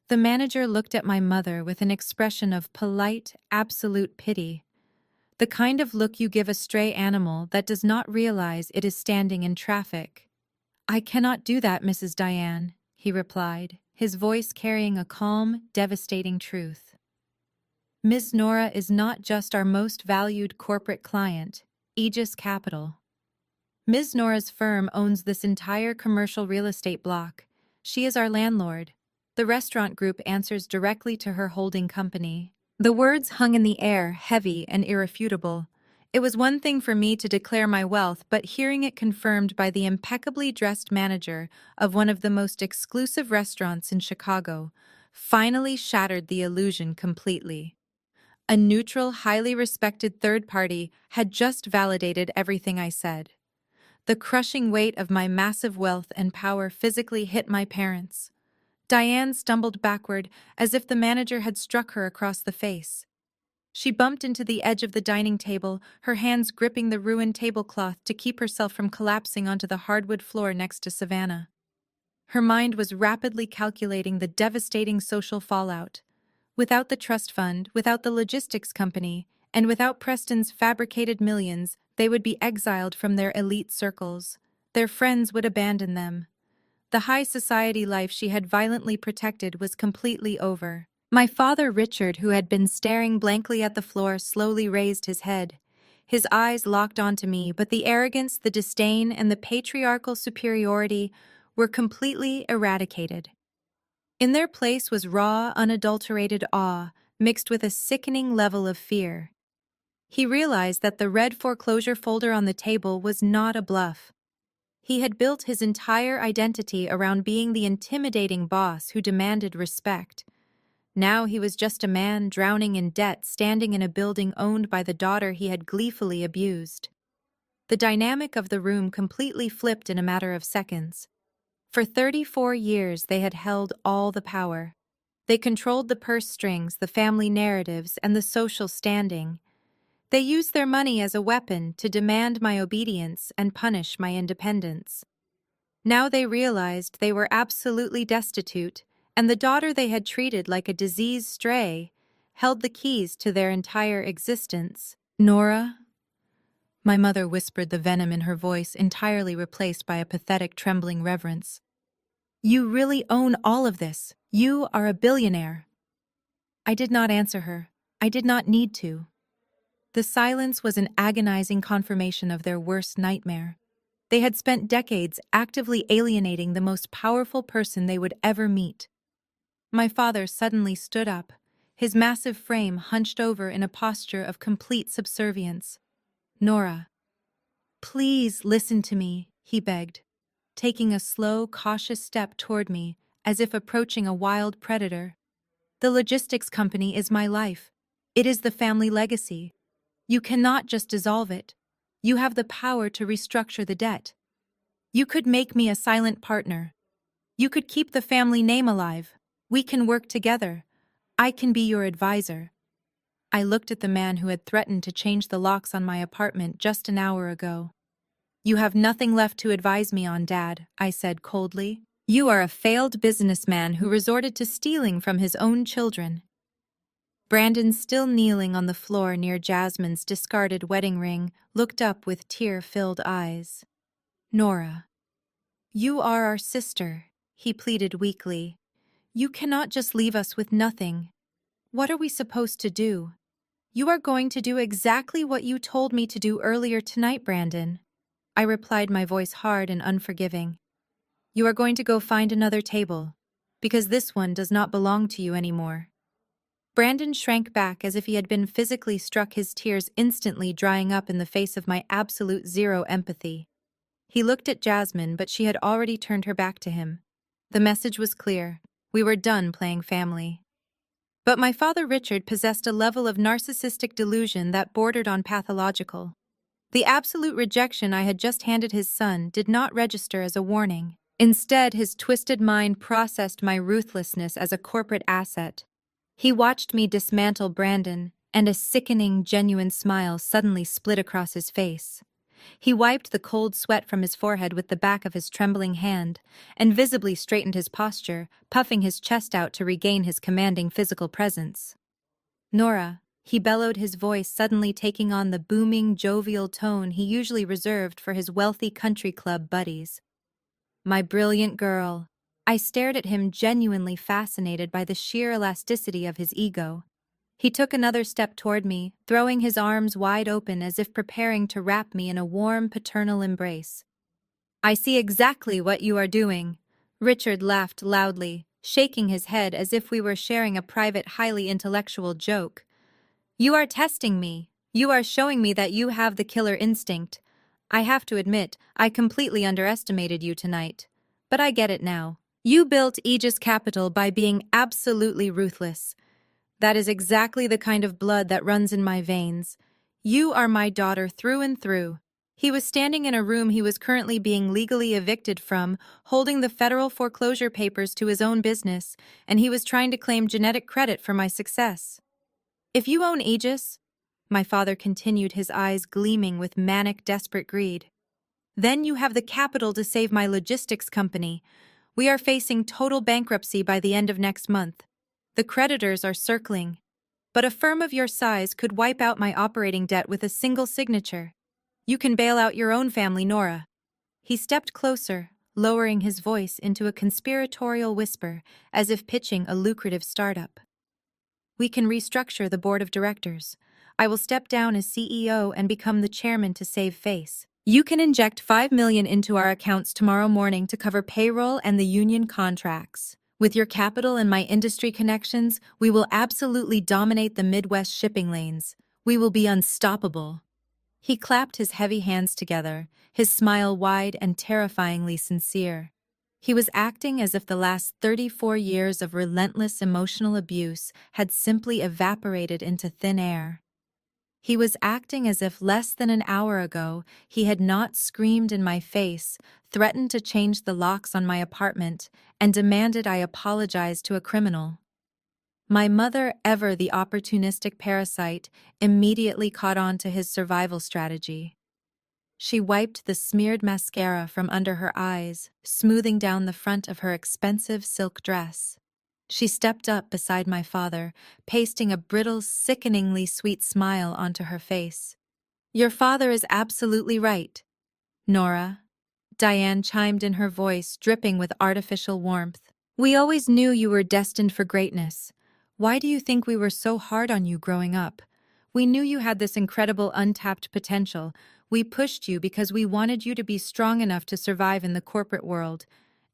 The manager looked at my mother with an expression of polite, absolute pity. The kind of look you give a stray animal that does not realize it is standing in traffic. "I cannot do that, Mrs. Diane," he replied, his voice carrying a calm, devastating truth. "Miss Nora is not just our most valued corporate client, Aegis Capital. Ms. Nora's firm owns this entire commercial real estate block. She is our landlord. The restaurant group answers directly to her holding company." The words hung in the air, heavy and irrefutable. It was one thing for me to declare my wealth, but hearing it confirmed by the impeccably dressed manager of one of the most exclusive restaurants in Chicago finally shattered the illusion completely. A neutral, highly respected third party had just validated everything I said. The crushing weight of my massive wealth and power physically hit my parents. Diane stumbled backward as if the manager had struck her across the face. She bumped into the edge of the dining table, her hands gripping the ruined tablecloth to keep herself from collapsing onto the hardwood floor next to Savannah. Her mind was rapidly calculating the devastating social fallout. Without the trust fund, without the logistics company, and without Preston's fabricated millions, they would be exiled from their elite circles. Their friends would abandon them. The high society life she had violently protected was completely over. My father, Richard, who had been staring blankly at the floor, slowly raised his head. His eyes locked onto me, but the arrogance, the disdain, and the patriarchal superiority were completely eradicated. In their place was raw, unadulterated awe, mixed with a sickening level of fear. He realized that the red foreclosure folder on the table was not a bluff. He had built his entire identity around being the intimidating boss who demanded respect. Now he was just a man drowning in debt, standing in a building owned by the daughter he had gleefully abused. The dynamic of the room completely flipped in a matter of seconds. For 34 years, they had held all the power. They controlled the purse strings, the family narratives, and the social standing. They used their money as a weapon to demand my obedience and punish my independence. Now they realized they were absolutely destitute, and the daughter they had treated like a diseased stray held the keys to their entire existence. "Nora?" My mother whispered, the venom in her voice entirely replaced by a pathetic, trembling reverence. "You really own all of this. You are a billionaire." I did not answer her. I did not need to. The silence was an agonizing confirmation of their worst nightmare. They had spent decades actively alienating the most powerful person they would ever meet. My father suddenly stood up, his massive frame hunched over in a posture of complete subservience. "Nora, please listen to me," he begged, taking a slow, cautious step toward me, as if approaching a wild predator. "The logistics company is my life. It is the family legacy. You cannot just dissolve it. You have the power to restructure the debt. You could make me a silent partner. You could keep the family name alive. We can work together. I can be your advisor." I looked at the man who had threatened to change the locks on my apartment just an hour ago. "You have nothing left to advise me on, Dad," I said coldly. "You are a failed businessman who resorted to stealing from his own children." Brandon, still kneeling on the floor near Jasmine's discarded wedding ring, looked up with tear-filled eyes. "Nora, you are our sister," he pleaded weakly. "You cannot just leave us with nothing. What are we supposed to do?" "You are going to do exactly what you told me to do earlier tonight, Brandon," I replied, my voice hard and unforgiving. "You are going to go find another table, because this one does not belong to you anymore." Brandon shrank back as if he had been physically struck, his tears instantly drying up in the face of my absolute zero empathy. He looked at Jasmine, but she had already turned her back to him. The message was clear. We were done playing family. But my father Richard possessed a level of narcissistic delusion that bordered on pathological. The absolute rejection I had just handed his son did not register as a warning. Instead, his twisted mind processed my ruthlessness as a corporate asset. He watched me dismantle Brandon, and a sickening, genuine smile suddenly split across his face. He wiped the cold sweat from his forehead with the back of his trembling hand, and visibly straightened his posture, puffing his chest out to regain his commanding physical presence. "Nora," he bellowed, his voice suddenly taking on the booming, jovial tone he usually reserved for his wealthy country club buddies. "My brilliant girl." I stared at him, genuinely fascinated by the sheer elasticity of his ego. He took another step toward me, throwing his arms wide open as if preparing to wrap me in a warm, paternal embrace. "I see exactly what you are doing." Richard laughed loudly, shaking his head as if we were sharing a private, highly intellectual joke. "You are testing me. You are showing me that you have the killer instinct. I have to admit, I completely underestimated you tonight. But I get it now. You built Aegis Capital by being absolutely ruthless. That is exactly the kind of blood that runs in my veins. You are my daughter through and through." He was standing in a room he was currently being legally evicted from, holding the federal foreclosure papers to his own business, and he was trying to claim genetic credit for my success. "If you own Aegis," my father continued, his eyes gleaming with manic, desperate greed, "then you have the capital to save my logistics company. We are facing total bankruptcy by the end of next month. The creditors are circling. But a firm of your size could wipe out my operating debt with a single signature. You can bail out your own family, Nora." He stepped closer, lowering his voice into a conspiratorial whisper, as if pitching a lucrative startup. "We can restructure the board of directors. I will step down as CEO and become the chairman to save face. You can inject $5 million into our accounts tomorrow morning to cover payroll and the union contracts. With your capital and my industry connections, we will absolutely dominate the Midwest shipping lanes. We will be unstoppable." He clapped his heavy hands together, his smile wide and terrifyingly sincere. He was acting as if the last 34 years of relentless emotional abuse had simply evaporated into thin air. He was acting as if less than an hour ago he had not screamed in my face, threatened to change the locks on my apartment, and demanded I apologize to a criminal. My mother, ever the opportunistic parasite, immediately caught on to his survival strategy. She wiped the smeared mascara from under her eyes, smoothing down the front of her expensive silk dress. She stepped up beside my father, pasting a brittle, sickeningly sweet smile onto her face. "Your father is absolutely right, Nora," Diane chimed in, her voice dripping with artificial warmth. "We always knew you were destined for greatness. Why do you think we were so hard on you growing up? We knew you had this incredible untapped potential. We pushed you because we wanted you to be strong enough to survive in the corporate world.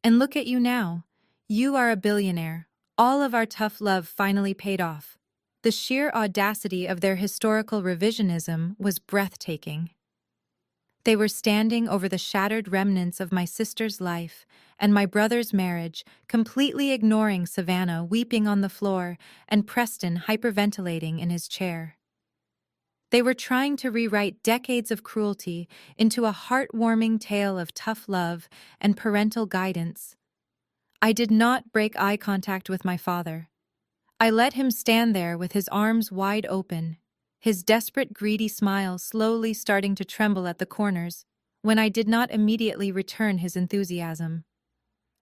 And look at you now. You are a billionaire. All of our tough love finally paid off." The sheer audacity of their historical revisionism was breathtaking. They were standing over the shattered remnants of my sister's life and my brother's marriage, completely ignoring Savannah weeping on the floor and Preston hyperventilating in his chair. They were trying to rewrite decades of cruelty into a heartwarming tale of tough love and parental guidance. I did not break eye contact with my father. I let him stand there with his arms wide open, his desperate, greedy smile slowly starting to tremble at the corners, when I did not immediately return his enthusiasm.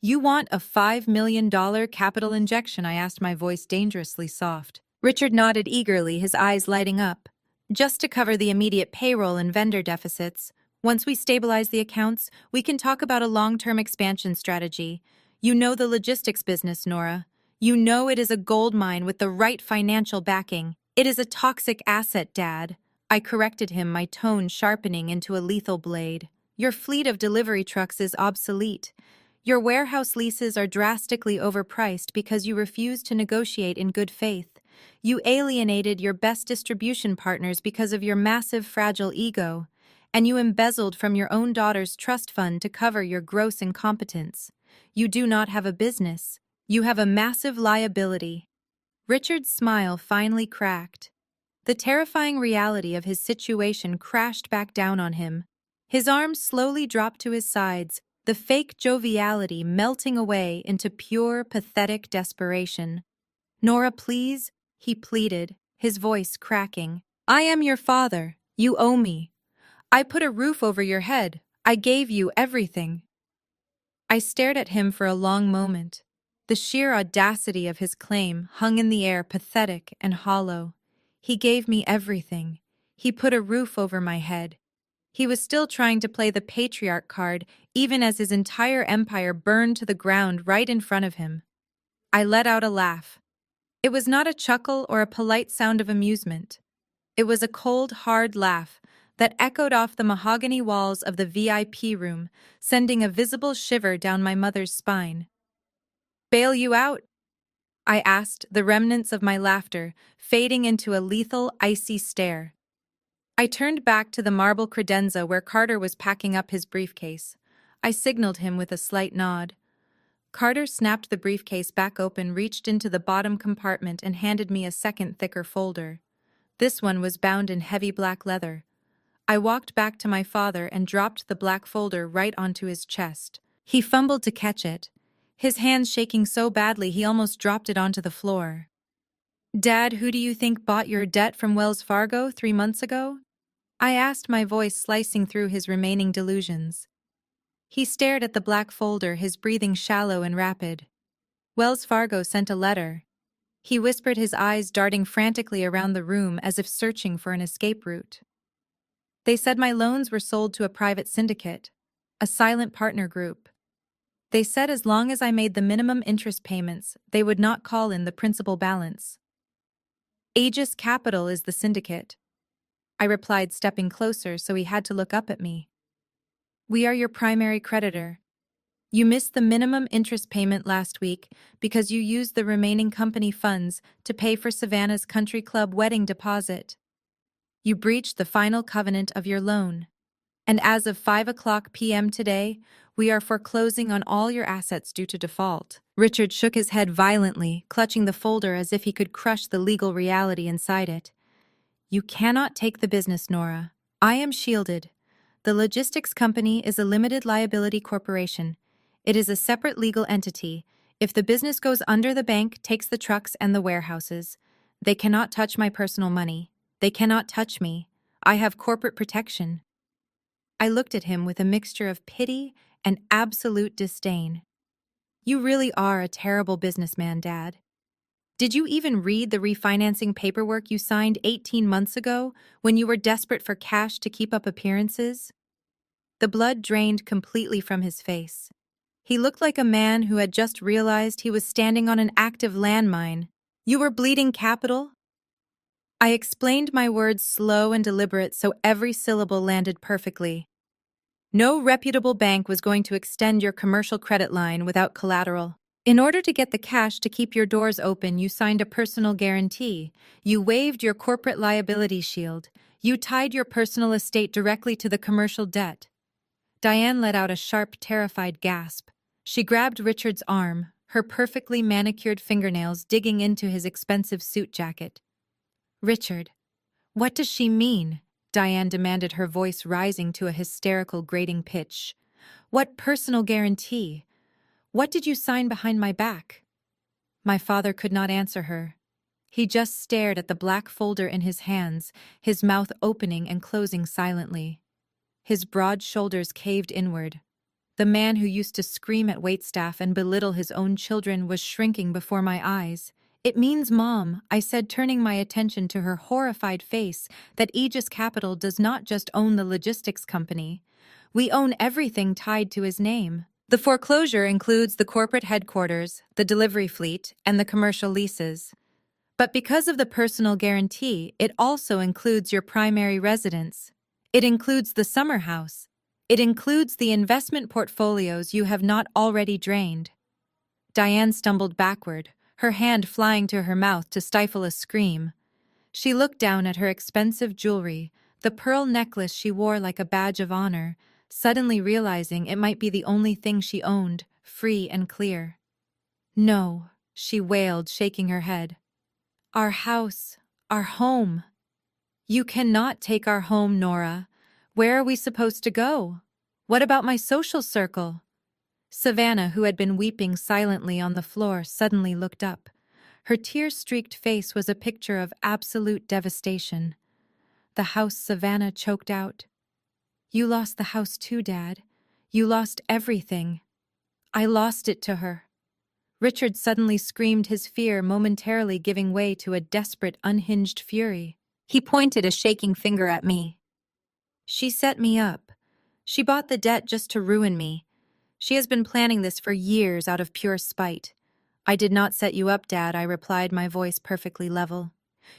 "You want a $5 million capital injection?" I asked, my voice dangerously soft. Richard nodded eagerly, his eyes lighting up. "Just to cover the immediate payroll and vendor deficits. Once we stabilize the accounts, we can talk about a long-term expansion strategy. You know the logistics business, Nora. You know it is a gold mine with the right financial backing. It is a toxic asset, Dad." I corrected him, my tone sharpening into a lethal blade. "Your fleet of delivery trucks is obsolete. Your warehouse leases are drastically overpriced because you refuse to negotiate in good faith. You alienated your best distribution partners because of your massive, fragile ego. And you embezzled from your own daughter's trust fund to cover your gross incompetence. You do not have a business. You have a massive liability." Richard's smile finally cracked. The terrifying reality of his situation crashed back down on him. His arms slowly dropped to his sides, the fake joviality melting away into pure, pathetic desperation. "Nora, please," he pleaded, his voice cracking. "I am your father. You owe me. I put a roof over your head. I gave you everything." I stared at him for a long moment. The sheer audacity of his claim hung in the air, pathetic and hollow. He gave me everything. He put a roof over my head. He was still trying to play the patriarch card, even as his entire empire burned to the ground right in front of him. I let out a laugh. It was not a chuckle or a polite sound of amusement. It was a cold, hard laugh that echoed off the mahogany walls of the VIP room, sending a visible shiver down my mother's spine. "Bail you out?" I asked, the remnants of my laughter fading into a lethal, icy stare. I turned back to the marble credenza where Carter was packing up his briefcase. I signaled him with a slight nod. Carter snapped the briefcase back open, reached into the bottom compartment, and handed me a second, thicker folder. This one was bound in heavy black leather. I walked back to my father and dropped the black folder right onto his chest. He fumbled to catch it, his hands shaking so badly he almost dropped it onto the floor. "Dad, who do you think bought your debt from Wells Fargo 3 months ago?" I asked, my voice slicing through his remaining delusions. He stared at the black folder, his breathing shallow and rapid. "Wells Fargo sent a letter," he whispered, his eyes darting frantically around the room as if searching for an escape route. "They said my loans were sold to a private syndicate, a silent partner group. They said as long as I made the minimum interest payments, they would not call in the principal balance. Aegis Capital is the syndicate," I replied, stepping closer so he had to look up at me. "We are your primary creditor. You missed the minimum interest payment last week because you used the remaining company funds to pay for Savannah's country club wedding deposit." You breached the final covenant of your loan. And as of 5 p.m. today, we are foreclosing on all your assets due to default. Richard shook his head violently, clutching the folder as if he could crush the legal reality inside it. You cannot take the business, Nora. I am shielded. The logistics company is a limited liability corporation. It is a separate legal entity. If the business goes under, the bank takes the trucks and the warehouses. They cannot touch my personal money. They cannot touch me. I have corporate protection. I looked at him with a mixture of pity and absolute disdain. You really are a terrible businessman, Dad. Did you even read the refinancing paperwork you signed 18 months ago when you were desperate for cash to keep up appearances? The blood drained completely from his face. He looked like a man who had just realized he was standing on an active landmine. You were bleeding capital? I explained my words slow and deliberate so every syllable landed perfectly. No reputable bank was going to extend your commercial credit line without collateral. In order to get the cash to keep your doors open, you signed a personal guarantee. You waived your corporate liability shield. You tied your personal estate directly to the commercial debt. Diane let out a sharp, terrified gasp. She grabbed Richard's arm, her perfectly manicured fingernails digging into his expensive suit jacket. Richard, what does she mean? Diane demanded, her voice rising to a hysterical, grating pitch. What personal guarantee? What did you sign behind my back? My father could not answer her. He just stared at the black folder in his hands, his mouth opening and closing silently. His broad shoulders caved inward. The man who used to scream at waitstaff and belittle his own children was shrinking before my eyes. It means, Mom, I said, turning my attention to her horrified face, that Aegis Capital does not just own the logistics company. We own everything tied to his name. The foreclosure includes the corporate headquarters, the delivery fleet, and the commercial leases. But because of the personal guarantee, it also includes your primary residence. It includes the summer house. It includes the investment portfolios you have not already drained. Diane stumbled backward, her hand flying to her mouth to stifle a scream. She looked down at her expensive jewelry, the pearl necklace she wore like a badge of honor, suddenly realizing it might be the only thing she owned, free and clear. No, she wailed, shaking her head. Our house, our home. You cannot take our home, Nora. Where are we supposed to go? What about my social circle? Savannah, who had been weeping silently on the floor, suddenly looked up. Her tear-streaked face was a picture of absolute devastation. The house, Savannah choked out. You lost the house too, Dad. You lost everything. I lost it to her. Richard suddenly screamed, his fear momentarily giving way to a desperate, unhinged fury. He pointed a shaking finger at me. She set me up. She bought the debt just to ruin me. She has been planning this for years out of pure spite. I did not set you up, Dad, I replied, my voice perfectly level.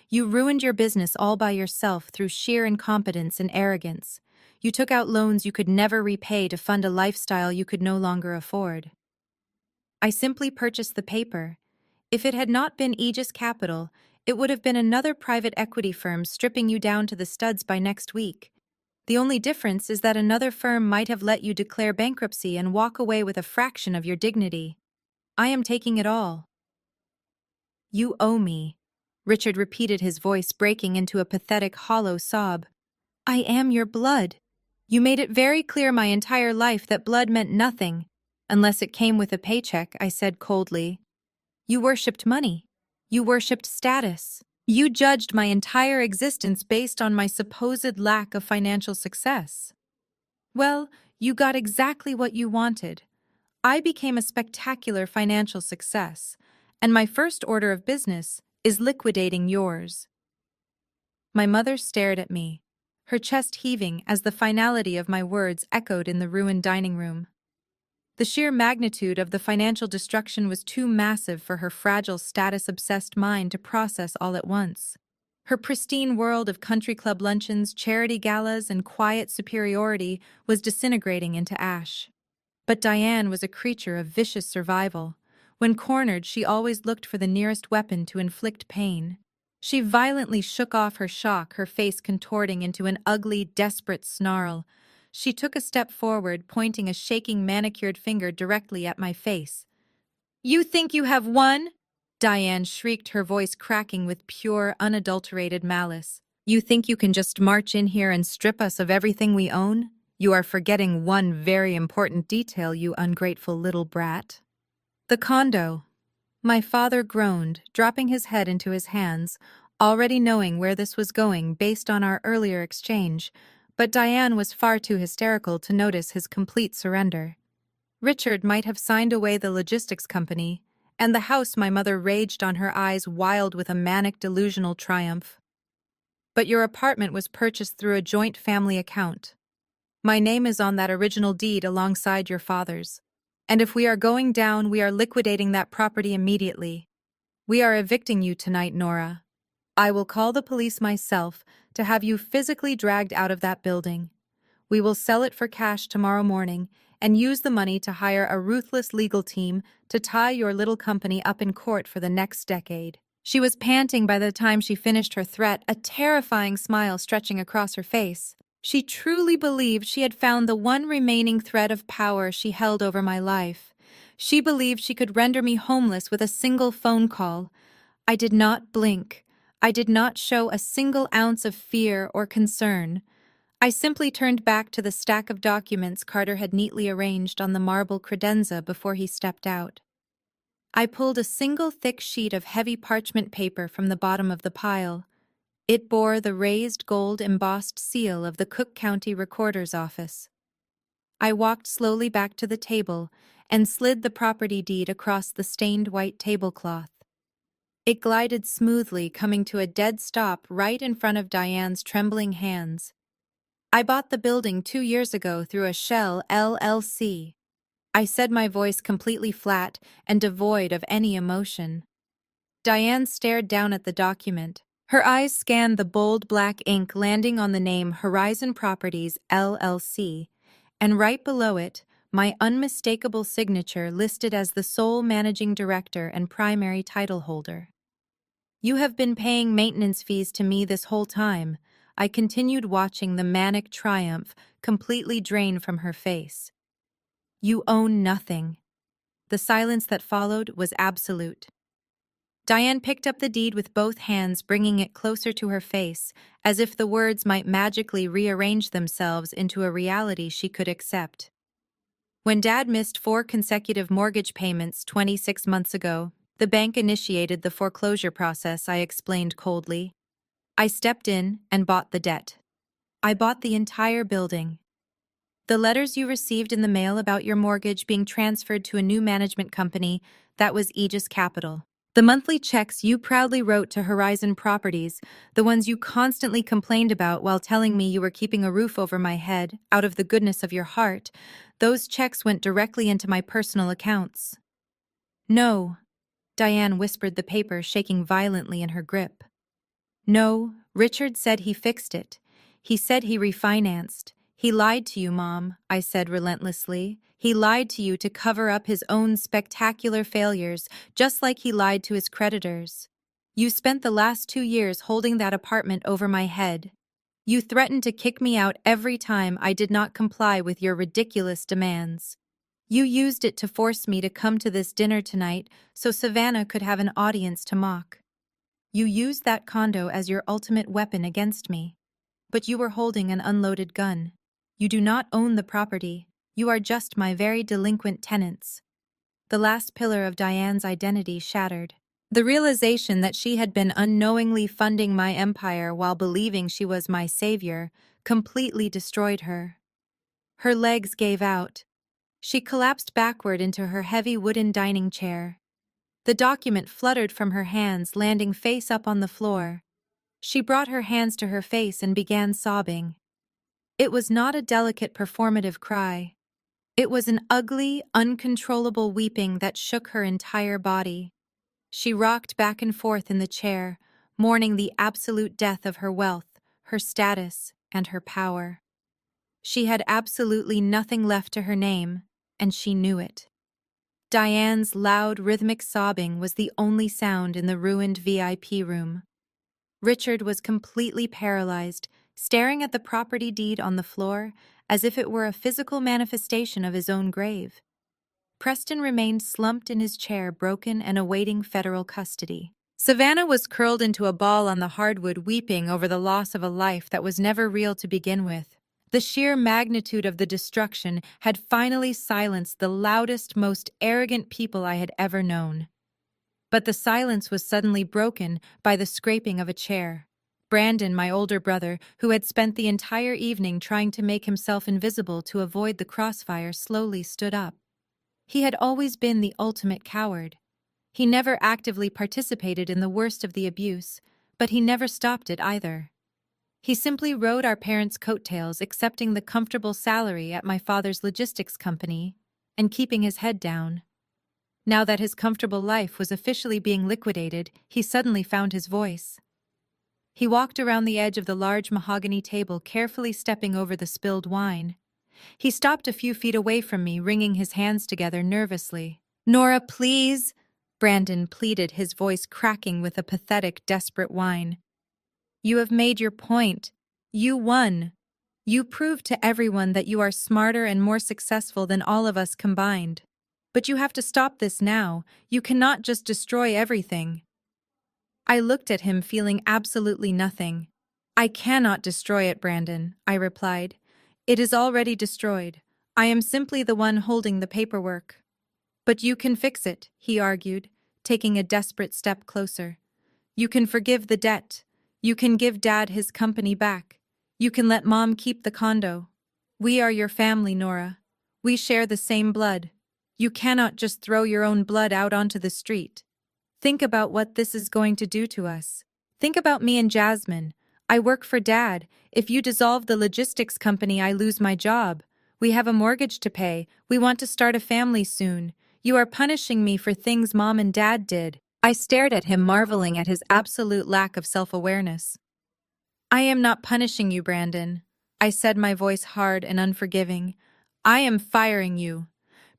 You ruined your business all by yourself through sheer incompetence and arrogance. You took out loans you could never repay to fund a lifestyle you could no longer afford. I simply purchased the paper. If it had not been Aegis Capital, it would have been another private equity firm stripping you down to the studs by next week. The only difference is that another firm might have let you declare bankruptcy and walk away with a fraction of your dignity. I am taking it all. You owe me, Richard repeated, his voice breaking into a pathetic, hollow sob. I am your blood. You made it very clear my entire life that blood meant nothing, unless it came with a paycheck, I said coldly. You worshipped money. You worshipped status. You judged my entire existence based on my supposed lack of financial success. Well, you got exactly what you wanted. I became a spectacular financial success, and my first order of business is liquidating yours. My mother stared at me, her chest heaving as the finality of my words echoed in the ruined dining room. The sheer magnitude of the financial destruction was too massive for her fragile, status-obsessed mind to process all at once. Her pristine world of country club luncheons, charity galas, and quiet superiority was disintegrating into ash. But Diane was a creature of vicious survival. When cornered, she always looked for the nearest weapon to inflict pain. She violently shook off her shock, her face contorting into an ugly, desperate snarl. She took a step forward, pointing a shaking manicured finger directly at my face. "You think you have won?" Diane shrieked, her voice cracking with pure, unadulterated malice. "You think you can just march in here and strip us of everything we own? You are forgetting one very important detail, you ungrateful little brat. The condo." My father groaned, dropping his head into his hands, already knowing where this was going based on our earlier exchange, but Diane was far too hysterical to notice his complete surrender. Richard might have signed away the logistics company, and the house my mother raged on, her eyes wild with a manic delusional triumph. But your apartment was purchased through a joint family account. My name is on that original deed alongside your father's. And if we are going down, we are liquidating that property immediately. We are evicting you tonight, Nora. I will call the police myself to have you physically dragged out of that building. We will sell it for cash tomorrow morning and use the money to hire a ruthless legal team to tie your little company up in court for the next decade. She was panting by the time she finished her threat, a terrifying smile stretching across her face. She truly believed she had found the one remaining thread of power she held over my life. She believed she could render me homeless with a single phone call. I did not blink. I did not show a single ounce of fear or concern. I simply turned back to the stack of documents Carter had neatly arranged on the marble credenza before he stepped out. I pulled a single thick sheet of heavy parchment paper from the bottom of the pile. It bore the raised gold embossed seal of the Cook County Recorder's Office. I walked slowly back to the table and slid the property deed across the stained white tablecloth. It glided smoothly, coming to a dead stop right in front of Diane's trembling hands. I bought the building 2 years ago through a Shell LLC. I said, my voice completely flat and devoid of any emotion. Diane stared down at the document. Her eyes scanned the bold black ink, landing on the name Horizon Properties, LLC, and right below it, my unmistakable signature listed as the sole managing director and primary title holder. "You have been paying maintenance fees to me this whole time." I continued, watching the manic triumph completely drain from her face. "You own nothing." The silence that followed was absolute. Diane picked up the deed with both hands, bringing it closer to her face, as if the words might magically rearrange themselves into a reality she could accept. "When Dad missed 4 consecutive mortgage payments 26 months ago, the bank initiated the foreclosure process," I explained coldly. "I stepped in and bought the debt. I bought the entire building. The letters you received in the mail about your mortgage being transferred to a new management company, that was Aegis Capital. The monthly checks you proudly wrote to Horizon Properties, the ones you constantly complained about while telling me you were keeping a roof over my head out of the goodness of your heart, those checks went directly into my personal accounts." "No," Diane whispered, the paper shaking violently in her grip. "No, Richard said he fixed it. He said he refinanced. He lied to you, Mom," I said relentlessly. "He lied to you to cover up his own spectacular failures, just like he lied to his creditors. You spent the last 2 years holding that apartment over my head. You threatened to kick me out every time I did not comply with your ridiculous demands. You used it to force me to come to this dinner tonight so Savannah could have an audience to mock. You used that condo as your ultimate weapon against me. But you were holding an unloaded gun. You do not own the property. You are just my very delinquent tenants." The last pillar of Diane's identity shattered. The realization that she had been unknowingly funding my empire while believing she was my savior completely destroyed her. Her legs gave out. She collapsed backward into her heavy wooden dining chair. The document fluttered from her hands, landing face up on the floor. She brought her hands to her face and began sobbing. It was not a delicate performative cry. It was an ugly, uncontrollable weeping that shook her entire body. She rocked back and forth in the chair, mourning the absolute death of her wealth, her status, and her power. She had absolutely nothing left to her name, and she knew it. Diane's loud, rhythmic sobbing was the only sound in the ruined VIP room. Richard was completely paralyzed, staring at the property deed on the floor as if it were a physical manifestation of his own grave. Preston remained slumped in his chair, broken and awaiting federal custody. Savannah was curled into a ball on the hardwood, weeping over the loss of a life that was never real to begin with. The sheer magnitude of the destruction had finally silenced the loudest, most arrogant people I had ever known. But the silence was suddenly broken by the scraping of a chair. Brandon, my older brother, who had spent the entire evening trying to make himself invisible to avoid the crossfire, slowly stood up. He had always been the ultimate coward. He never actively participated in the worst of the abuse, but he never stopped it either. He simply rode our parents' coattails, accepting the comfortable salary at my father's logistics company and keeping his head down. Now that his comfortable life was officially being liquidated, he suddenly found his voice. He walked around the edge of the large mahogany table, carefully stepping over the spilled wine. He stopped a few feet away from me, wringing his hands together nervously. "Nora, please," Brandon pleaded, his voice cracking with a pathetic, desperate whine. "You have made your point. You won. You proved to everyone that you are smarter and more successful than all of us combined. But you have to stop this now. You cannot just destroy everything." I looked at him, feeling absolutely nothing. "I cannot destroy it, Brandon," I replied. "It is already destroyed. I am simply the one holding the paperwork." "But you can fix it," he argued, taking a desperate step closer. "You can forgive the debt. You can give Dad his company back. You can let Mom keep the condo. We are your family, Nora. We share the same blood. You cannot just throw your own blood out onto the street. Think about what this is going to do to us. Think about me and Jasmine. I work for Dad. If you dissolve the logistics company, I lose my job. We have a mortgage to pay. We want to start a family soon. You are punishing me for things Mom and Dad did." I stared at him, marveling at his absolute lack of self-awareness. "I am not punishing you, Brandon," I said, my voice hard and unforgiving. "I am firing you.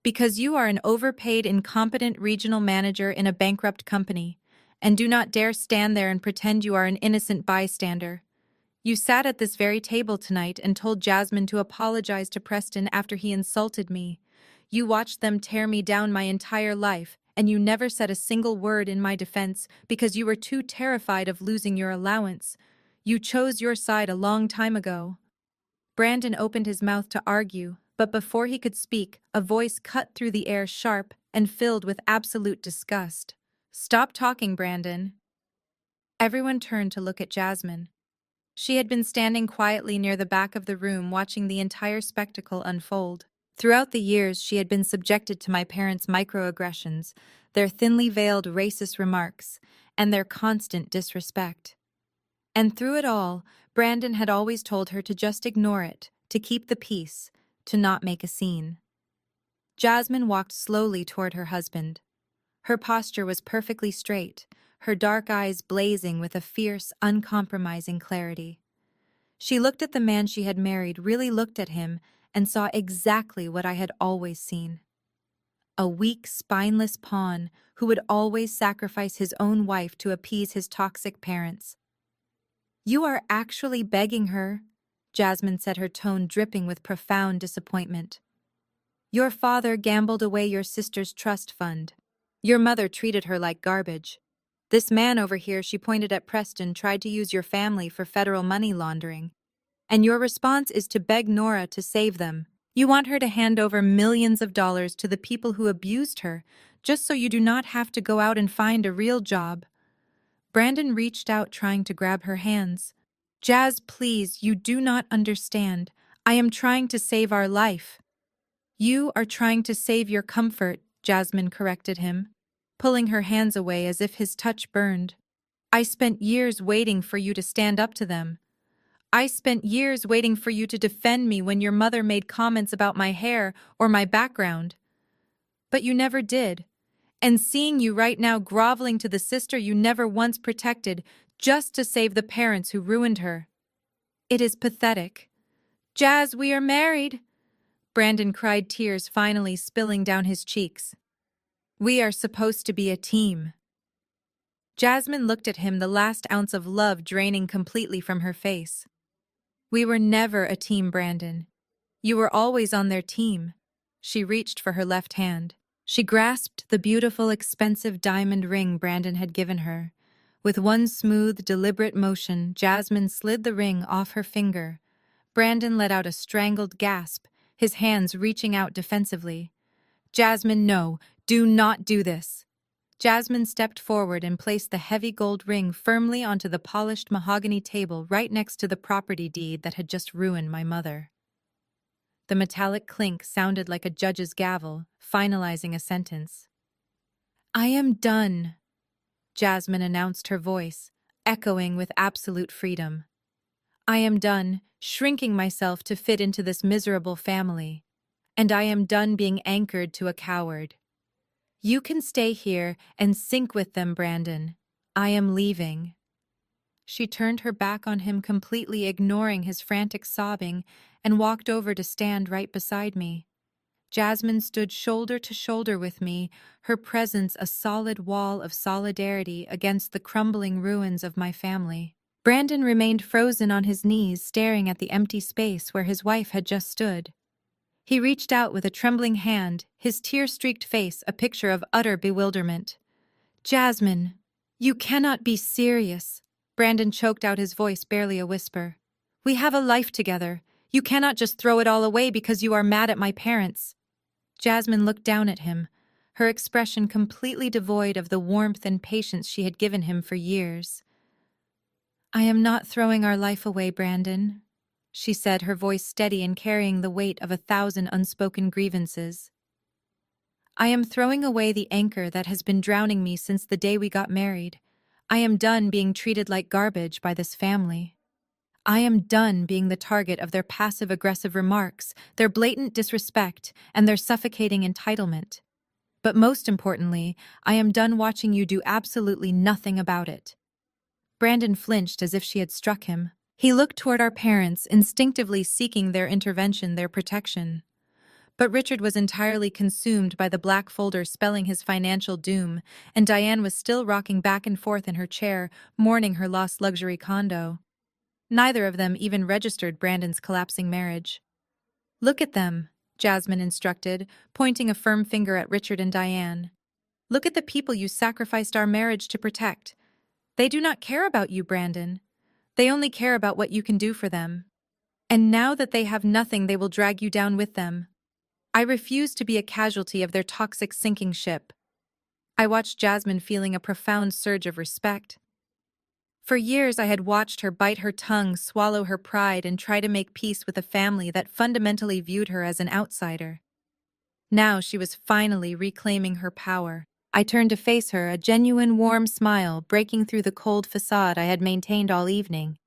Because you are an overpaid, incompetent regional manager in a bankrupt company, and do not dare stand there and pretend you are an innocent bystander. You sat at this very table tonight and told Jasmine to apologize to Preston after he insulted me. You watched them tear me down my entire life, and you never said a single word in my defense because you were too terrified of losing your allowance. You chose your side a long time ago." Brandon opened his mouth to argue, but before he could speak, a voice cut through the air, sharp and filled with absolute disgust. "Stop talking, Brandon." Everyone turned to look at Jasmine. She had been standing quietly near the back of the room, watching the entire spectacle unfold. Throughout the years, she had been subjected to my parents' microaggressions, their thinly veiled racist remarks, and their constant disrespect. And through it all, Brandon had always told her to just ignore it, to keep the peace, to not make a scene. Jasmine walked slowly toward her husband. Her posture was perfectly straight, her dark eyes blazing with a fierce, uncompromising clarity. She looked at the man she had married, really looked at him, and saw exactly what I had always seen. A weak, spineless pawn who would always sacrifice his own wife to appease his toxic parents. "You are actually begging her," Jasmine said, her tone dripping with profound disappointment. "Your father gambled away your sister's trust fund. Your mother treated her like garbage. This man over here," she pointed at Preston, "tried to use your family for federal money laundering. And your response is to beg Nora to save them. You want her to hand over millions of dollars to the people who abused her, just so you do not have to go out and find a real job." Brandon reached out, trying to grab her hands. "Jazz, please, you do not understand. I am trying to save our life." "You are trying to save your comfort," Jasmine corrected him, pulling her hands away as if his touch burned. "I spent years waiting for you to stand up to them. I spent years waiting for you to defend me when your mother made comments about my hair or my background. But you never did. And seeing you right now groveling to the sister you never once protected just to save the parents who ruined her. It is pathetic." "Jazz, we are married," Brandon cried, tears finally spilling down his cheeks. "We are supposed to be a team." Jasmine looked at him, the last ounce of love draining completely from her face. We were never a team, Brandon. You were always on their team. She reached for her left hand. She grasped the beautiful, expensive diamond ring Brandon had given her. With one smooth, deliberate motion, Jasmine slid the ring off her finger. Brandon let out a strangled gasp, his hands reaching out defensively. Jasmine, no, do not do this. Jasmine stepped forward and placed the heavy gold ring firmly onto the polished mahogany table right next to the property deed that had just ruined my mother. The metallic clink sounded like a judge's gavel, finalizing a sentence. I am done, Jasmine announced, her voice echoing with absolute freedom. I am done shrinking myself to fit into this miserable family, and I am done being anchored to a coward. You can stay here and sink with them, Brandon. I am leaving. She turned her back on him, completely ignoring his frantic sobbing, and walked over to stand right beside me. Jasmine stood shoulder to shoulder with me, her presence a solid wall of solidarity against the crumbling ruins of my family. Brandon remained frozen on his knees, staring at the empty space where his wife had just stood. He reached out with a trembling hand, his tear-streaked face a picture of utter bewilderment. Jasmine, you cannot be serious. Brandon choked out, his voice barely a whisper. We have a life together. You cannot just throw it all away because you are mad at my parents. Jasmine looked down at him, her expression completely devoid of the warmth and patience she had given him for years. I am not throwing our life away, Brandon, she said, her voice steady and carrying the weight of 1,000 unspoken grievances. I am throwing away the anchor that has been drowning me since the day we got married. I am done being treated like garbage by this family. I am done being the target of their passive-aggressive remarks, their blatant disrespect, and their suffocating entitlement. But most importantly, I am done watching you do absolutely nothing about it. Brandon flinched as if she had struck him. He looked toward our parents, instinctively seeking their intervention, their protection. But Richard was entirely consumed by the black folder spelling his financial doom, and Diane was still rocking back and forth in her chair, mourning her lost luxury condo. Neither of them even registered Brandon's collapsing marriage. Look at them, Jasmine instructed, pointing a firm finger at Richard and Diane. Look at the people you sacrificed our marriage to protect. They do not care about you, Brandon. They only care about what you can do for them. And now that they have nothing, they will drag you down with them. I refuse to be a casualty of their toxic sinking ship. I watched Jasmine, feeling a profound surge of respect. For years I had watched her bite her tongue, swallow her pride, and try to make peace with a family that fundamentally viewed her as an outsider. Now she was finally reclaiming her power. I turned to face her, a genuine warm smile breaking through the cold facade I had maintained all evening.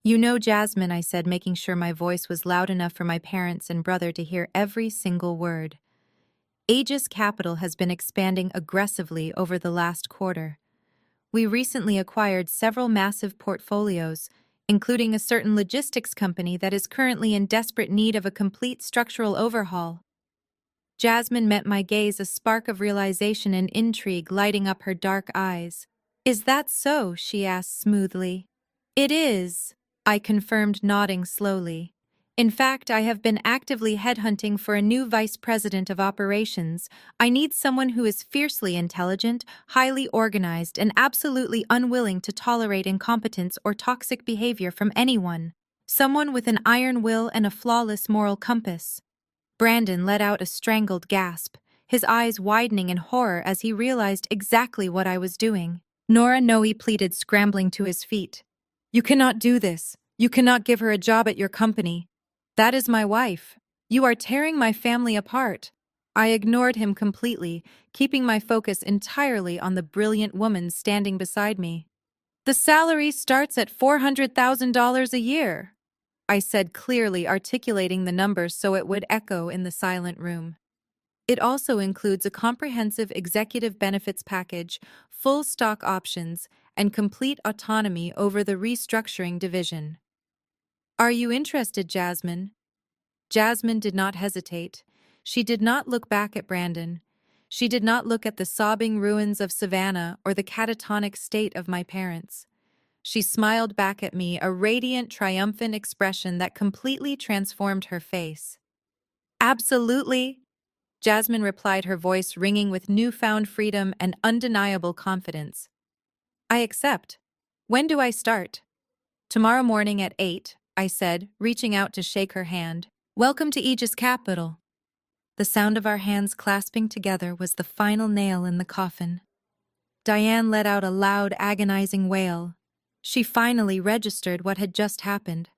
You know, Jasmine, I said, making sure my voice was loud enough for my parents and brother to hear every single word. Aegis Capital has been expanding aggressively over the last quarter. We recently acquired several massive portfolios, including a certain logistics company that is currently in desperate need of a complete structural overhaul. Jasmine met my gaze, a spark of realization and intrigue lighting up her dark eyes. Is that so? She asked smoothly. It is, I confirmed, nodding slowly. In fact, I have been actively headhunting for a new vice president of operations. I need someone who is fiercely intelligent, highly organized, and absolutely unwilling to tolerate incompetence or toxic behavior from anyone. Someone with an iron will and a flawless moral compass. Brandon let out a strangled gasp, his eyes widening in horror as he realized exactly what I was doing. Nora, no, he pleaded, scrambling to his feet. You cannot do this. You cannot give her a job at your company. That is my wife. You are tearing my family apart. I ignored him completely, keeping my focus entirely on the brilliant woman standing beside me. The salary starts at $400,000 a year, I said, clearly articulating the numbers so it would echo in the silent room. It also includes a comprehensive executive benefits package, full stock options, and complete autonomy over the restructuring division. Are you interested, Jasmine? Jasmine did not hesitate. She did not look back at Brandon. She did not look at the sobbing ruins of Savannah or the catatonic state of my parents. She smiled back at me, a radiant, triumphant expression that completely transformed her face. Absolutely, Jasmine replied, her voice ringing with newfound freedom and undeniable confidence. I accept. When do I start? Tomorrow morning at 8, I said, reaching out to shake her hand. Welcome to Aegis Capital. The sound of our hands clasping together was the final nail in the coffin. Diane let out a loud, agonizing wail. She finally registered what had just happened.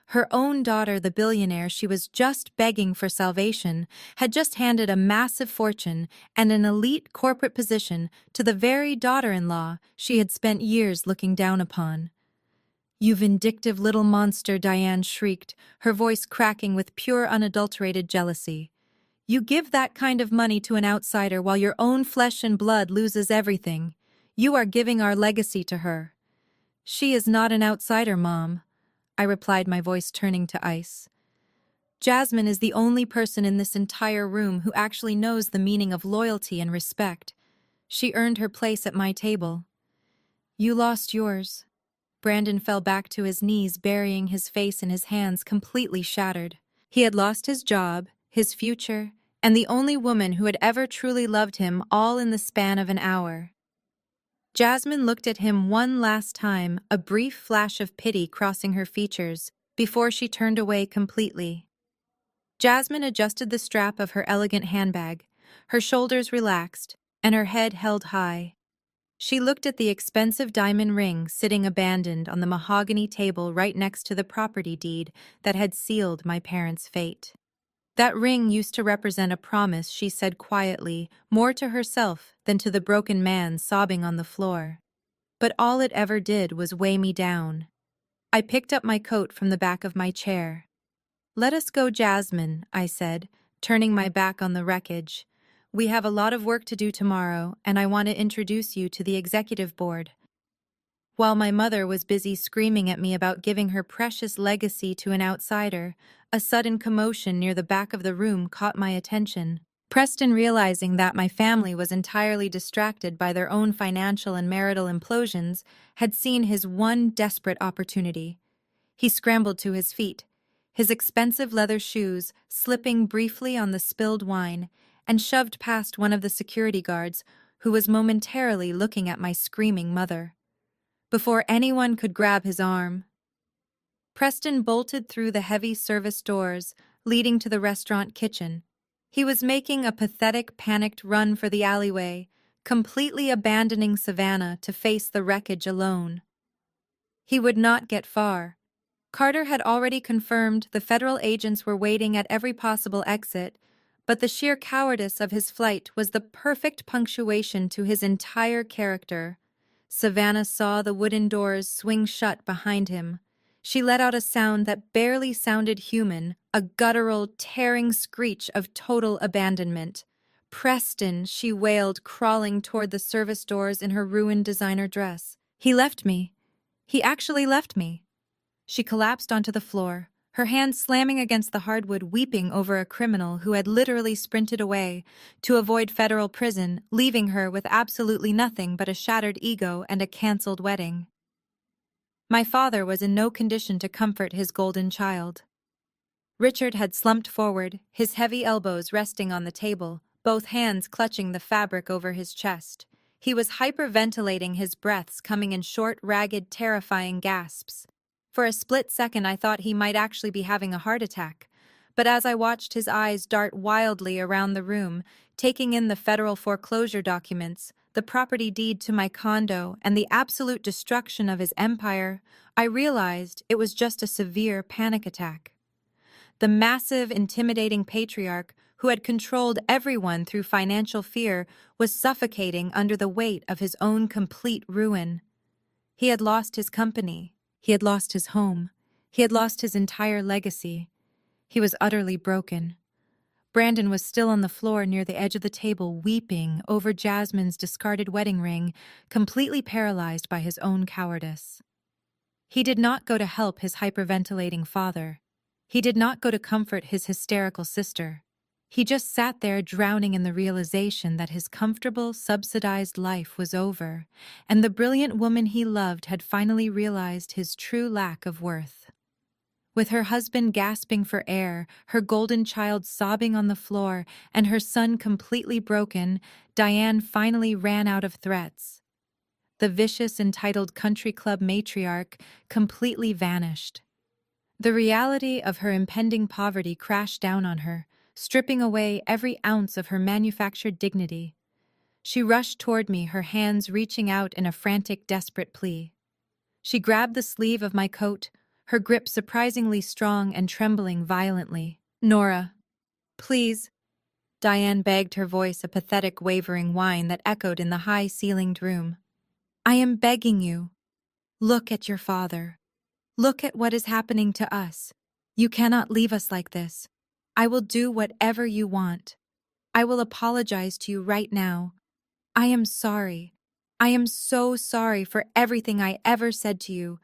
Her own daughter, the billionaire she was just begging for salvation, had just handed a massive fortune and an elite corporate position to the very daughter-in-law she had spent years looking down upon. "You vindictive little monster," Diane shrieked, her voice cracking with pure unadulterated jealousy. "You give that kind of money to an outsider while your own flesh and blood loses everything. You are giving our legacy to her." "She is not an outsider, Mom," I replied, my voice turning to ice. "Jasmine is the only person in this entire room who actually knows the meaning of loyalty and respect. She earned her place at my table." "You lost yours." Brandon fell back to his knees, burying his face in his hands, completely shattered. He had lost his job, his future, and the only woman who had ever truly loved him, all in the span of an hour. Jasmine looked at him one last time, a brief flash of pity crossing her features, before she turned away completely. Jasmine adjusted the strap of her elegant handbag, her shoulders relaxed, and her head held high. She looked at the expensive diamond ring sitting abandoned on the mahogany table right next to the property deed that had sealed my parents' fate. "That ring used to represent a promise," she said quietly, more to herself than to the broken man sobbing on the floor. "But all it ever did was weigh me down." I picked up my coat from the back of my chair. "Let us go, Jasmine," I said, turning my back on the wreckage. "We have a lot of work to do tomorrow, and I want to introduce you to the executive board." While my mother was busy screaming at me about giving her precious legacy to an outsider, a sudden commotion near the back of the room caught my attention. Preston, realizing that my family was entirely distracted by their own financial and marital implosions, had seen his one desperate opportunity. He scrambled to his feet, his expensive leather shoes slipping briefly on the spilled wine, and shoved past one of the security guards, who was momentarily looking at my screaming mother. Before anyone could grab his arm, Preston bolted through the heavy service doors leading to the restaurant kitchen. He was making a pathetic, panicked run for the alleyway, completely abandoning Savannah to face the wreckage alone. He would not get far. Carter had already confirmed the federal agents were waiting at every possible exit, but the sheer cowardice of his flight was the perfect punctuation to his entire character. Savannah saw the wooden doors swing shut behind him. She let out a sound that barely sounded human, a guttural, tearing screech of total abandonment. "Preston," she wailed, crawling toward the service doors in her ruined designer dress. "He left me. He actually left me." She collapsed onto the floor, her hand slamming against the hardwood, weeping over a criminal who had literally sprinted away to avoid federal prison, leaving her with absolutely nothing but a shattered ego and a canceled wedding. My father was in no condition to comfort his golden child. Richard had slumped forward, his heavy elbows resting on the table, both hands clutching the fabric over his chest. He was hyperventilating, his breaths coming in short, ragged, terrifying gasps. For a split second I thought he might actually be having a heart attack, but as I watched his eyes dart wildly around the room, taking in the federal foreclosure documents, the property deed to my condo, and the absolute destruction of his empire, I realized it was just a severe panic attack. The massive, intimidating patriarch, who had controlled everyone through financial fear, was suffocating under the weight of his own complete ruin. He had lost his company. He had lost his home. He had lost his entire legacy. He was utterly broken. Brandon was still on the floor near the edge of the table, weeping over Jasmine's discarded wedding ring, completely paralyzed by his own cowardice. He did not go to help his hyperventilating father. He did not go to comfort his hysterical sister. He just sat there drowning in the realization that his comfortable, subsidized life was over, and the brilliant woman he loved had finally realized his true lack of worth. With her husband gasping for air, her golden child sobbing on the floor, and her son completely broken, Diane finally ran out of threats. The vicious, entitled country club matriarch completely vanished. The reality of her impending poverty crashed down on her, stripping away every ounce of her manufactured dignity. She rushed toward me, her hands reaching out in a frantic, desperate plea. She grabbed the sleeve of my coat, her grip surprisingly strong and trembling violently. "Nora, please," Diane begged, her voice a pathetic, wavering whine that echoed in the high-ceilinged room. "I am begging you. Look at your father. Look at what is happening to us. You cannot leave us like this. I will do whatever you want. I will apologize to you right now. I am sorry. I am so sorry for everything I ever said to you.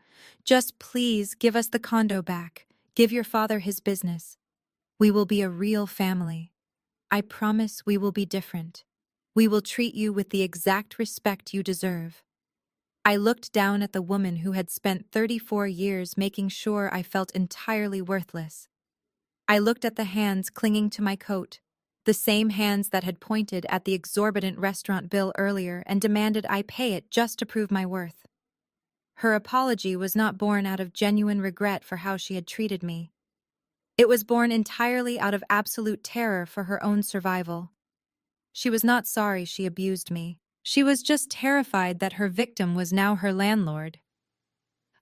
Just please give us the condo back. Give your father his business. We will be a real family. I promise we will be different. We will treat you with the exact respect you deserve." I looked down at the woman who had spent 34 years making sure I felt entirely worthless. I looked at the hands clinging to my coat, the same hands that had pointed at the exorbitant restaurant bill earlier and demanded I pay it just to prove my worth. Her apology was not born out of genuine regret for how she had treated me. It was born entirely out of absolute terror for her own survival. She was not sorry she abused me. She was just terrified that her victim was now her landlord.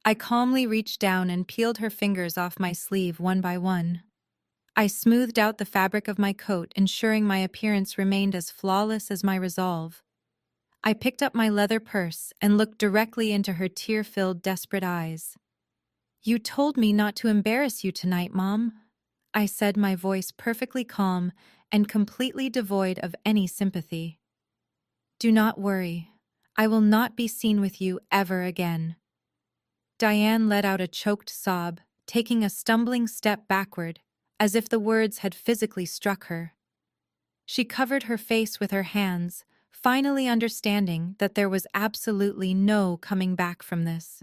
I calmly reached down and peeled her fingers off my sleeve one by one. I smoothed out the fabric of my coat, ensuring my appearance remained as flawless as my resolve. I picked up my leather purse and looked directly into her tear-filled, desperate eyes. "You told me not to embarrass you tonight, Mom," I said, my voice perfectly calm and completely devoid of any sympathy. "Do not worry. I will not be seen with you ever again." Diane let out a choked sob, taking a stumbling step backward, as if the words had physically struck her. She covered her face with her hands, finally understanding that there was absolutely no coming back from this.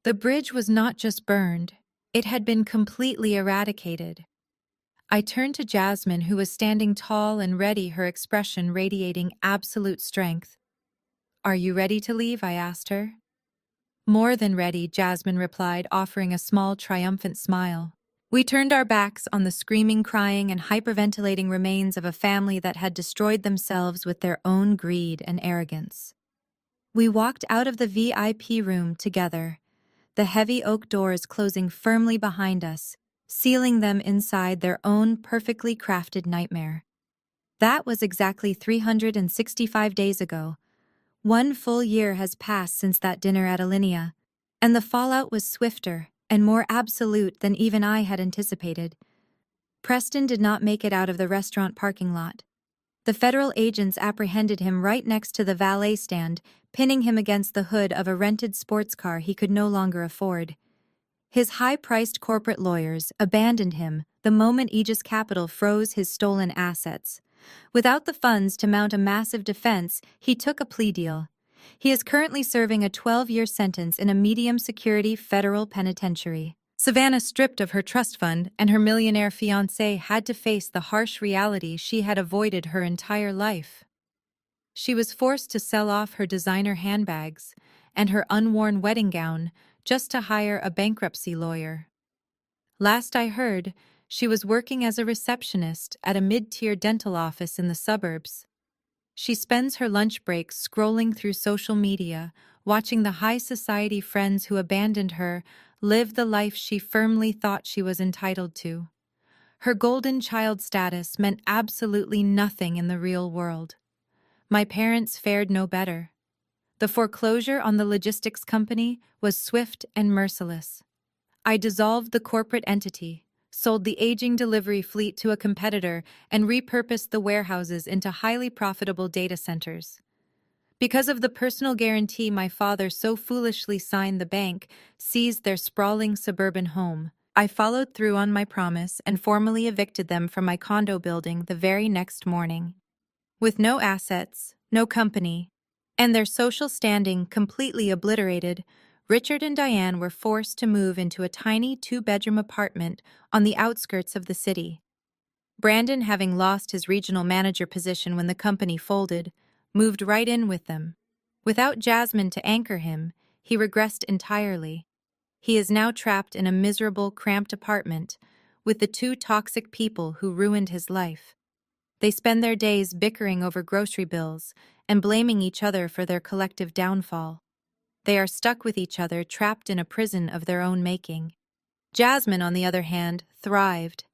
The bridge was not just burned, it had been completely eradicated. I turned to Jasmine, who was standing tall and ready, her expression radiating absolute strength. "Are you ready to leave?" I asked her. "More than ready," Jasmine replied, offering a small, triumphant smile. We turned our backs on the screaming, crying, and hyperventilating remains of a family that had destroyed themselves with their own greed and arrogance. We walked out of the VIP room together, the heavy oak doors closing firmly behind us, sealing them inside their own perfectly crafted nightmare. That was exactly 365 days ago. 1 full year has passed since that dinner at Alinea, and the fallout was swifter and more absolute than even I had anticipated. Preston did not make it out of the restaurant parking lot. The federal agents apprehended him right next to the valet stand, pinning him against the hood of a rented sports car he could no longer afford. His high-priced corporate lawyers abandoned him the moment Aegis Capital froze his stolen assets. Without the funds to mount a massive defense, he took a plea deal. He is currently serving a 12-year sentence in a medium-security federal penitentiary. Savannah, stripped of her trust fund, and her millionaire fiancé had to face the harsh reality she had avoided her entire life. She was forced to sell off her designer handbags and her unworn wedding gown just to hire a bankruptcy lawyer. Last I heard, she was working as a receptionist at a mid-tier dental office in the suburbs. She spends her lunch breaks scrolling through social media, watching the high society friends who abandoned her live the life she firmly thought she was entitled to. Her golden child status meant absolutely nothing in the real world. My parents fared no better. The foreclosure on the logistics company was swift and merciless. I dissolved the corporate entity, sold the aging delivery fleet to a competitor, and repurposed the warehouses into highly profitable data centers. Because of the personal guarantee my father so foolishly signed, the bank seized their sprawling suburban home, I followed through on my promise and formally evicted them from my condo building the very next morning. With no assets, no company, and their social standing completely obliterated, Richard and Diane were forced to move into a tiny two-bedroom apartment on the outskirts of the city. Brandon, having lost his regional manager position when the company folded, moved right in with them. Without Jasmine to anchor him, he regressed entirely. He is now trapped in a miserable, cramped apartment with the two toxic people who ruined his life. They spend their days bickering over grocery bills and blaming each other for their collective downfall. They are stuck with each other, trapped in a prison of their own making. Jasmine, on the other hand, thrived.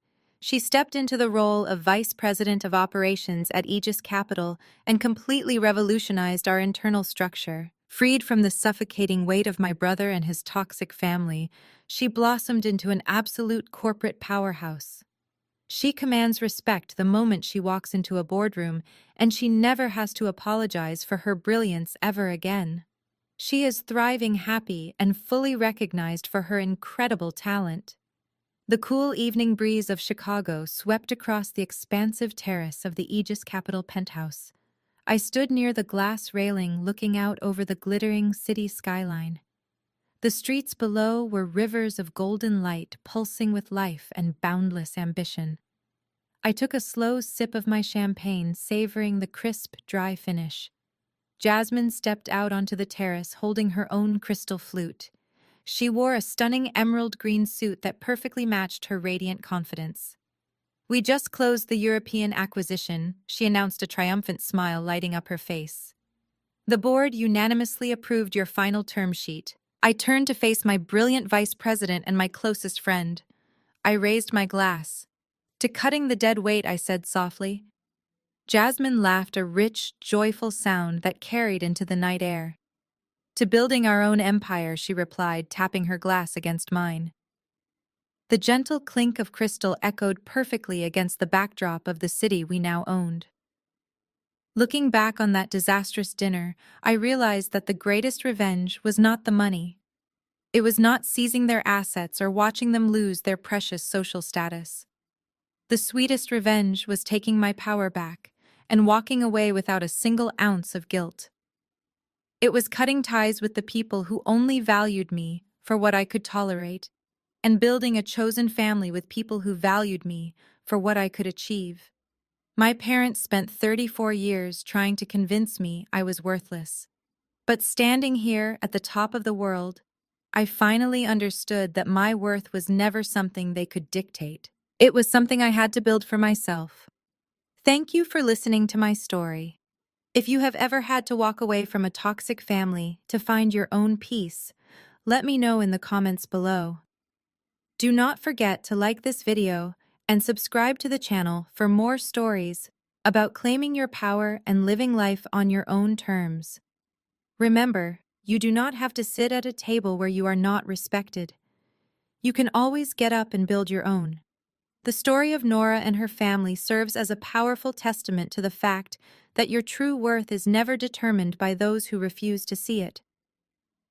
She stepped into the role of Vice President of Operations at Aegis Capital and completely revolutionized our internal structure. Freed from the suffocating weight of my brother and his toxic family, she blossomed into an absolute corporate powerhouse. She commands respect the moment she walks into a boardroom, and she never has to apologize for her brilliance ever again. She is thriving, happy, and fully recognized for her incredible talent. The cool evening breeze of Chicago swept across the expansive terrace of the Aegis Capital penthouse. I stood near the glass railing looking out over the glittering city skyline. The streets below were rivers of golden light pulsing with life and boundless ambition. I took a slow sip of my champagne, savoring the crisp, dry finish. Jasmine stepped out onto the terrace holding her own crystal flute. She wore a stunning emerald green suit that perfectly matched her radiant confidence. "We just closed the European acquisition," she announced, a triumphant smile lighting up her face. "The board unanimously approved your final term sheet." I turned to face my brilliant vice president and my closest friend. I raised my glass. "To cutting the dead weight," I said softly. Jasmine laughed, a rich, joyful sound that carried into the night air. "To building our own empire," she replied, tapping her glass against mine. The gentle clink of crystal echoed perfectly against the backdrop of the city we now owned. Looking back on that disastrous dinner, I realized that the greatest revenge was not the money. It was not seizing their assets or watching them lose their precious social status. The sweetest revenge was taking my power back and walking away without a single ounce of guilt. It was cutting ties with the people who only valued me for what I could tolerate, and building a chosen family with people who valued me for what I could achieve. My parents spent 34 years trying to convince me I was worthless. But standing here at the top of the world, I finally understood that my worth was never something they could dictate. It was something I had to build for myself. Thank you for listening to my story. If you have ever had to walk away from a toxic family to find your own peace, let me know in the comments below. Do not forget to like this video and subscribe to the channel for more stories about claiming your power and living life on your own terms. Remember, you do not have to sit at a table where you are not respected. You can always get up and build your own. The story of Nora and her family serves as a powerful testament to the fact that your true worth is never determined by those who refuse to see it.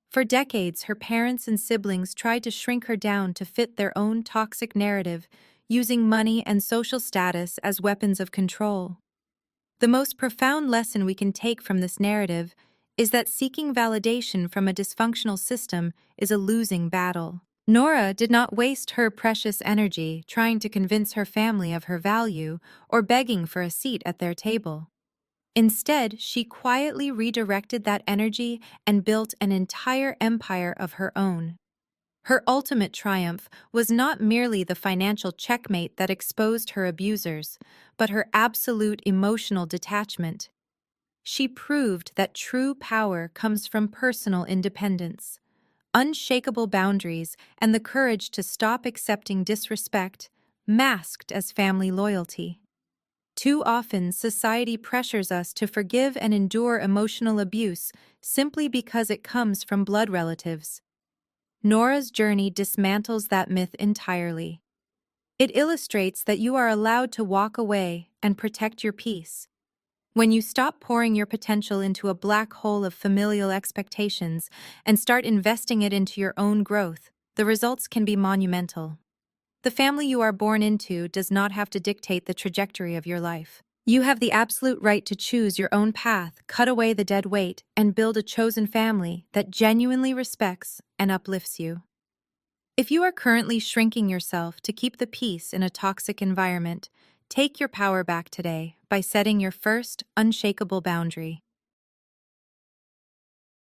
For decades, her parents and siblings tried to shrink her down to fit their own toxic narrative, using money and social status as weapons of control. The most profound lesson we can take from this narrative is that seeking validation from a dysfunctional system is a losing battle. Nora did not waste her precious energy trying to convince her family of her value or begging for a seat at their table. Instead, she quietly redirected that energy and built an entire empire of her own. Her ultimate triumph was not merely the financial checkmate that exposed her abusers, but her absolute emotional detachment. She proved that true power comes from personal independence, unshakable boundaries, and the courage to stop accepting disrespect, masked as family loyalty. Too often, society pressures us to forgive and endure emotional abuse simply because it comes from blood relatives. Nora's journey dismantles that myth entirely. It illustrates that you are allowed to walk away and protect your peace. When you stop pouring your potential into a black hole of familial expectations and start investing it into your own growth, the results can be monumental. The family you are born into does not have to dictate the trajectory of your life. You have the absolute right to choose your own path, cut away the dead weight, and build a chosen family that genuinely respects and uplifts you. If you are currently shrinking yourself to keep the peace in a toxic environment, take your power back today by setting your first unshakable boundary.